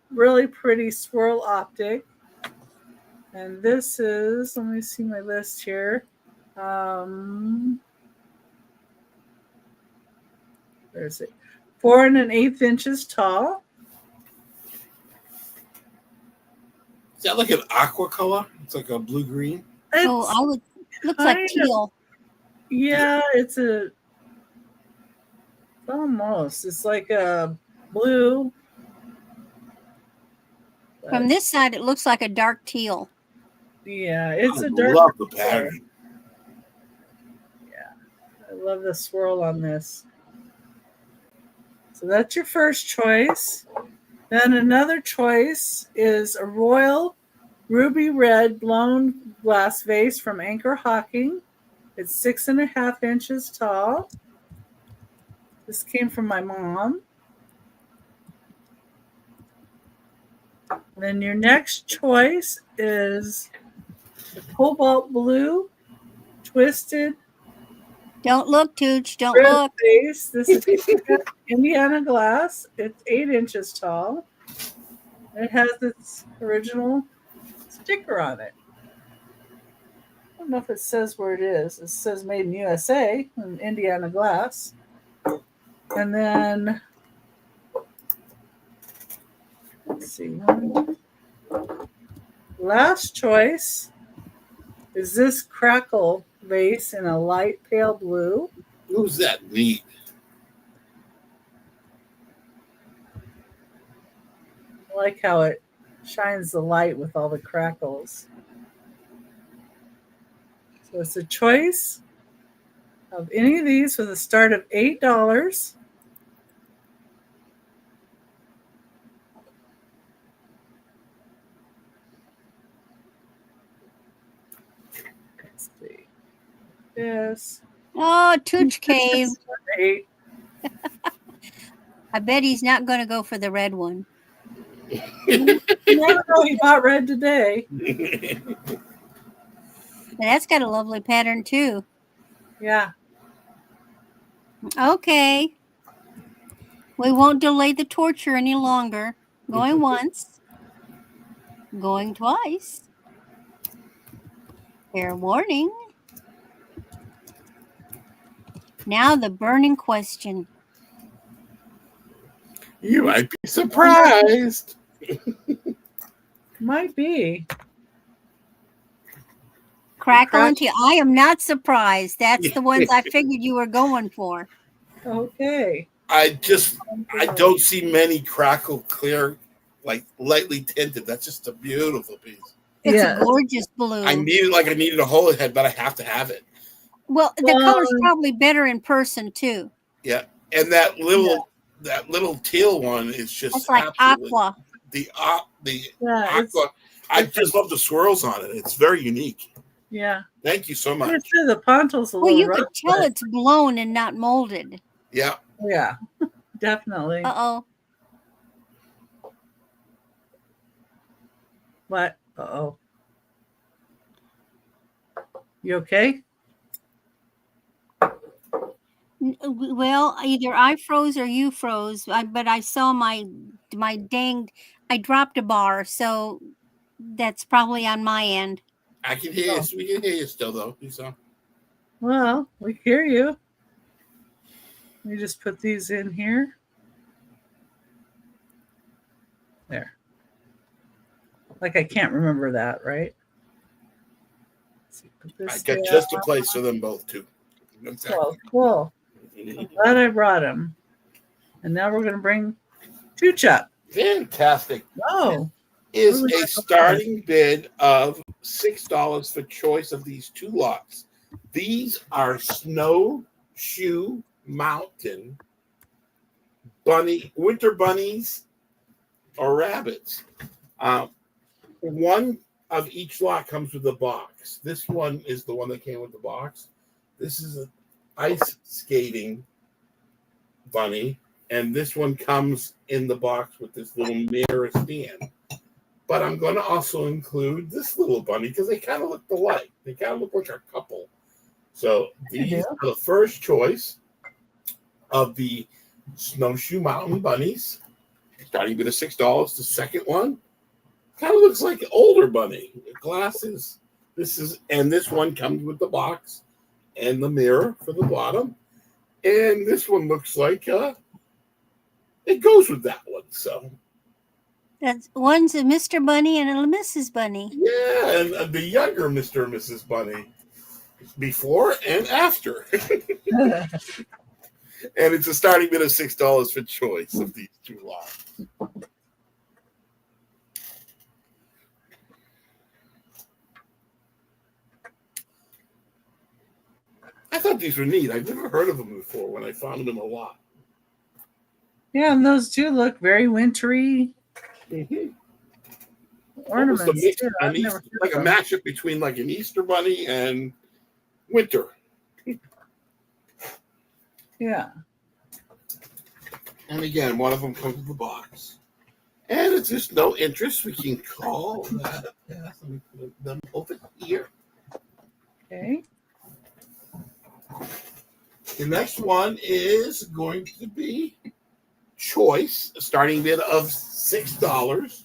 really pretty swirl optic. And this is, let me see my list here. There's it. 4 1/8 inches tall. Is that like an aqua color? It's like a blue-green? I would. Looks like teal. Yeah, it's almost. It's like a blue. From this side, it looks like a dark teal. Yeah, it's I a dark. love the pattern. Yeah, I love the swirl on this. So that's your first choice. Then another choice is a royal ruby red blown glass vase from Anchor Hocking. It's 6 1/2 inches tall. This came from my mom. Then your next choice is the cobalt blue twisted. Don't look, Tooch. Don't look. Vase. This is Indiana glass. It's 8 inches tall. It has its original sticker on it. I don't know if it says where it is. It says made in USA in Indiana glass. And then, let's see. Last choice is this crackle vase in a light pale blue. Who's that neat? I like how it shines the light with all the crackles. So it's a choice of any of these with a start of $8. Let's see. Yes. Oh, Tooch Cave. $8. I bet he's not going to go for the red one. You never know, he bought red today. But that's got a lovely pattern too. Yeah. Okay. We won't delay the torture any longer. Going once. Going twice. Fair warning. Now the burning question. You might be surprised. Might be. Crackle and teal. I am not surprised. That's the ones I figured you were going for. Okay. I don't see many crackle clear, like lightly tinted. That's just a beautiful piece. It's a gorgeous blue. I needed a whole head, but I have to have it. Well, the color's probably better in person too. Yeah, and that little teal one is just it's like aqua. The aqua. I just love the swirls on it. It's very unique. Yeah. Thank you so much. The ponto's a little Well, you rough, could tell it's blown and not molded. Yeah. Yeah, definitely. Uh-oh. What? Uh-oh. You okay? Well, either I froze or you froze, but I saw my danged, I dropped a bar, so that's probably on my end. I can hear you. We can hear you still, though. Well, we hear you. Let me just put these in here. There. Like I can't remember that, right? Let's see, put I this got there. just a place for them both too. Exactly. Oh, cool. I'm glad I brought him. And now we're going to bring Tooch up. Fantastic. Oh. Is a starting bid of $6 for choice of these two lots. These are snowshoe mountain winter bunnies or rabbits. One of each lot comes with a box. This one is the one that came with the box. This is an ice skating bunny, and this one comes in the box with this little mirror stand. But I'm going to also include this little bunny because they kind of look alike. They kind of look like a couple. So these are the first choice of the Snowshoe Mountain bunnies. Starting with $6. The second one kind of looks like an older bunny. Glasses. This one comes with the box and the mirror for the bottom. And this one looks like it goes with that one. So one's a Mr. Bunny and a Mrs. Bunny. yeah, and the younger Mr. and Mrs. Bunny, before and after. And it's a starting bid of $6 for choice of these two lots. I thought these were neat. I've never heard of them before when I found them in a lot. Yeah, and those do look very wintry. Mm-hmm. Ornaments. Like a mashup between like an Easter bunny and winter. Yeah. And again, one of them comes with the box. And it's just no interest. We can call that. Yeah, let me put them over here. Okay. The next one is going to be choice, a starting bid of $6.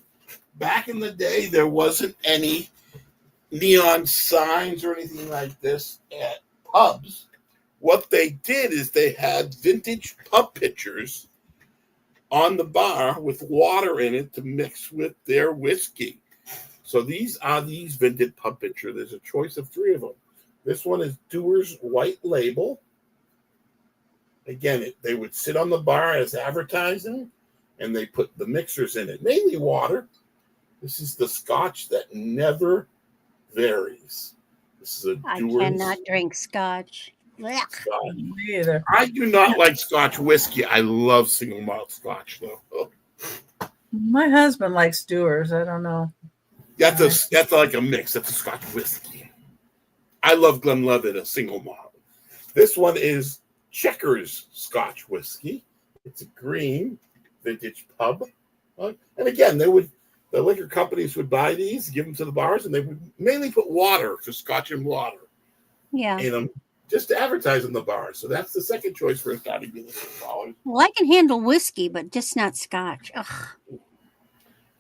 Back in the day, there wasn't any neon signs or anything like this at pubs. What they did is they had vintage pub pitchers on the bar with water in it to mix with their whiskey. So these are these vintage pub pitchers. There's a choice of 3 of them. This one is Dewar's White Label. Again, they would sit on the bar as advertising, and they put the mixers in it, mainly water. This is the Scotch that never varies. This is a Dewar's. I cannot drink Scotch. Scotch. Me either. I do not like Scotch whiskey. I love single malt Scotch, though. Oh. My husband likes Dewar's. I don't know. That's like a mix. That's a Scotch whiskey. I love Glenlivet, a single malt. This one is Checkers Scotch whiskey. It's a green vintage pub. And again, the liquor companies would buy these, give them to the bars, and they would mainly put water for Scotch and water in them just to advertise in the bars. So that's the second choice for a starting bid of $6. Well, I can handle whiskey, but just not Scotch. Ugh.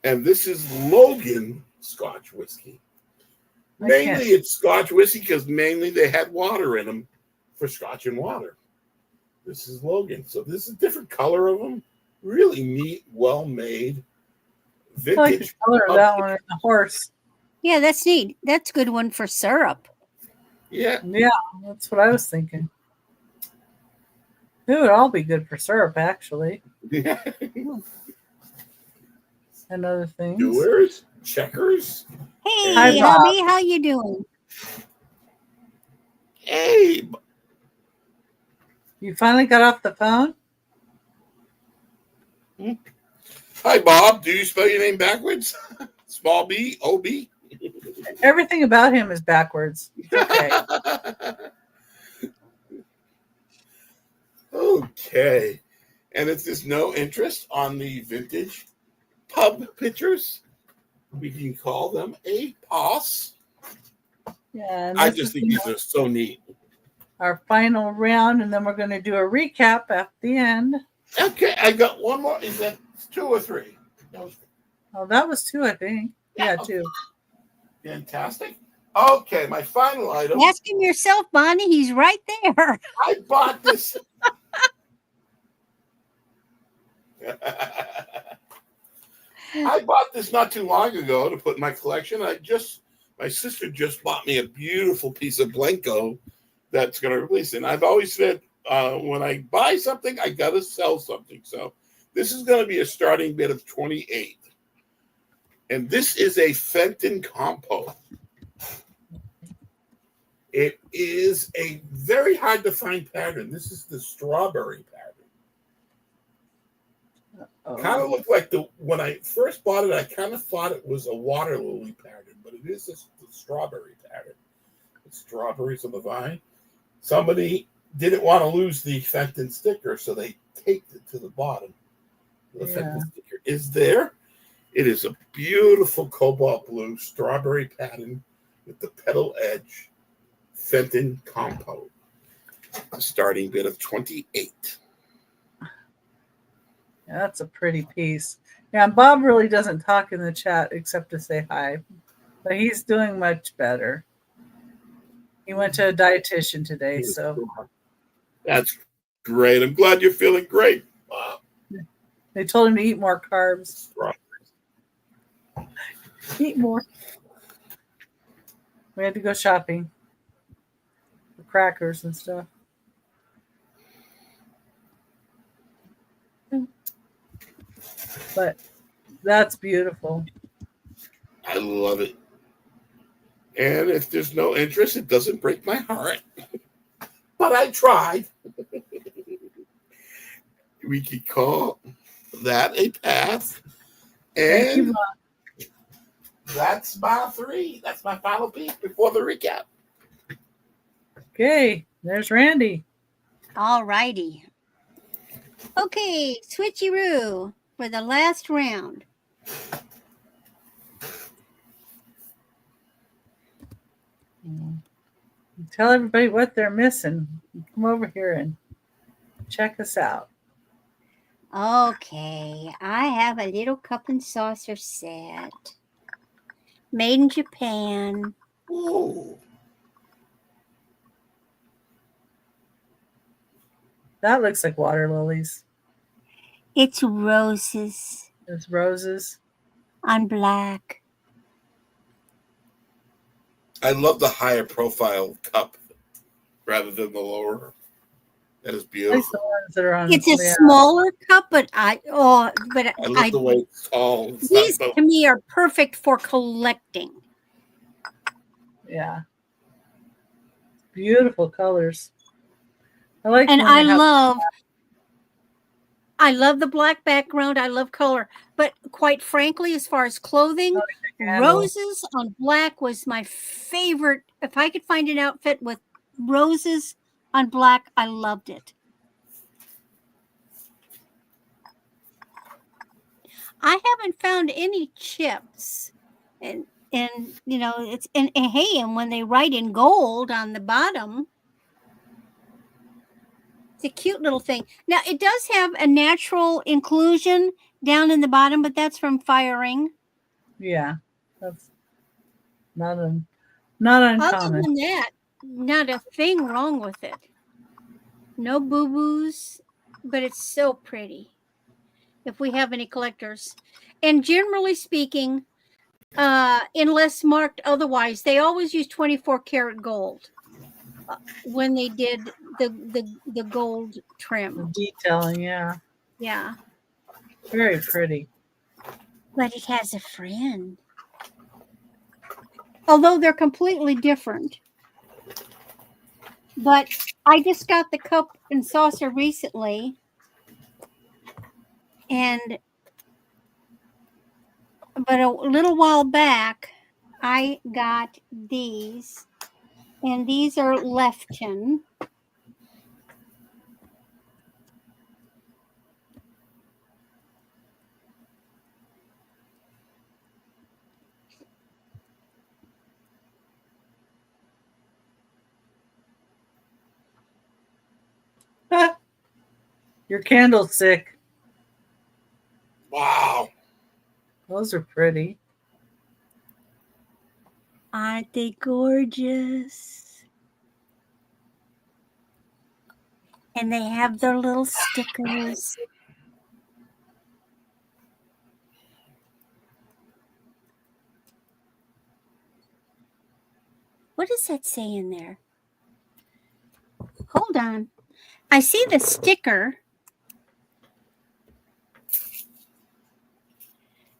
And this is Logan Scotch whiskey. Mainly it's Scotch whiskey because mainly they had water in them for Scotch and water. This is Logan. So this is a different color of them. Really neat, well-made. Vintage. I like the color of that one and the horse. Yeah, that's neat. That's a good one for syrup. Yeah. Yeah, that's what I was thinking. It would all be good for syrup, actually. Yeah. And other things. Dewar's, Checkers. Hey, Hi, Bob. hubby, how you doing? Hey. You finally got off the phone? Hi, Bob. Do you spell your name backwards? Small b, O-B? Everything about him is backwards. Okay. Okay. And it's just no interest on the vintage pub pitchers. We can call them a POS. Yeah. I just think these are so neat. Our final round, and then we're going to do a recap at the end. Okay, I got one more. Is that 2 or 3? Oh, that was 2, I think. Yeah, 2. Fantastic. Okay, my final item. Ask him yourself, Bonnie. He's right there. I bought this. I bought this not too long ago to put in my collection. My sister just bought me a beautiful piece of Blanco that's going to release it. And I've always said, when I buy something, I got to sell something. So this is going to be a starting bid of 28. And this is a Fenton compo. It is a very hard to find pattern. This is the strawberry pattern. Kind of looked like when I first bought it, I kind of thought it was a water lily pattern, but it is the strawberry pattern. It's strawberries on the vine. Somebody didn't want to lose the Fenton sticker, so they taped it to the bottom. The Fenton sticker is there. It is a beautiful cobalt blue strawberry pattern with the petal edge. Fenton compo. A starting bid of 28. Yeah, that's a pretty piece. Yeah, and Bob really doesn't talk in the chat except to say hi. But he's doing much better. He went to a dietitian today, so that's great. I'm glad you're feeling great, Bob. They told him to eat more carbs. Eat more. We had to go shopping. Crackers and stuff. But that's beautiful. I love it. And if there's no interest, it doesn't break my heart. But I tried. We could call that a pass. And that's my 3. That's my final piece before the recap. Okay, there's Randy. All righty. Okay, switcheroo for the last round. Tell everybody what they're missing. Come over here and check us out. Okay, I have a little cup and saucer set. Made in Japan. Ooh. That looks like water lilies. It's roses. There's roses. On black. I love the higher profile cup rather than the lower. That is beautiful. Like the ones that are on, it's a smaller cup, but I love the way it's tall. These to me are perfect for collecting. Yeah. Beautiful colors. And I love the black background. I love color. But quite frankly, as far as clothing, roses on black was my favorite. If I could find an outfit with roses on black, I loved it. I haven't found any chips. And you know, it's and hey, and when they write in gold on the bottom, it's a cute little thing. Now, it does have a natural inclusion down in the bottom, but that's from firing. Yeah, that's not uncommon. Other than that, not a thing wrong with it. No boo-boos, but it's so pretty. If we have any collectors. And generally speaking, unless marked otherwise, they always use 24 karat gold. When they did the gold trim. The detailing, yeah. Yeah. Very pretty. But it has a friend. Although they're completely different. But I just got the cup and saucer recently. But a little while back, I got these. And these are Lefton. Your candlestick. Wow. Those are pretty. Aren't they gorgeous? And they have their little stickers. What does that say in there? Hold on. I see the sticker.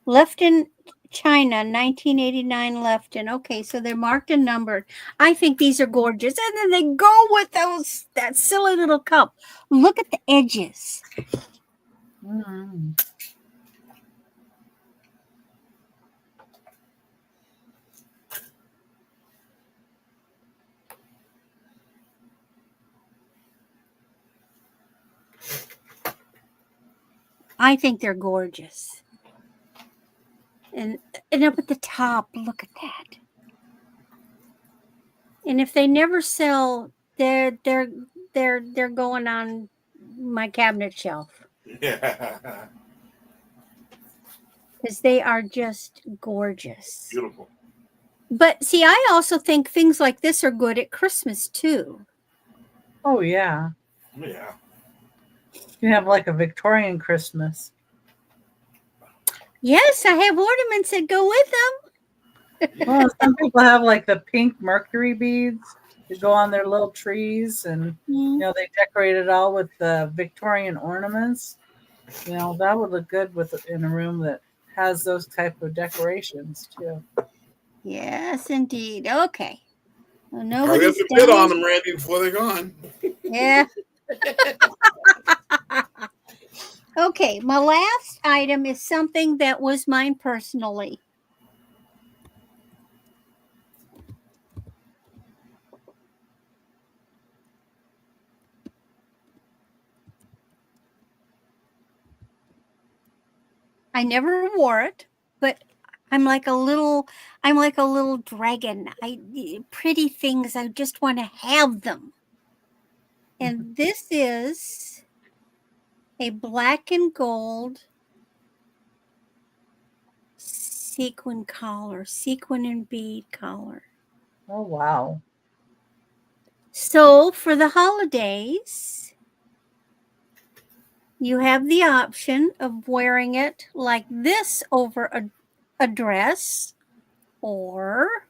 Left in China, 1989 Lefton. Okay, so they're marked and numbered. I think these are gorgeous. And then they go with that silly little cup. Look at the edges. Mm. I think they're gorgeous. And up at the top, look at that. And if they never sell, they're going on my cabinet shelf Yeah. because they are just gorgeous. Beautiful. But see, I also think things like this are good at Christmas too. Oh, yeah. Yeah. You have like a Victorian Christmas. Yes, I have ornaments that go with them. Well, some people have like the pink mercury beads that go on their little trees, and they decorate it all with the Victorian ornaments. That would look good in a room that has those type of decorations too. Yes, indeed. Okay. Well, Hurry up nobody's and bid on done. them, Randy, before they're gone. Yeah. Okay, my last item is something that was mine personally. I never wore it, but I'm like a little dragon. Pretty things, I just want to have them. And this is a black and gold sequin collar, sequin and bead collar. Oh, wow. So for the holidays, you have the option of wearing it like this over a dress, or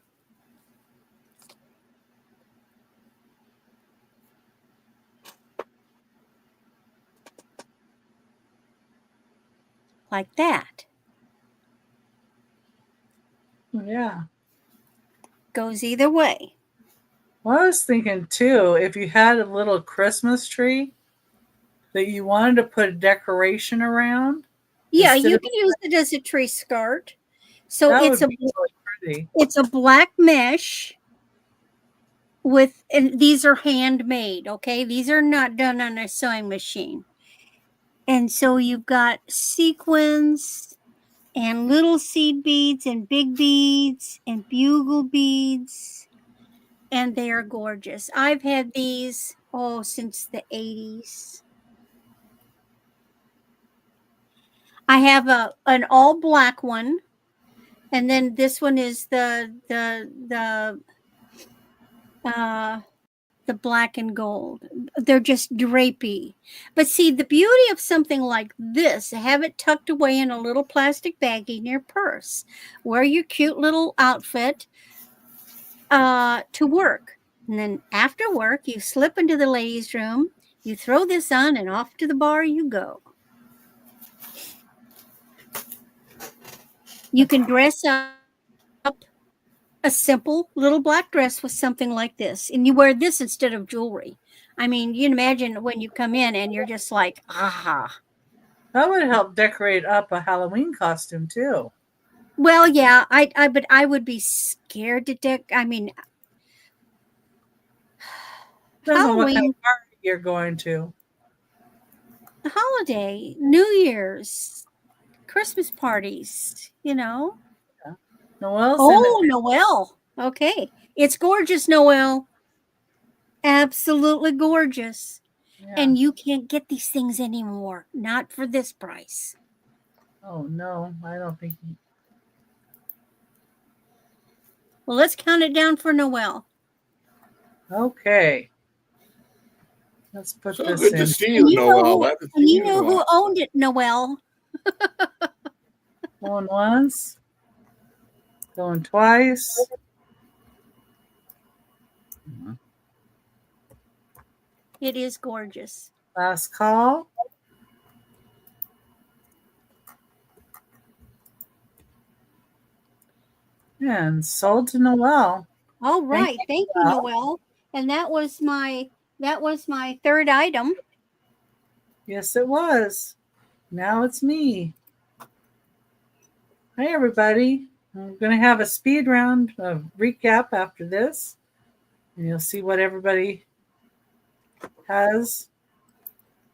like that. Yeah. Goes either way. Well, I was thinking too, if you had a little Christmas tree that you wanted to put a decoration around. Yeah, instead you of- can use it as a tree skirt. So that it's would be really pretty. it's a black mesh and these are handmade, okay? These are not done on a sewing machine. And so you've got sequins and little seed beads and big beads and bugle beads, and they are gorgeous. I've had these since the 80s. I have an all black one, and then this one is the black and gold. They're just drapey. But see, the beauty of something like this, have it tucked away in a little plastic baggie in your purse. Wear your cute little outfit to work. And then after work, you slip into the ladies' room, you throw this on, and off to the bar you go. You can dress up a simple little black dress with something like this, and you wear this instead of jewelry. I mean, you can imagine when you come in and you're just like, aha. That would help decorate up a Halloween costume too. Well, yeah, but I would be scared to I mean, Depends on what kind Halloween, of party you're going to. holiday, New Year's, Christmas parties, Noel. Oh, Noel. Okay. It's gorgeous, Noel. Absolutely gorgeous. Yeah. And you can't get these things anymore. Not for this price. Oh, no, I don't think. Well, let's count it down for Noel. Okay. Let's put So this good in. to see you, Noel. And you know who owned it, Noel. Going once. Going twice. It is gorgeous. Last call. And sold to Noelle. All right. Thank you, Noelle. Noelle. And that was my third item. Yes, it was. Now it's me. Hi, everybody. I'm going to have a speed round of recap after this. And you'll see what everybody has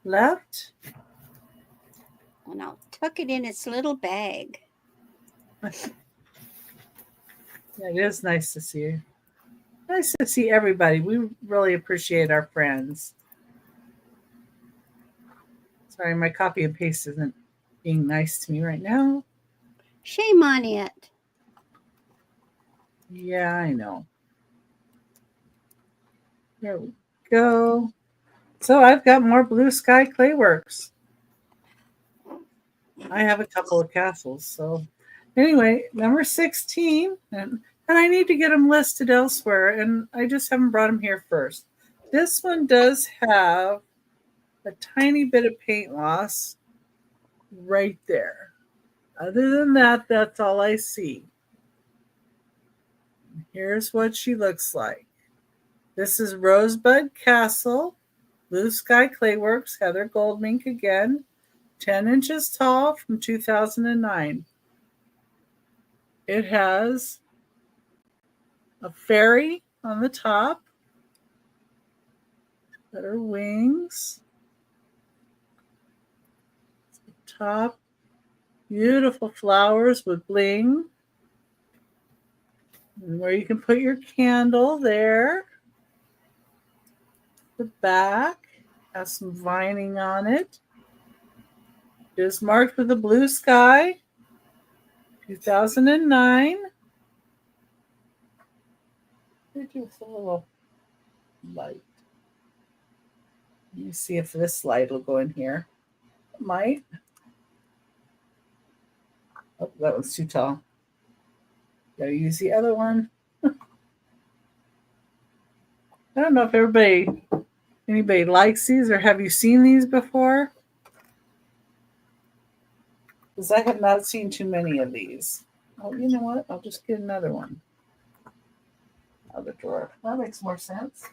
left. And I'll tuck it in its little bag. Yeah, it is nice to see you. Nice to see everybody. We really appreciate our friends. Sorry, my copy and paste isn't being nice to me right now. Shame on it. Yeah, I know. There we go. So I've got more Blue Sky Clayworks. I have a couple of castles. So anyway, number 16. And I need to get them listed elsewhere. And I just haven't brought them here first. This one does have a tiny bit of paint loss right there. Other than that, that's all I see. Here's what she looks like. This is Rosebud Castle, Blue Sky Clayworks, Heather Goldmink again, 10 inches tall from 2009. It has a fairy on the top, got her wings, top, beautiful flowers with bling, and where you can put your candle there. The back has some vining on it. It is marked with a blue sky, 2009. Just a little light. Let me see if this light will go in here. It might. Oh, that one's too tall. Gotta use the other one. I don't know if anybody likes these, or have you seen these before? Because I have not seen too many of these. Oh, you know what? I'll just get another one. Other drawer. That makes more sense.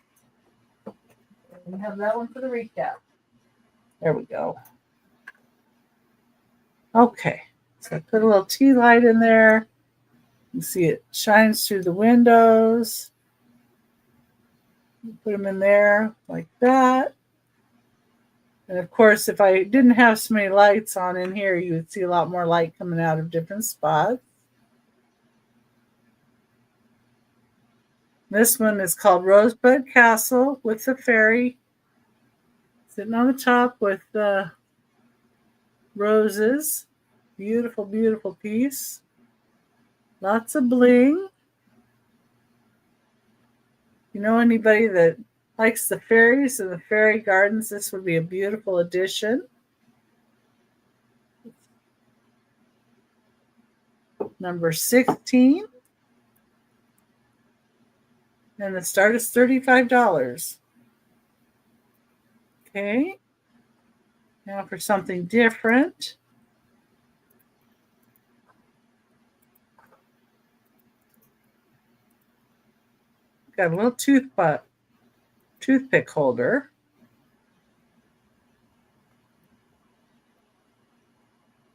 We have that one for the recap. There we go. Okay. So I put a little tea light in there. You see it shines through the windows. Put them in there like that. And of course, if I didn't have so many lights on in here, you would see a lot more light coming out of different spots. This one is called Rosebud Castle with the fairy sitting on the top with the roses. Beautiful, beautiful piece. Lots of bling. You know anybody that likes the fairies and the fairy gardens, this would be a beautiful addition. Number 16. And the start is $35. Okay. Now for something different. Got a little toothpick holder.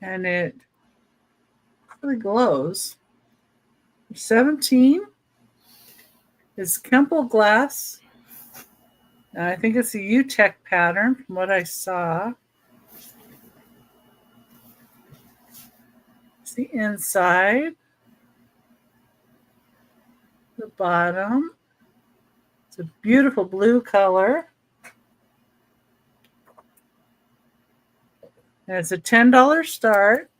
And it really glows. 17 is Kemple glass. And I think it's a UTEC pattern from what I saw. It's the inside. The bottom. It's a beautiful blue color. And it's a $10 start.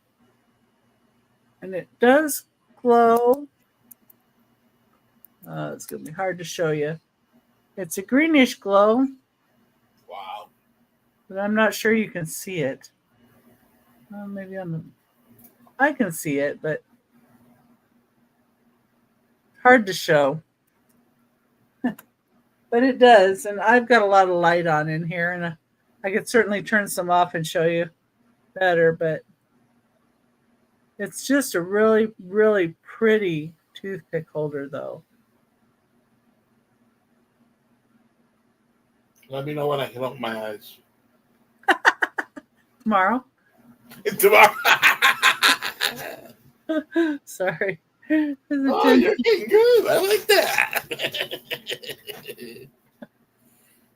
And it does glow. It's going to be hard to show you. It's a greenish glow. Wow. But I'm not sure you can see it. Maybe I can see it, but hard to show. but it does. And I've got a lot of light on in here, and I could certainly turn some off and show you better, but it's just a really, really pretty toothpick holder, though. Let me know when I can open my eyes. Tomorrow? Tomorrow. Sorry. Oh, you're getting good. I like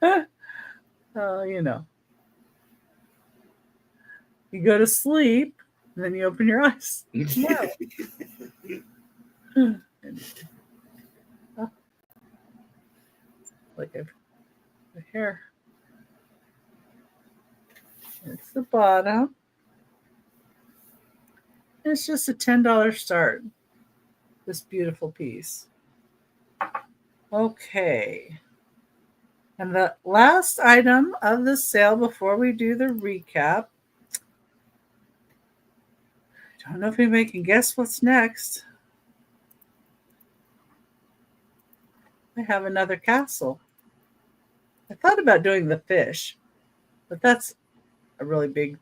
that. Oh, you know. You go to sleep, and then you open your eyes. Tomorrow. Oh, like the hair. It's the bottom. It's just a $10 start. This beautiful piece. Okay. And the last item of the sale before we do the recap. I don't know if anybody can guess what's next. I have another castle. I thought about doing the fish, but that's a really big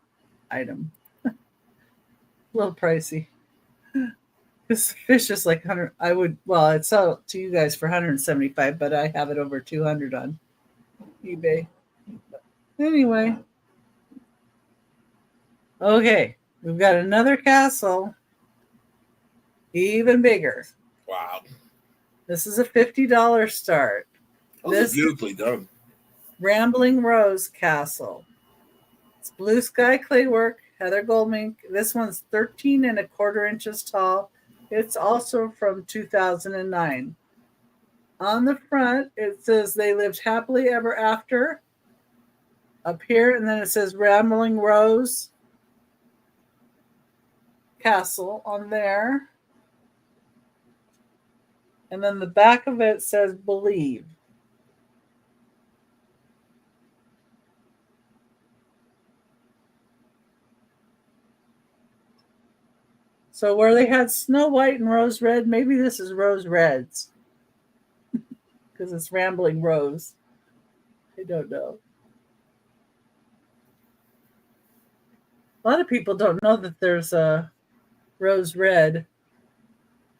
item. A little pricey. This fish is like 100. I'd sell it to you guys for 175, but I have it over 200 on eBay. But anyway. Okay, we've got another castle. Even bigger. Wow. This is a $50 start. This is beautifully done. Rambling Rose Castle. It's blue sky clay work, heather gold mink. This one's 13 1/4 inches tall. It's also from 2009. On the front, it says they lived happily ever after. Up here, and then it says Rambling Rose Castle on there. And then the back of it says Believe. So where they had Snow White and Rose Red, maybe this is Rose Reds. Because it's Rambling Rose. I don't know. A lot of people don't know that there's a Rose Red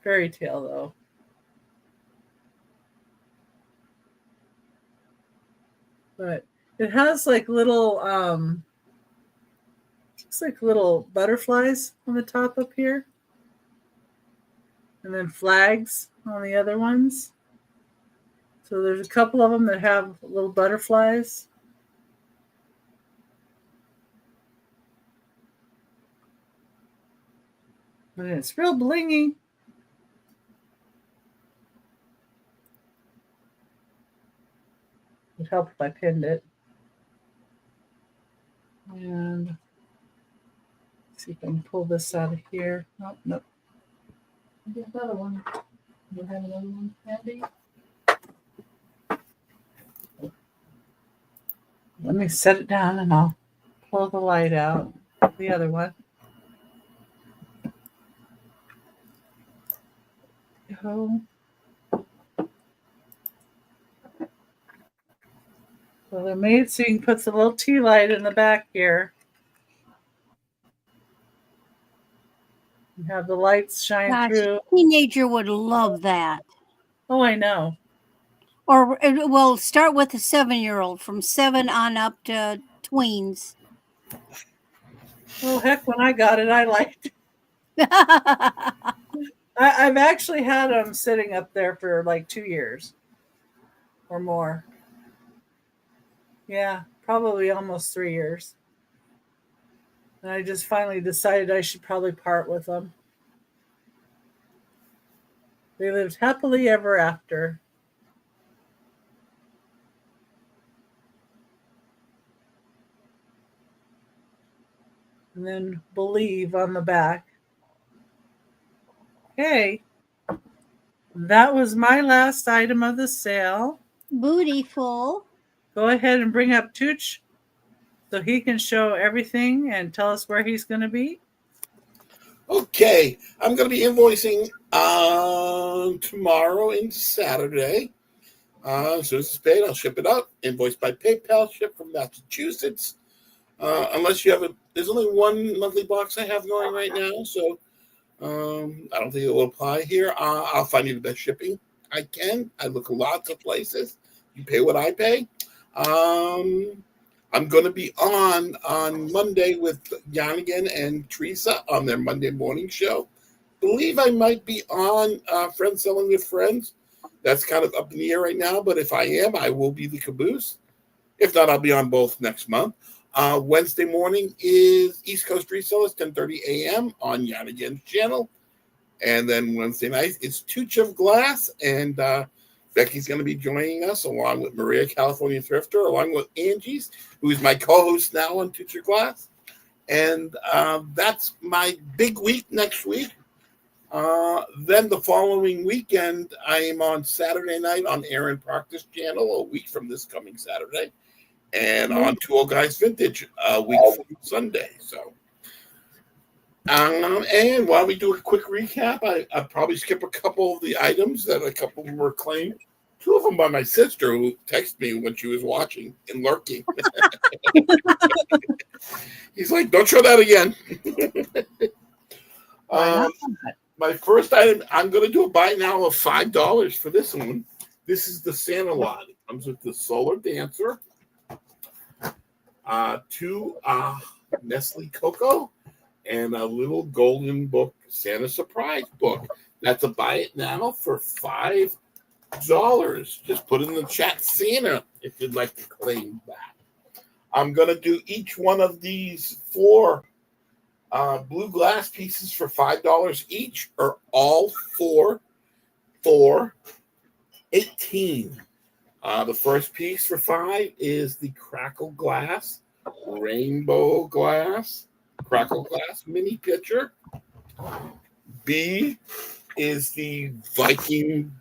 fairy tale, though. But it has like little, looks like little butterflies on the top up here. And then flags on the other ones. So there's a couple of them that have little butterflies. But it's real blingy. It would help if I pinned it. And let's see if I can pull this out of here. Oh, nope. Get another one. You have another one handy? Let me set it down and I'll pull the light out. The other one. Go. So they're made so you can put the little tea light in the back here. And have the lights shine through. A teenager would love that. Oh, I know. Or we'll start with a 7-year-old, from 7 on up to tweens. Oh, heck, when I got it, I liked it. I've actually had them sitting up there for like 2 years or more. Yeah, probably almost 3 years. And I just finally decided I should probably part with them. They lived happily ever after. And then Believe on the back. Okay. That was my last item of the sale. Bootyful. Go ahead and bring up Tooch so he can show everything and tell us where he's going to be. Okay. I'm going to be invoicing tomorrow and Saturday. As soon as it's paid, I'll ship it out. Invoiced by PayPal, shipped from Massachusetts. Unless you have there's only one monthly box I have going right now, so I don't think it will apply here. I'll find you the best shipping I can. I look lots of places. You pay what I pay. I'm going to be on Monday with Yanigan and Teresa on their Monday morning show. Believe I might be on Friends Selling with Friends. That's kind of up in the air right now, but if I am, I will be the caboose. If not, I'll be on both next month. Wednesday morning is East Coast Resellers, 10:30 a.m. on Yanigan's channel. And then Wednesday night is Tooch of Glass, and Becky's going to be joining us along with Maria, California Thrifter, along with Angie's, who is my co-host now on Tooch of Glass. And that's my big week next week. Then the following weekend, I am on Saturday night on Aaron Proctor's channel, a week from this coming Saturday, and on Two Old Guys Vintage a week from Sunday. So, and while we do a quick recap, I'll probably skip a couple of the items that a couple of them were claimed. Two of them by my sister, who texted me when she was watching and lurking. He's like, "Don't show that again." My first item, I'm going to do a buy now of $5 for this one. This is the Santa lot. It comes with the Solar Dancer, 2 Nestle Cocoa, and a little golden book, Santa Surprise book. That's a buy it now for $5. Just put in the chat Santa if you'd like to claim that. I'm going to do each one of these 4 blue glass pieces for $5 each, or all 4 for $18. The first piece for $5 is the Crackle Glass, Rainbow Glass, Crackle Glass mini pitcher. B is the Viking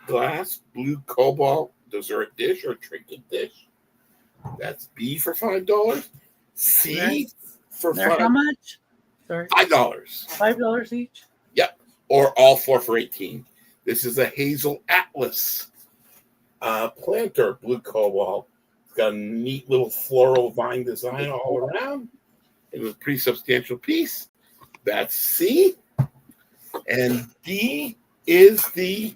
Glass, Blue Cobalt dessert dish or trinket dish. That's B for $5. C for $5. How much? Sorry. $5. $5 each? Yep. Or all 4 for $18. This is a Hazel Atlas planter, blue cobalt. It's got a neat little floral vine design all around. It was a pretty substantial piece. That's C. And D is the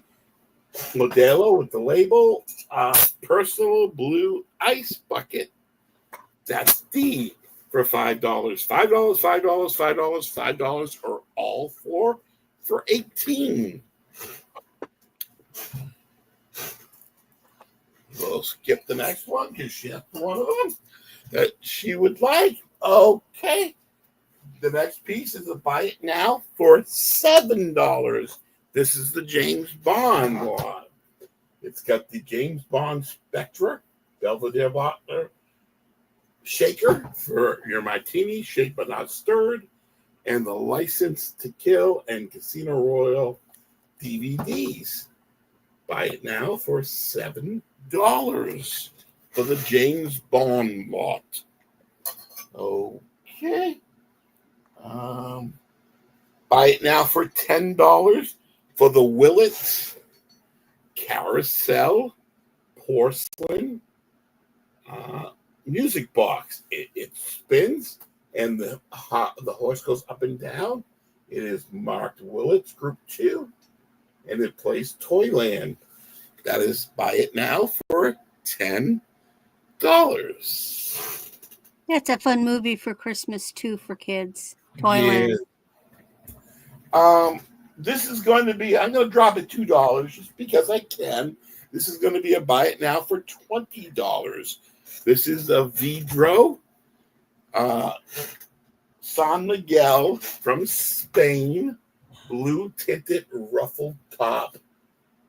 Modelo with the label, personal blue ice bucket. That's D. For $5. $5, $5, or all 4 for $18. We'll skip the next one because she has one of them that she would like. Okay. The next piece is a buy it now for $7. This is the James Bond one. It's got the James Bond Spectra, Belvedere Butler shaker for your martini, shake but not stirred, and the License to Kill and Casino Royale DVDs. Buy it now for $7 for the James Bond lot. Okay. Buy it now for $10 for the Willits Carousel Porcelain music box. It spins and the horse goes up and down. It is marked Willits Group 2 and it plays Toyland. That is buy it now for $10. That's a fun movie for Christmas too for kids. Toyland. Yeah. This is going to be, I'm going to drop it $2 just because I can. This is going to be a buy it now for $20. This is a Vidro San Miguel from Spain, blue tinted ruffled top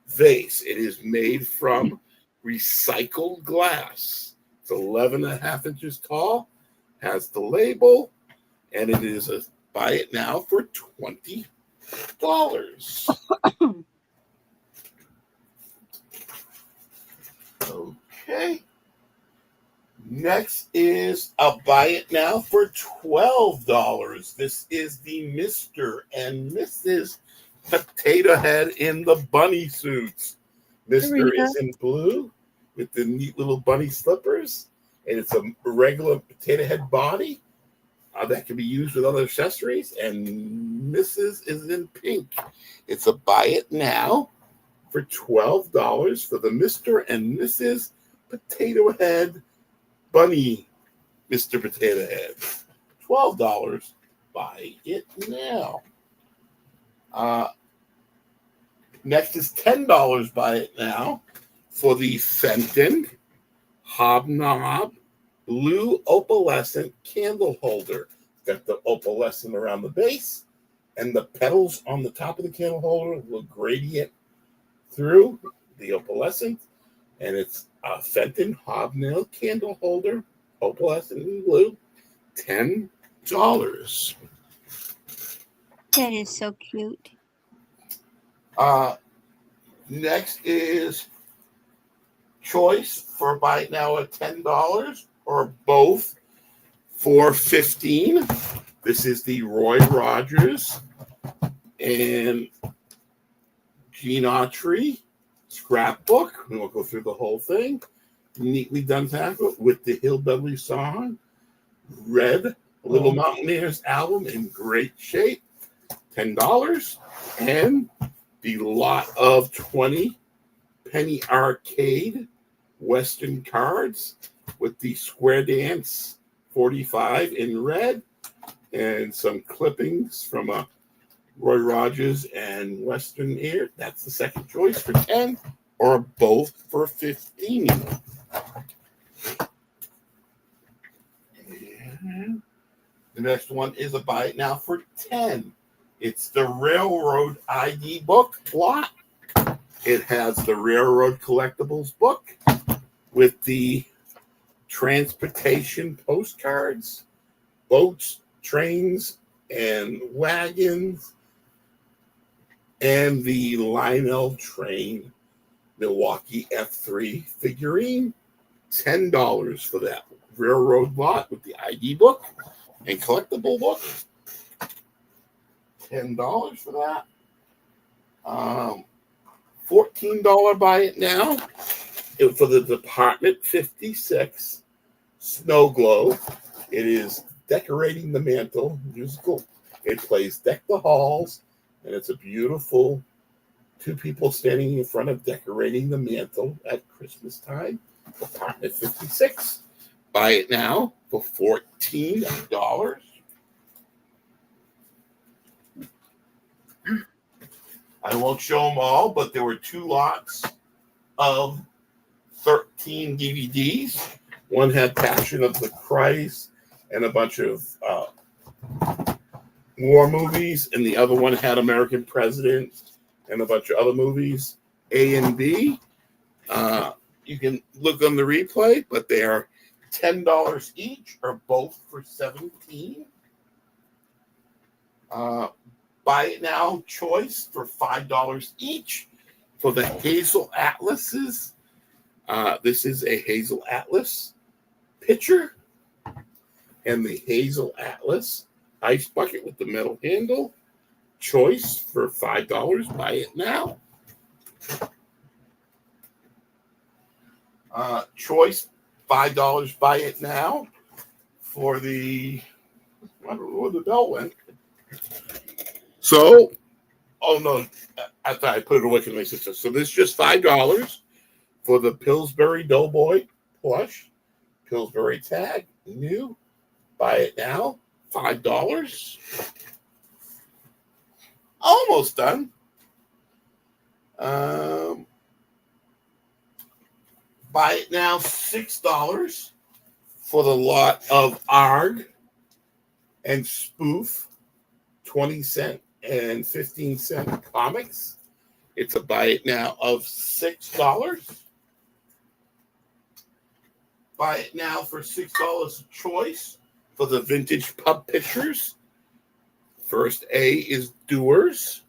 vase. It is made from recycled glass. It's 11.5 inches tall, has the label, and it is a buy it now for $20. Okay. Next is a buy it now for $12. This is the Mr. and Mrs. Potato Head in the bunny suits. Mister is in blue with the neat little bunny slippers, and it's a regular potato head body that can be used with other accessories. And Mrs. is in pink. It's a buy it now for $12 for the Mr. and Mrs. Potato Head Bunny Mr. Potato Head. $12. Buy it now. Next is $10. Buy it now for the Fenton Hobnob Blue Opalescent Candle Holder. Got the opalescent around the base, and the petals on the top of the candle holder will gradient through the opalescent, and it's a Fenton Hobnail Candle Holder, opalescent and blue, $10. That is so cute. Next is choice for buy it now at $10 or both for $15. This is the Roy Rogers and Gene Autry scrapbook. We won't go through the whole thing. Neatly done tackle with the Hillbilly song. Red Little Mountaineers album in great shape. $10. And the lot of 20 Penny Arcade Western cards with the Square Dance 45 in red and some clippings from a Roy Rogers and Western here. That's the second choice for 10 or both for 15. And the next one is a buy it now for 10. It's the Railroad ID book lot. It has the Railroad Collectibles book with the transportation postcards, boats, trains, and wagons, and the Lionel Train Milwaukee F3 figurine. $10 for that railroad lot with the ID book and collectible book. $10 for that. $14 buy it now for the Department 56 Snow Globe. It is Decorating the Mantle musical. It plays Deck the Halls, and it's a beautiful two people standing in front of decorating the mantle at Christmas time. Department 56. Buy it now for $14. I won't show them all, but there were two lots of 13 DVDs. One had Passion of the Christ and a bunch of war movies, and the other one had American President and a bunch of other movies, A and B. You can look on the replay, but they are $10 each or both for $17. Buy it now choice for $5 each for the Hazel Atlases. This is a Hazel Atlas pitcher and the Hazel Atlas ice bucket with the metal handle. Choice for $5. Buy it now. Choice $5. Buy it now for the. I don't know where the bell went. So, oh no, I thought I put it away from my sister. So this is just $5 for the Pillsbury Doughboy plush, Pillsbury tag, new. Buy it now, $5. Almost done. Buy it now, $6 for the lot of ARG and Spoof, 20-cent and 15-cent comics. It's a buy it now of $6. Buy it now for $6 a choice for the vintage pub pictures. First A is Dewar's.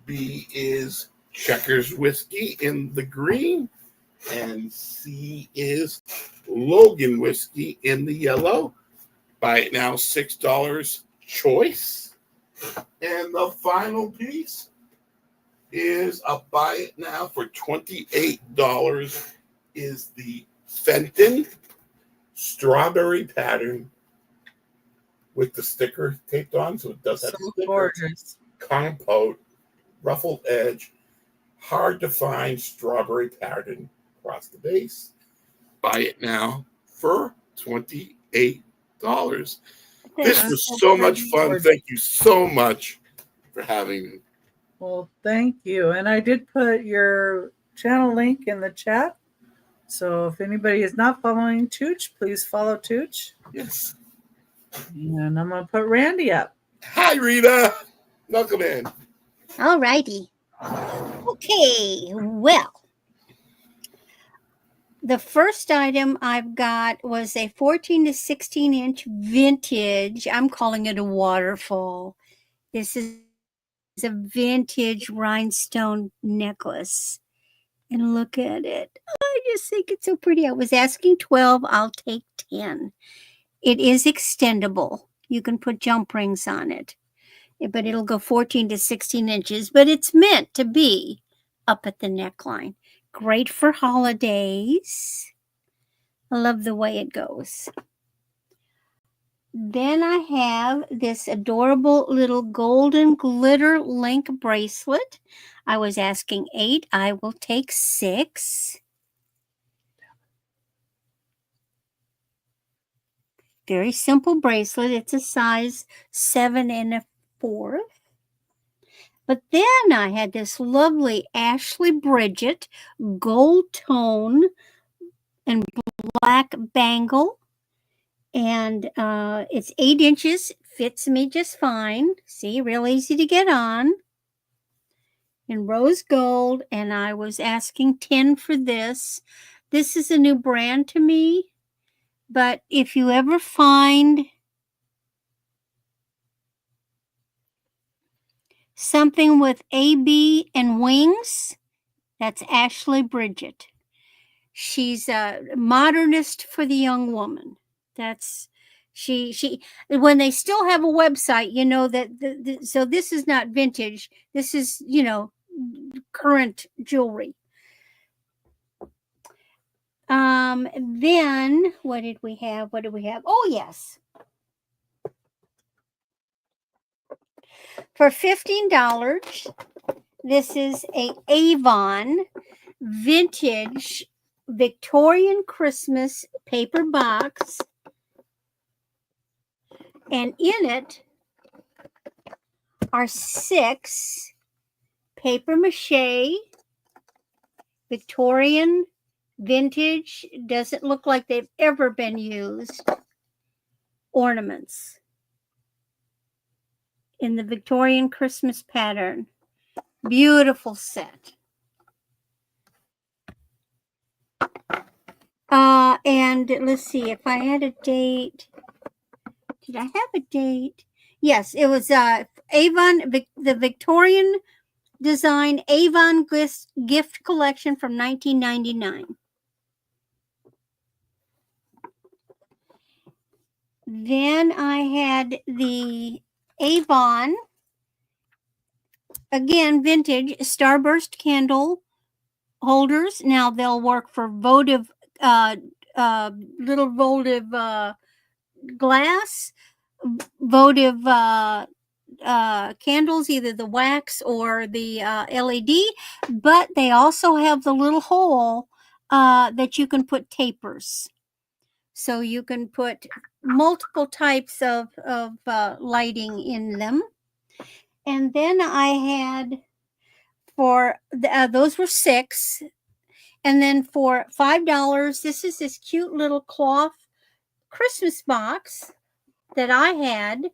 B is Checkers Whiskey in the green. And C is Logan Whiskey in the yellow. Buy it now, $6 choice. And the final piece is, I'll buy it now for $28, is the Fenton strawberry pattern with the sticker taped on. So it does have So sticker, gorgeous. compote, ruffled edge, hard to find strawberry pattern across the base. Buy it now for $28. This was so much fun. Thank you so much for having me. Well, thank you. And I did put your channel link in the chat. So if anybody is not following Tooch, please follow Tooch. Yes. And I'm going to put Randy up. Hi, Rita. Welcome in. All righty. Okay, well, the first item I've got was a 14 to 16 inch vintage. I'm calling it a waterfall. This is a vintage rhinestone necklace. And look at it. I just think it's so pretty. I was asking 12. I'll take 10. It is extendable. You can put jump rings on it. But it'll go 14 to 16 inches. But it's meant to be up at the neckline. Great for holidays. I love the way it goes. Then I have this adorable little golden glitter link bracelet. I was asking 8. I will take 6. Very simple bracelet. It's a size 7 1/4. But then I had this lovely Ashley Bridget gold tone and black bangle. And it's 8 inches. Fits me just fine. See, real easy to get on. In rose gold. And I was asking 10 for this. This is a new brand to me. But if you ever find something with AB and wings, that's Ashley Bridget. She's a modernist for the young woman. That's she when they still have a website, you know that so this is not vintage. This is, current jewelry. Then what did we have? Oh, yes. For $15, this is a Avon vintage Victorian Christmas paper box. And in it are 6 paper mache Victorian vintage, doesn't look like they've ever been used, ornaments in the Victorian Christmas pattern. Beautiful set. And let's see if I had a date. Did I have a date? Yes, it was Avon, the Victorian design Avon gift collection from 1999. Then I had the Avon, again, vintage starburst candle holders. Now they'll work for votive, little votive glass, votive candles, either the wax or the LED, but they also have the little hole that you can put tapers. So you can put multiple types of lighting in them. And then I had for those were 6. And then for $5, this is this cute little cloth Christmas box that I had.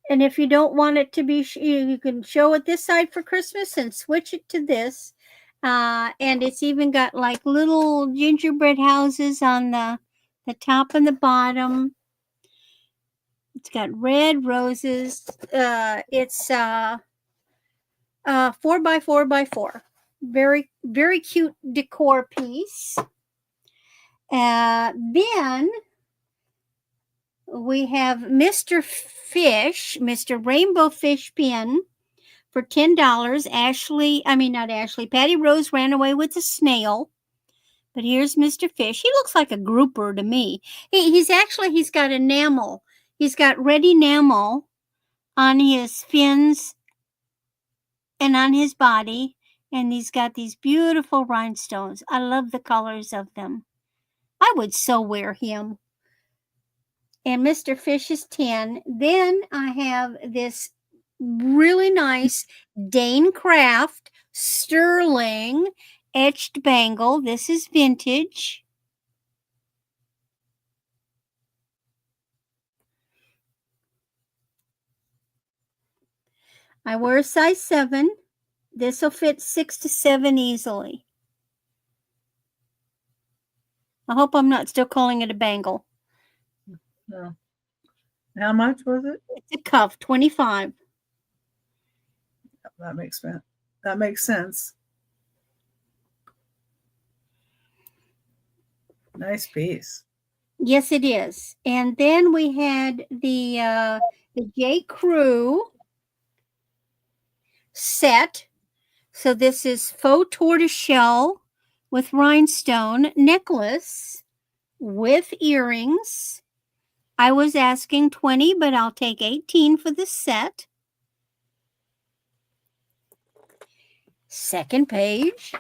And if you don't want it to be, you can show it this side for Christmas and switch it to this. And it's even got like little gingerbread houses on the top and the bottom. It's got red roses. It's 4x4x4. Very, very cute decor piece. Then we have Mr. Fish, Mr. Rainbow Fish Pin for $10. Patty Rose ran away with a snail. But here's Mr. Fish. He looks like a grouper to me. He's got enamel. He's got red enamel on his fins and on his body. And he's got these beautiful rhinestones. I love the colors of them. I would so wear him. And Mr. Fish is 10. Then I have this really nice Dane Craft sterling etched bangle. This is vintage. I wear a size 7. This will fit 6 to 7 easily. I hope I'm not still calling it a bangle. No. How much was it? It's a cuff, $25. That makes sense. That makes sense. Nice piece. Yes, it is. And then we had the J. Crew set. So this is faux tortoiseshell with rhinestone necklace with earrings. I was asking 20, but I'll take 18 for the set. Second page.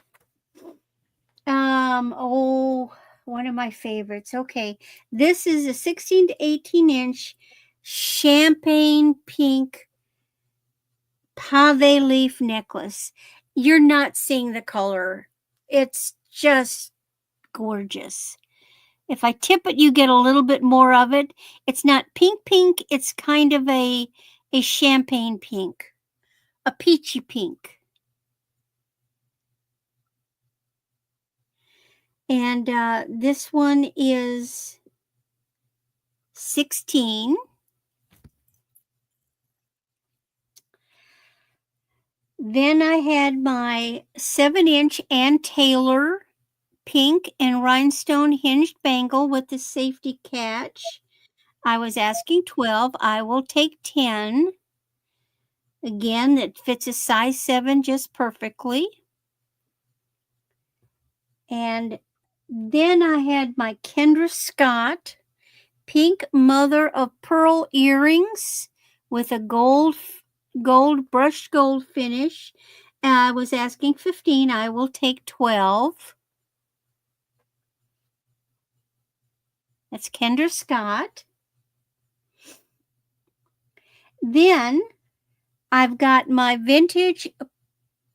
One of my favorites. Okay, this is a 16 to 18 inch champagne pink pave leaf necklace. You're not seeing the color. It's just gorgeous. If I tip it, you get a little bit more of it. It's not pink. It's kind of a champagne pink, a peachy pink. And this one is 16. Then I had my 7-inch Ann Taylor pink and rhinestone hinged bangle with the safety catch. I was asking 12. I will take 10. Again, that fits a size 7 just perfectly. And then I had my Kendra Scott pink mother of pearl earrings with a brushed gold finish. I was asking 15. I will take 12. That's Kendra Scott. Then I've got my vintage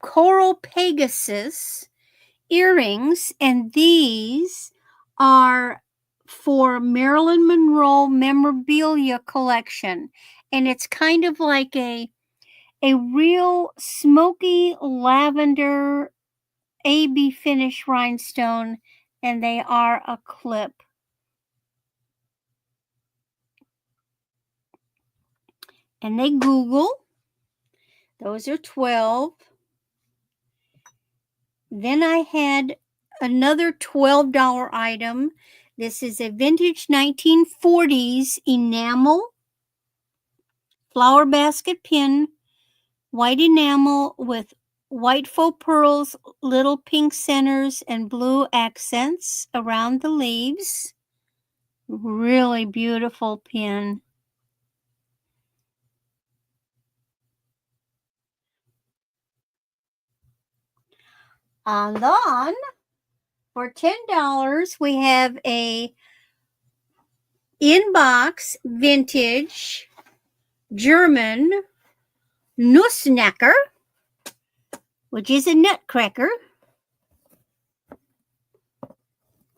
Coral Pegasus earrings, and these are for Marilyn Monroe memorabilia collection. And it's kind of like a real smoky lavender AB finish rhinestone, and they are a clip. And they Google. Those are 12. Then I had another $12 item. This is a vintage 1940s enamel flower basket pin, white enamel with white faux pearls, little pink centers, and blue accents around the leaves. Really beautiful pin. And then for $10, we have a inbox vintage German Nussknacker, which is a nutcracker.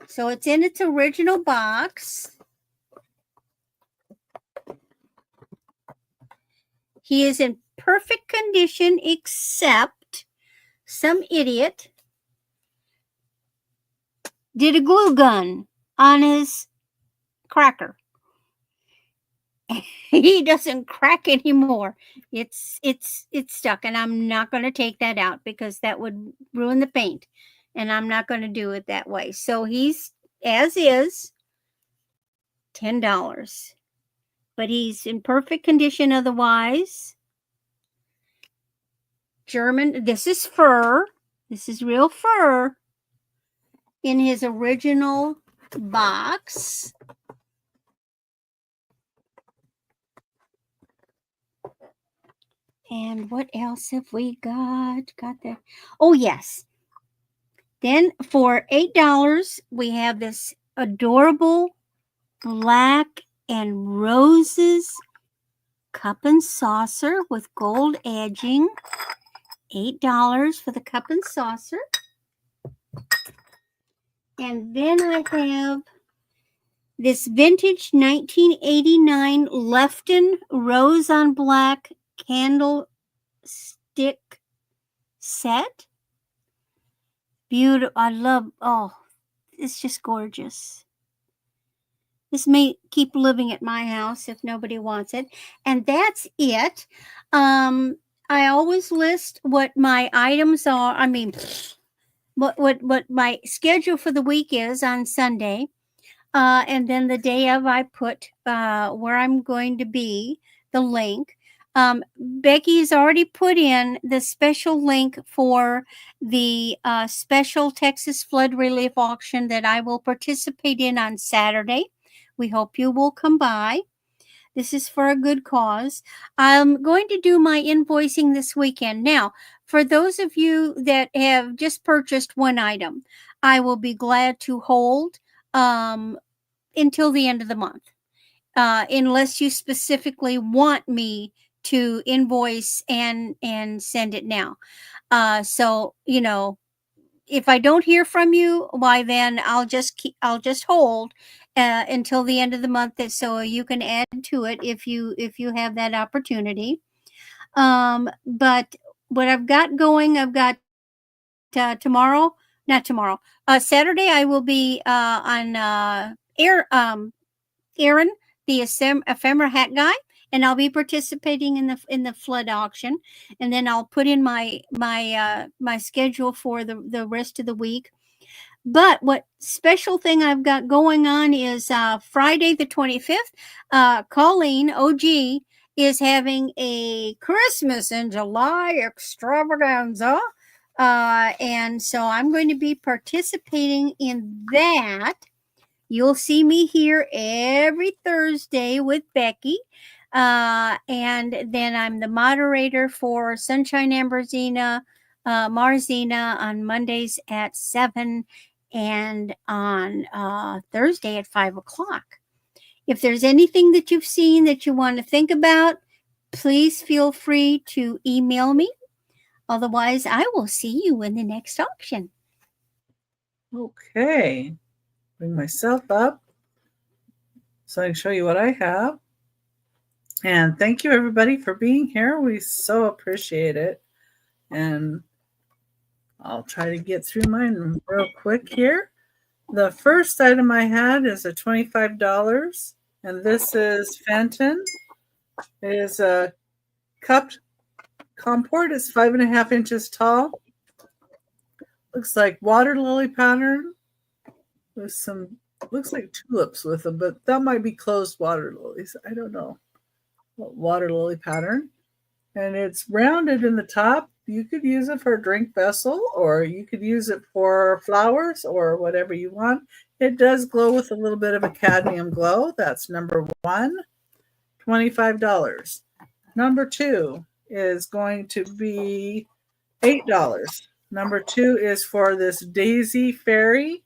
So it's in its original box. He is in perfect condition except some idiot did a glue gun on his cracker. He doesn't crack anymore. It's stuck, and I'm not going to take that out because that would ruin the paint, and I'm not going to do it that way. So he's as is, $10, but he's in perfect condition otherwise. German. This is fur. This is real fur in his original box. And what else have we got? Got there. Oh, yes. Then for $8, we have this adorable black and roses cup and saucer with gold edging. $8 for the cup and saucer. And then I have this vintage 1989 Lefton rose on black candlestick set. Beautiful. I love, oh, it's just gorgeous. This may keep living at my house if nobody wants it. And that's it. I always list what my items are. I mean, what my schedule for the week is on Sunday. And then the day of, I put where I'm going to be, the link. Becky's already put in the special link for the special Texas flood relief auction that I will participate in on Saturday. We hope you will come by. This is for a good cause. I'm going to do my invoicing this weekend. Now, for those of you that have just purchased one item, I will be glad to hold until the end of the month, unless you specifically want me to invoice and send it now. So, you know, if I don't hear from you, why then I'll just hold until the end of the month, so you can add to it if you have that opportunity. But what I've got going, I've got Saturday I will be on Aaron, the ephemera hat guy, and I'll be participating in the flood auction. And then I'll put in my schedule for the rest of the week. But what special thing I've got going on is Friday the 25th, Colleen OG is having a Christmas in July extravaganza. And so I'm going to be participating in that. You'll see me here every Thursday with Becky. And then I'm the moderator for Sunshine Marzina on Mondays at 7 and on Thursday at 5 o'clock. If there's anything that you've seen that you want to think about, please feel free to email me. Otherwise, I will see you in the next auction. Okay. Bring myself up so I can show you what I have. And thank you, everybody, for being here. We so appreciate it. And I'll try to get through mine real quick here. The first item I had is a $25, and this is Fenton. It is a cupped comport. It's 5.5 inches tall. Looks like water lily pattern with some, looks like tulips with them, but that might be closed water lilies. I don't know. Water lily pattern. And it's rounded in the top. You could use it for a drink vessel, or you could use it for flowers or whatever you want. It does glow with a little bit of a cadmium glow. That's number one, $25. Number two is going to be $8. Number two is for this Daisy Fairy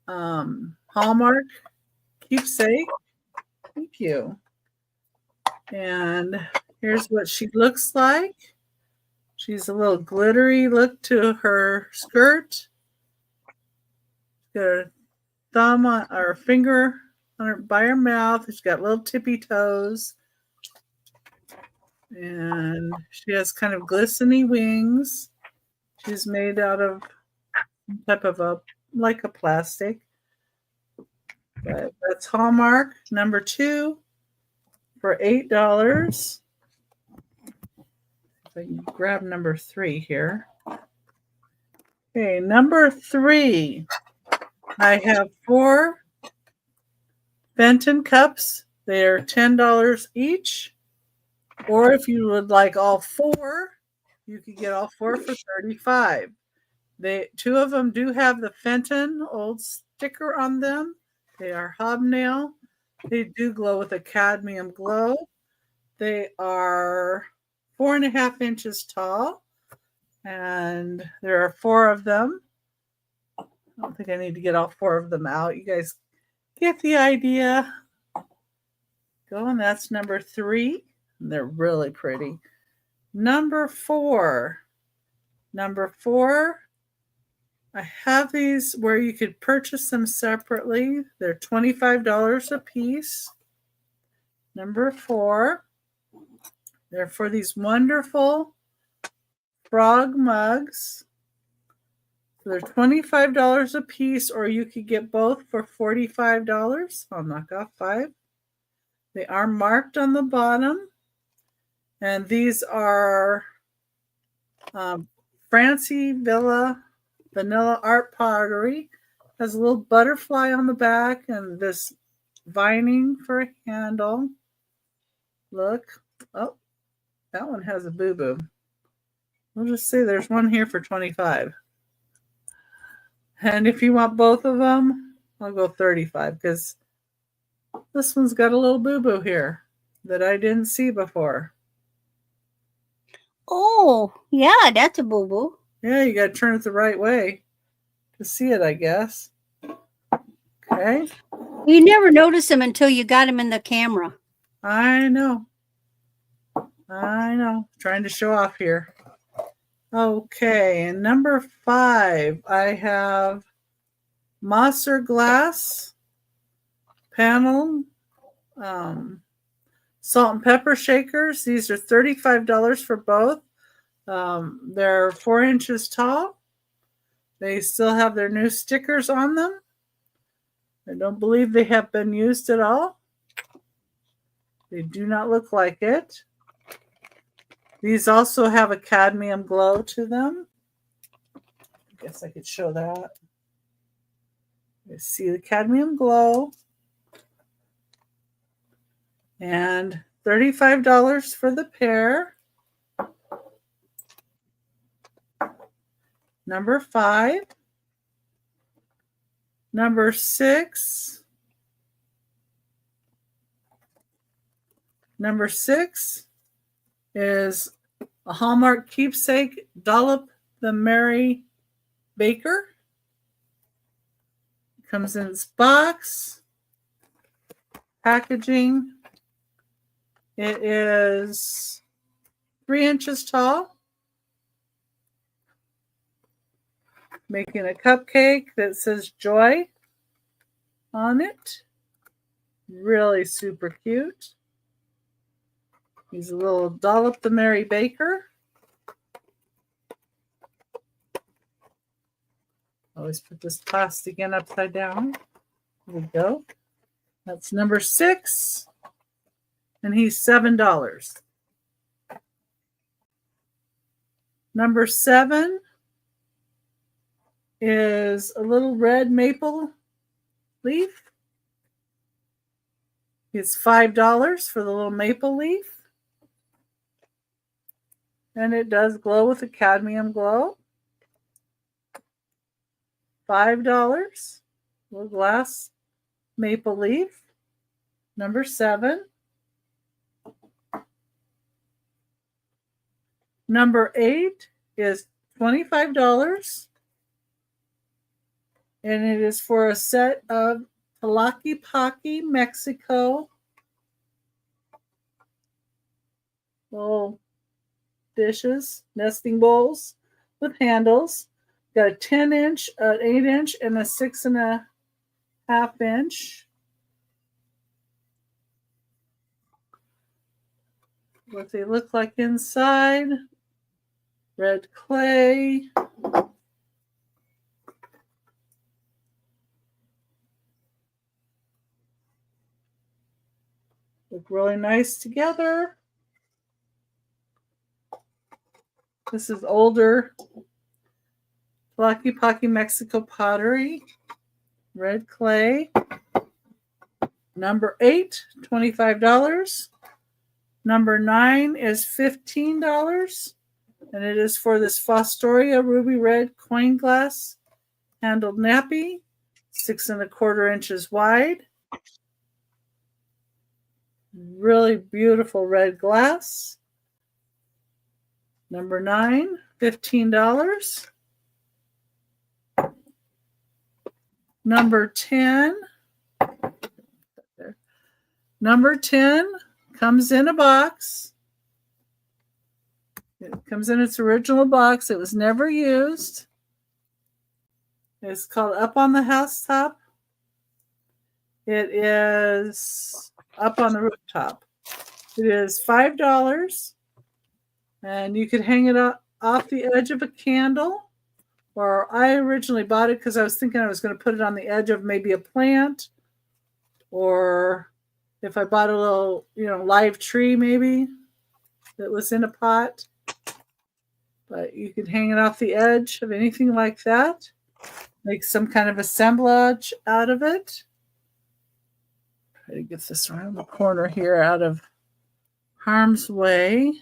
Hallmark keepsake. Thank you. And here's what she looks like. She's a little glittery look to her skirt. Got a thumb on, or a finger on her, by her mouth. She's got little tippy toes. And she has kind of glistening wings. She's made out of some type of like a plastic. But that's Hallmark. Number two for $8. If I can grab number three here. Okay, number three. I have 4 Fenton cups. They're $10 each. Or if you would like all 4, You could get all 4 for $35. Two of them do have the Fenton old sticker on them. They are hobnail. They do glow with a cadmium glow. They are 4.5 inches tall, and there are 4 of them. I don't think I need to get all 4 of them out. You guys get the idea. Go, and that's number 3. And they're really pretty. Number 4. Number 4. I have these where you could purchase them separately. They're $25 a piece. Number 4. They're for these wonderful frog mugs. So they're $25 a piece, or you could get both for $45. I'll knock off 5. They are marked on the bottom. And these are Francie Villa Vanilla Art Pottery. Has a little butterfly on the back and this vining for a handle. Look. Oh, that one has a boo-boo. We'll just say there's one here for $25. And if you want both of them, I'll go $35 because this one's got a little boo-boo here that I didn't see before. Oh, yeah, that's a boo-boo. Yeah, you got to turn it the right way to see it, I guess. Okay. You never notice them until you got them in the camera. I know. Trying to show off here. Okay, and number 5, I have Mosser glass panel salt and pepper shakers. These are $35 for both. They're 4 inches tall. They still have their new stickers on them. I don't believe they have been used at all. They do not look like it. These also have a cadmium glow to them. I guess I could show that. You see the cadmium glow. And $35 for the pair. Number 5. Number 6. Number 6 is a Hallmark keepsake Dollop the Merry Baker. Comes in its box. Packaging. It is 3 inches tall. Making a cupcake that says joy on it. Really super cute. He's a little Dollop the Merry Baker. Always put this plastic in upside down. There we go. That's number 6. And he's $7. Number 7 is a little red maple leaf. It's $5 for the little maple leaf. And it does glow with a cadmium glow. $5. Little glass maple leaf. Number 7. Number 8 is $25. And it is for a set of Tlaquepaque, Mexico. Little dishes, nesting bowls with handles. Got a 10-inch, an 8-inch, and a 6.5 inch. What they look like inside. Red clay. Look really nice together. This is older Tlaquepaque, Mexico pottery. Red clay. Number 8, $25. Number 9 is $15. And it is for this Fostoria ruby red coin glass handled nappy, 6 1/4 inches wide. Really beautiful red glass. Number 9, $15. Number 10. Number 10 comes in a box. It comes in its original box. It was never used. It's called Up on the Housetop. It is Up on the Rooftop. It is $5. And you could hang it off the edge of a candle. Or I originally bought it because I was thinking I was going to put it on the edge of maybe a plant. Or if I bought a little, live tree maybe that was in a pot. But you could hang it off the edge of anything like that. Make some kind of assemblage out of it. Try to get this around the corner here out of harm's way.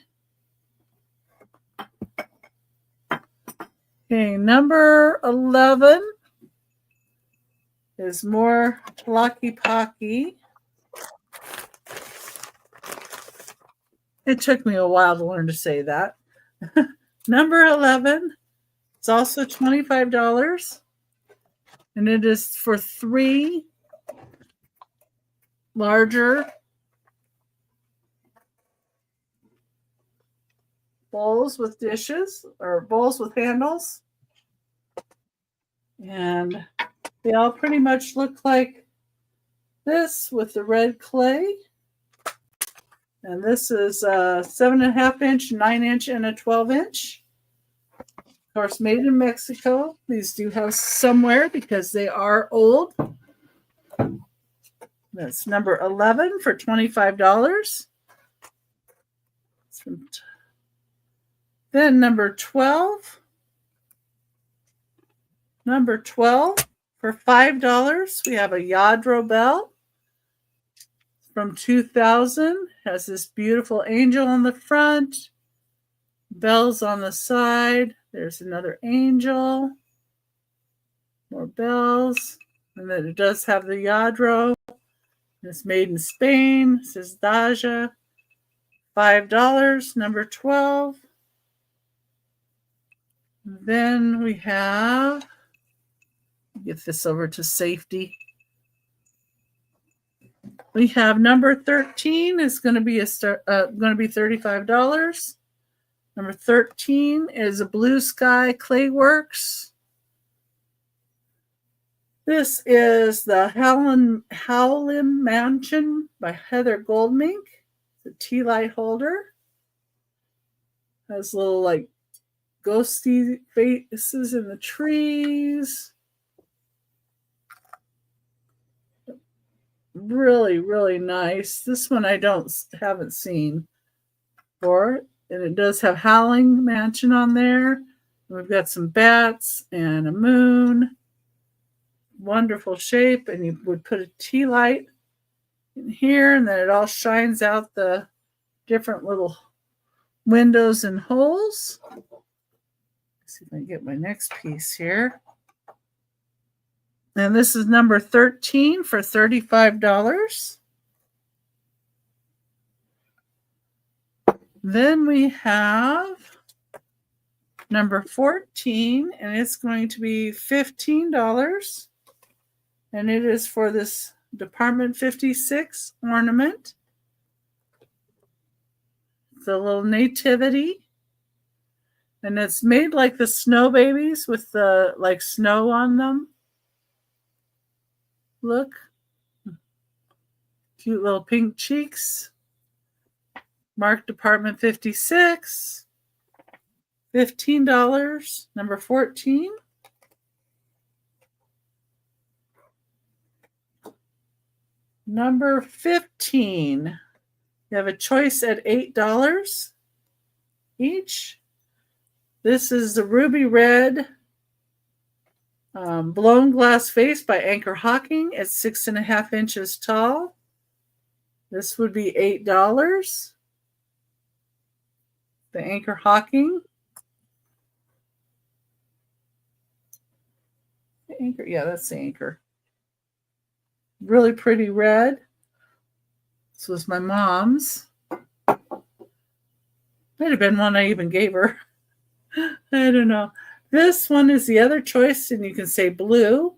Okay, number 11 is more Lucky Pocky. It took me a while to learn to say that. Number 11, it's also $25. And it is for 3 larger bowls with dishes or bowls with handles. And they all pretty much look like this with the red clay. And this is a 7.5 inch, 9 inch, and a 12 inch. Of course, made in Mexico. These do have somewhere because they are old. That's number 11 for $25. Then number 12. Number 12 for $5. We have a Yadro bell from 2000. Has this beautiful angel on the front. Bells on the side. There's another angel. More bells. And then it does have the Yadro. It's made in Spain. It says Daja. $5. Number 12. Then we have, get this over to safety. We have number 13 is going to be $35. Number 13 is a Blue Sky Clayworks. This is the Howlin Mansion by Heather Goldmink. The tea light holder. Has little ghosty faces in the trees. Really, really nice. This one I haven't seen before. And it does have Howling Mansion on there. We've got some bats and a moon. Wonderful shape. And you would put a tea light in here, and then it all shines out the different little windows and holes. Let's see if I can get my next piece here. And this is number 13 for $35. Then we have number 14, and it's going to be $15. And it is for this Department 56 ornament. It's a little nativity. And it's made like the snow babies with the snow on them. Look. Cute little pink cheeks. Marked Department 56. $15. Number 14. Number 15. You have a choice at $8 each. This is the Ruby Red Blown Glass Face by Anchor Hocking. It's 6.5 inches tall. This would be $8. The Anchor Hocking. Yeah, that's the anchor. Really pretty red. This was my mom's. Might have been one I even gave her. I don't know. This one is the other choice, and you can say blue.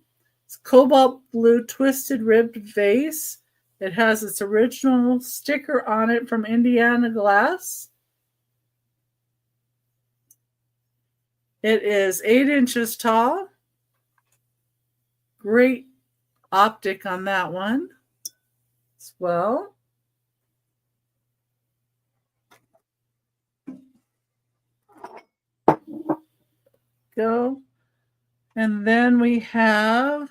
It's cobalt blue twisted ribbed vase. It has its original sticker on it from Indiana Glass. It is 8 inches tall. Great optic on that one as well. Go. And then we have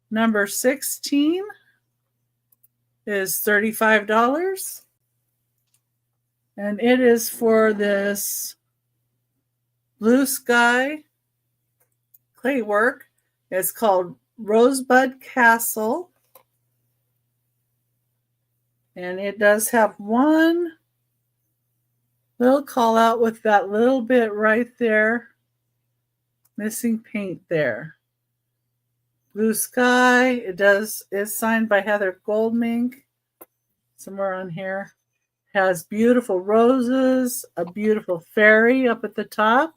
number 16 is $35. And it is for this blue sky clay work. It's called Rosebud Castle. And it does have one little call out with that little bit right there. Missing paint there. Blue sky. Is signed by Heather Goldmink. Somewhere on here. Has beautiful roses, a beautiful fairy up at the top.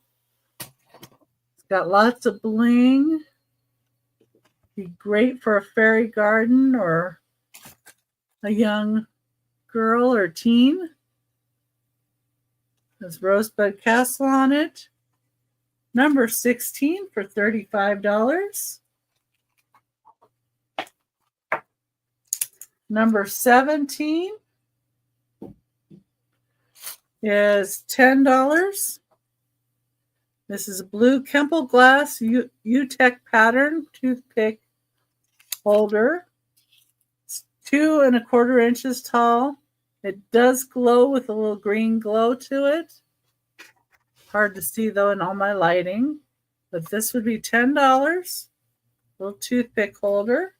It's got lots of bling. Be great for a fairy garden or a young girl or teen. There's Rosebud Castle on it. Number 16 for $35. Number 17 is $10. This is a blue Kemple glass U-Tech pattern toothpick holder. It's 2 1/4 inches tall. It does glow with a little green glow to it. Hard to see though in all my lighting. But this would be $10. Little toothpick holder.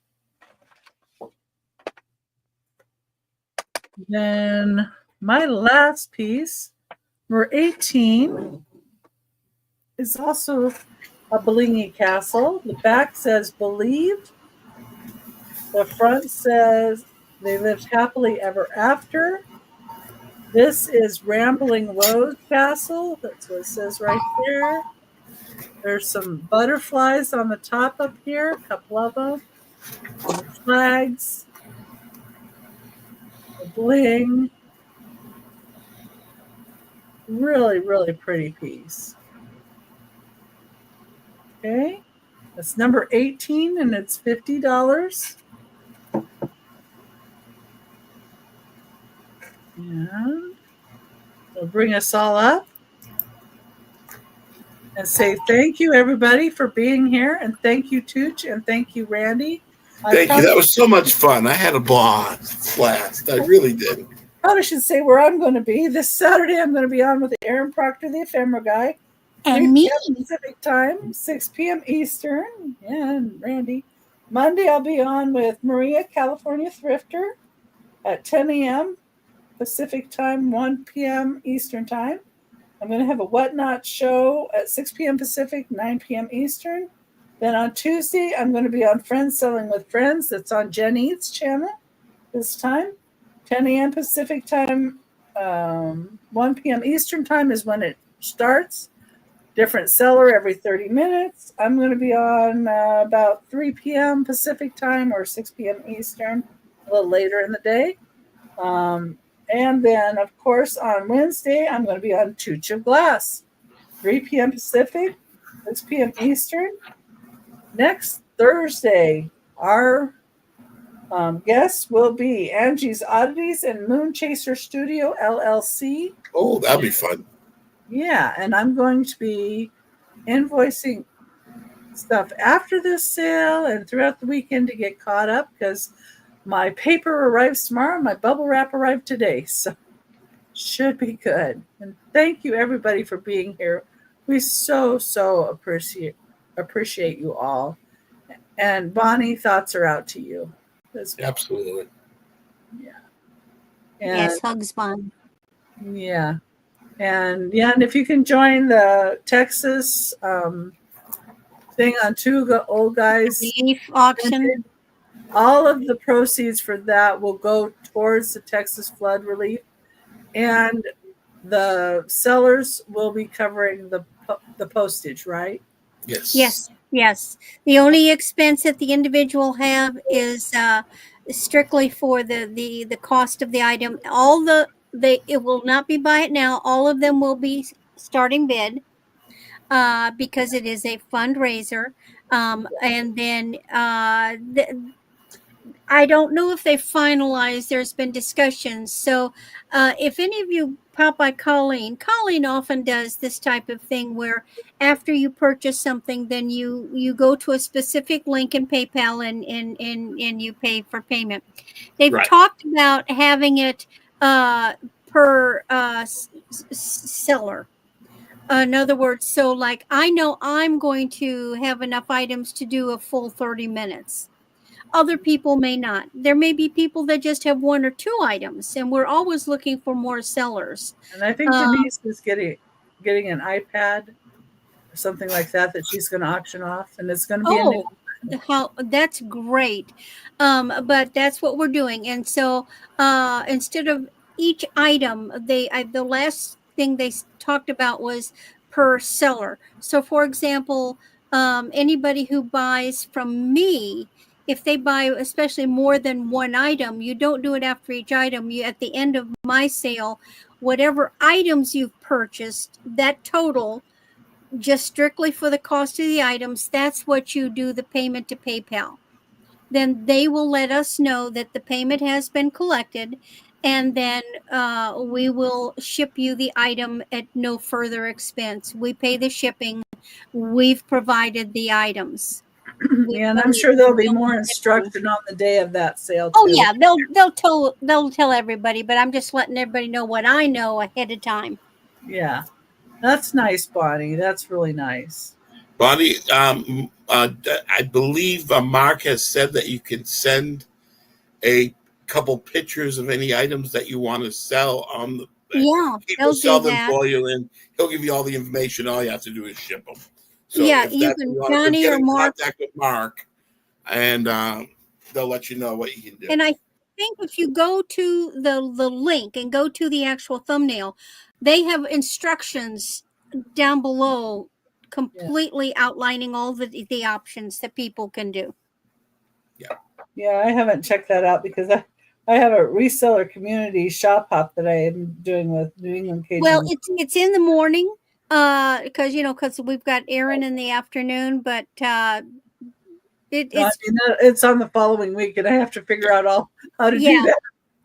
Then my last piece, number 18, is also a blingy castle. The back says believe. The front says they lived happily ever after. This is Rambling Rose Castle. That's what it says right there. There's some butterflies on the top up here, a couple of them. Some flags. The bling. Really, really pretty piece. Okay. That's number 18 and it's $50. And we'll bring us all up and say thank you, everybody, for being here. And thank you, Tooch, and thank you, Randy. Thank you. That was so much fun. I had a blast. I really did. Probably should say where I'm going to be. This Saturday, I'm going to be on with Aaron Proctor, the ephemera guy. And me. Pacific time, 6 p.m. Eastern. Yeah, and Randy. Monday, I'll be on with Maria, California Thrifter at 10 a.m. Pacific time, 1 p.m. Eastern time. I'm going to have a Whatnot show at 6 p.m. Pacific, 9 p.m. Eastern. Then on Tuesday, I'm going to be on Friends Selling with Friends. That's on Jen Eats channel this time. 10 a.m. Pacific time, 1 p.m. Eastern time is when it starts. Different seller every 30 minutes. I'm going to be on about 3 p.m. Pacific time or 6 p.m. Eastern, a little later in the day. And then, of course, on Wednesday, I'm going to be on Tooch of Glass, 3 p.m. Pacific, 6 p.m. Eastern. Next Thursday, our guests will be Angie's Oddities and Moon Chaser Studio, LLC. Oh, that'll be fun. Yeah, and I'm going to be invoicing stuff after this sale and throughout the weekend to get caught up because my paper arrives tomorrow. My bubble wrap arrived today, so should be good. And thank you, everybody, for being here. We so appreciate you all. And Bonnie, thoughts are out to you. Absolutely. Yeah. Yes, hugs, Bonnie. Yeah. And if you can join the Texas thing on two old guys. Relief auction. All of the proceeds for that will go towards the Texas flood relief, and the sellers will be covering the postage, right? Yes. Yes. The only expense that the individual have is strictly for the cost of the item. It will not be buy it now. All of them will be starting bid because it is a fundraiser. And then I don't know if they finalized. There's been discussions. So if any of you pop by Colleen often does this type of thing where after you purchase something, then you go to a specific link in PayPal and you pay for payment. They've Right. talked about having it per seller. In other words, so like I know I'm going to have enough items to do a full 30 minutes. Other people may not. There may be people that just have one or two items, and we're always looking for more sellers. And I think Denise is getting an iPad or something like that she's going to auction off, and it's going to be a new. That's great. But that's what we're doing. And so instead of each item, the last thing they talked about was per seller. So for example, anybody who buys from me, if they buy especially more than one item, you don't do it after each item. You at the end of my sale, whatever items you've purchased, that total just strictly for the cost of the items, that's what you do the payment to PayPal. Then they will let us know that the payment has been collected, and then we will ship you the item at no further expense. We pay the shipping. We've provided the items. Yeah, and I'm sure there'll be more instruction on the day of that sale too. Oh yeah, they'll tell everybody, but I'm just letting everybody know what I know ahead of time. Yeah, that's nice, Bonnie. That's really nice. Bonnie, I believe Mark has said that you can send a couple pictures of any items that you want to sell on the. Yeah, people sell them for you, and he'll give you all the information. All you have to do is ship them. So yeah, you can Johnny or Mark. Contact with Mark, and they'll let you know what you can do. And I think if you go to the link and go to the actual thumbnail, they have instructions down below completely outlining all the options that people can do. Yeah, I haven't checked that out because I have a reseller community shop hop that I am doing with New England Cajun. Well, it's in the morning because we've got Aaron in the afternoon, but it's on the following week, and I have to figure out how to do that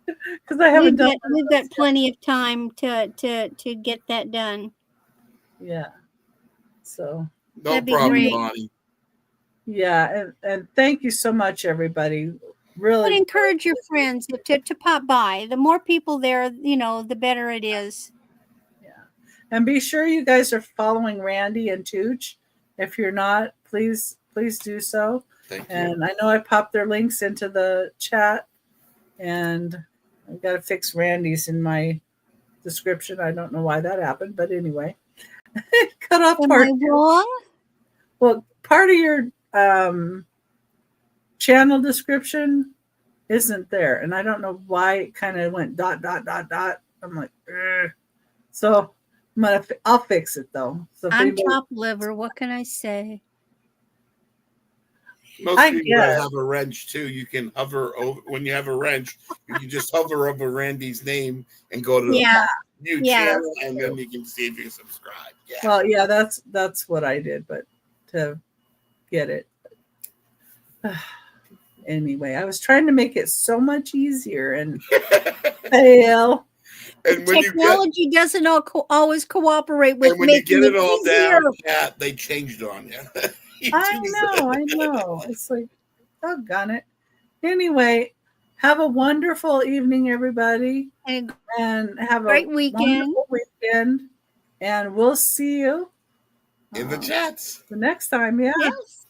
because I haven't done. We've got plenty of time to get that done. Yeah, so no problem, Bonnie. Yeah, and thank you so much, everybody. Really, but encourage your friends to pop by. The more people there, the better it is. Yeah, and be sure you guys are following Randy and Tooch. If you're not, please do so. Thank you. And I know I popped their links into the chat, and I've got to fix Randy's in my description. I don't know why that happened, but anyway, cut off part. Am I wrong? Well, part of your channel description isn't there, and I don't know why it kind of went ... I'm like, ugh. So I'll fix it though. So I'm top liver. What can I say? Most people that have a wrench too. You can hover over when you have a wrench. You can just hover over Randy's name and go to the new channel, and then you can see if you subscribe. Yeah. Well, yeah, that's what I did, but to get it. Anyway, I was trying to make it so much easier and fail. And when technology doesn't always cooperate with. And when you get it all down, they changed on you. I know. It's like, doggone it. Anyway, have a wonderful evening, everybody, and have great a wonderful weekend. And we'll see you in the chats the next time. Yeah. Yes.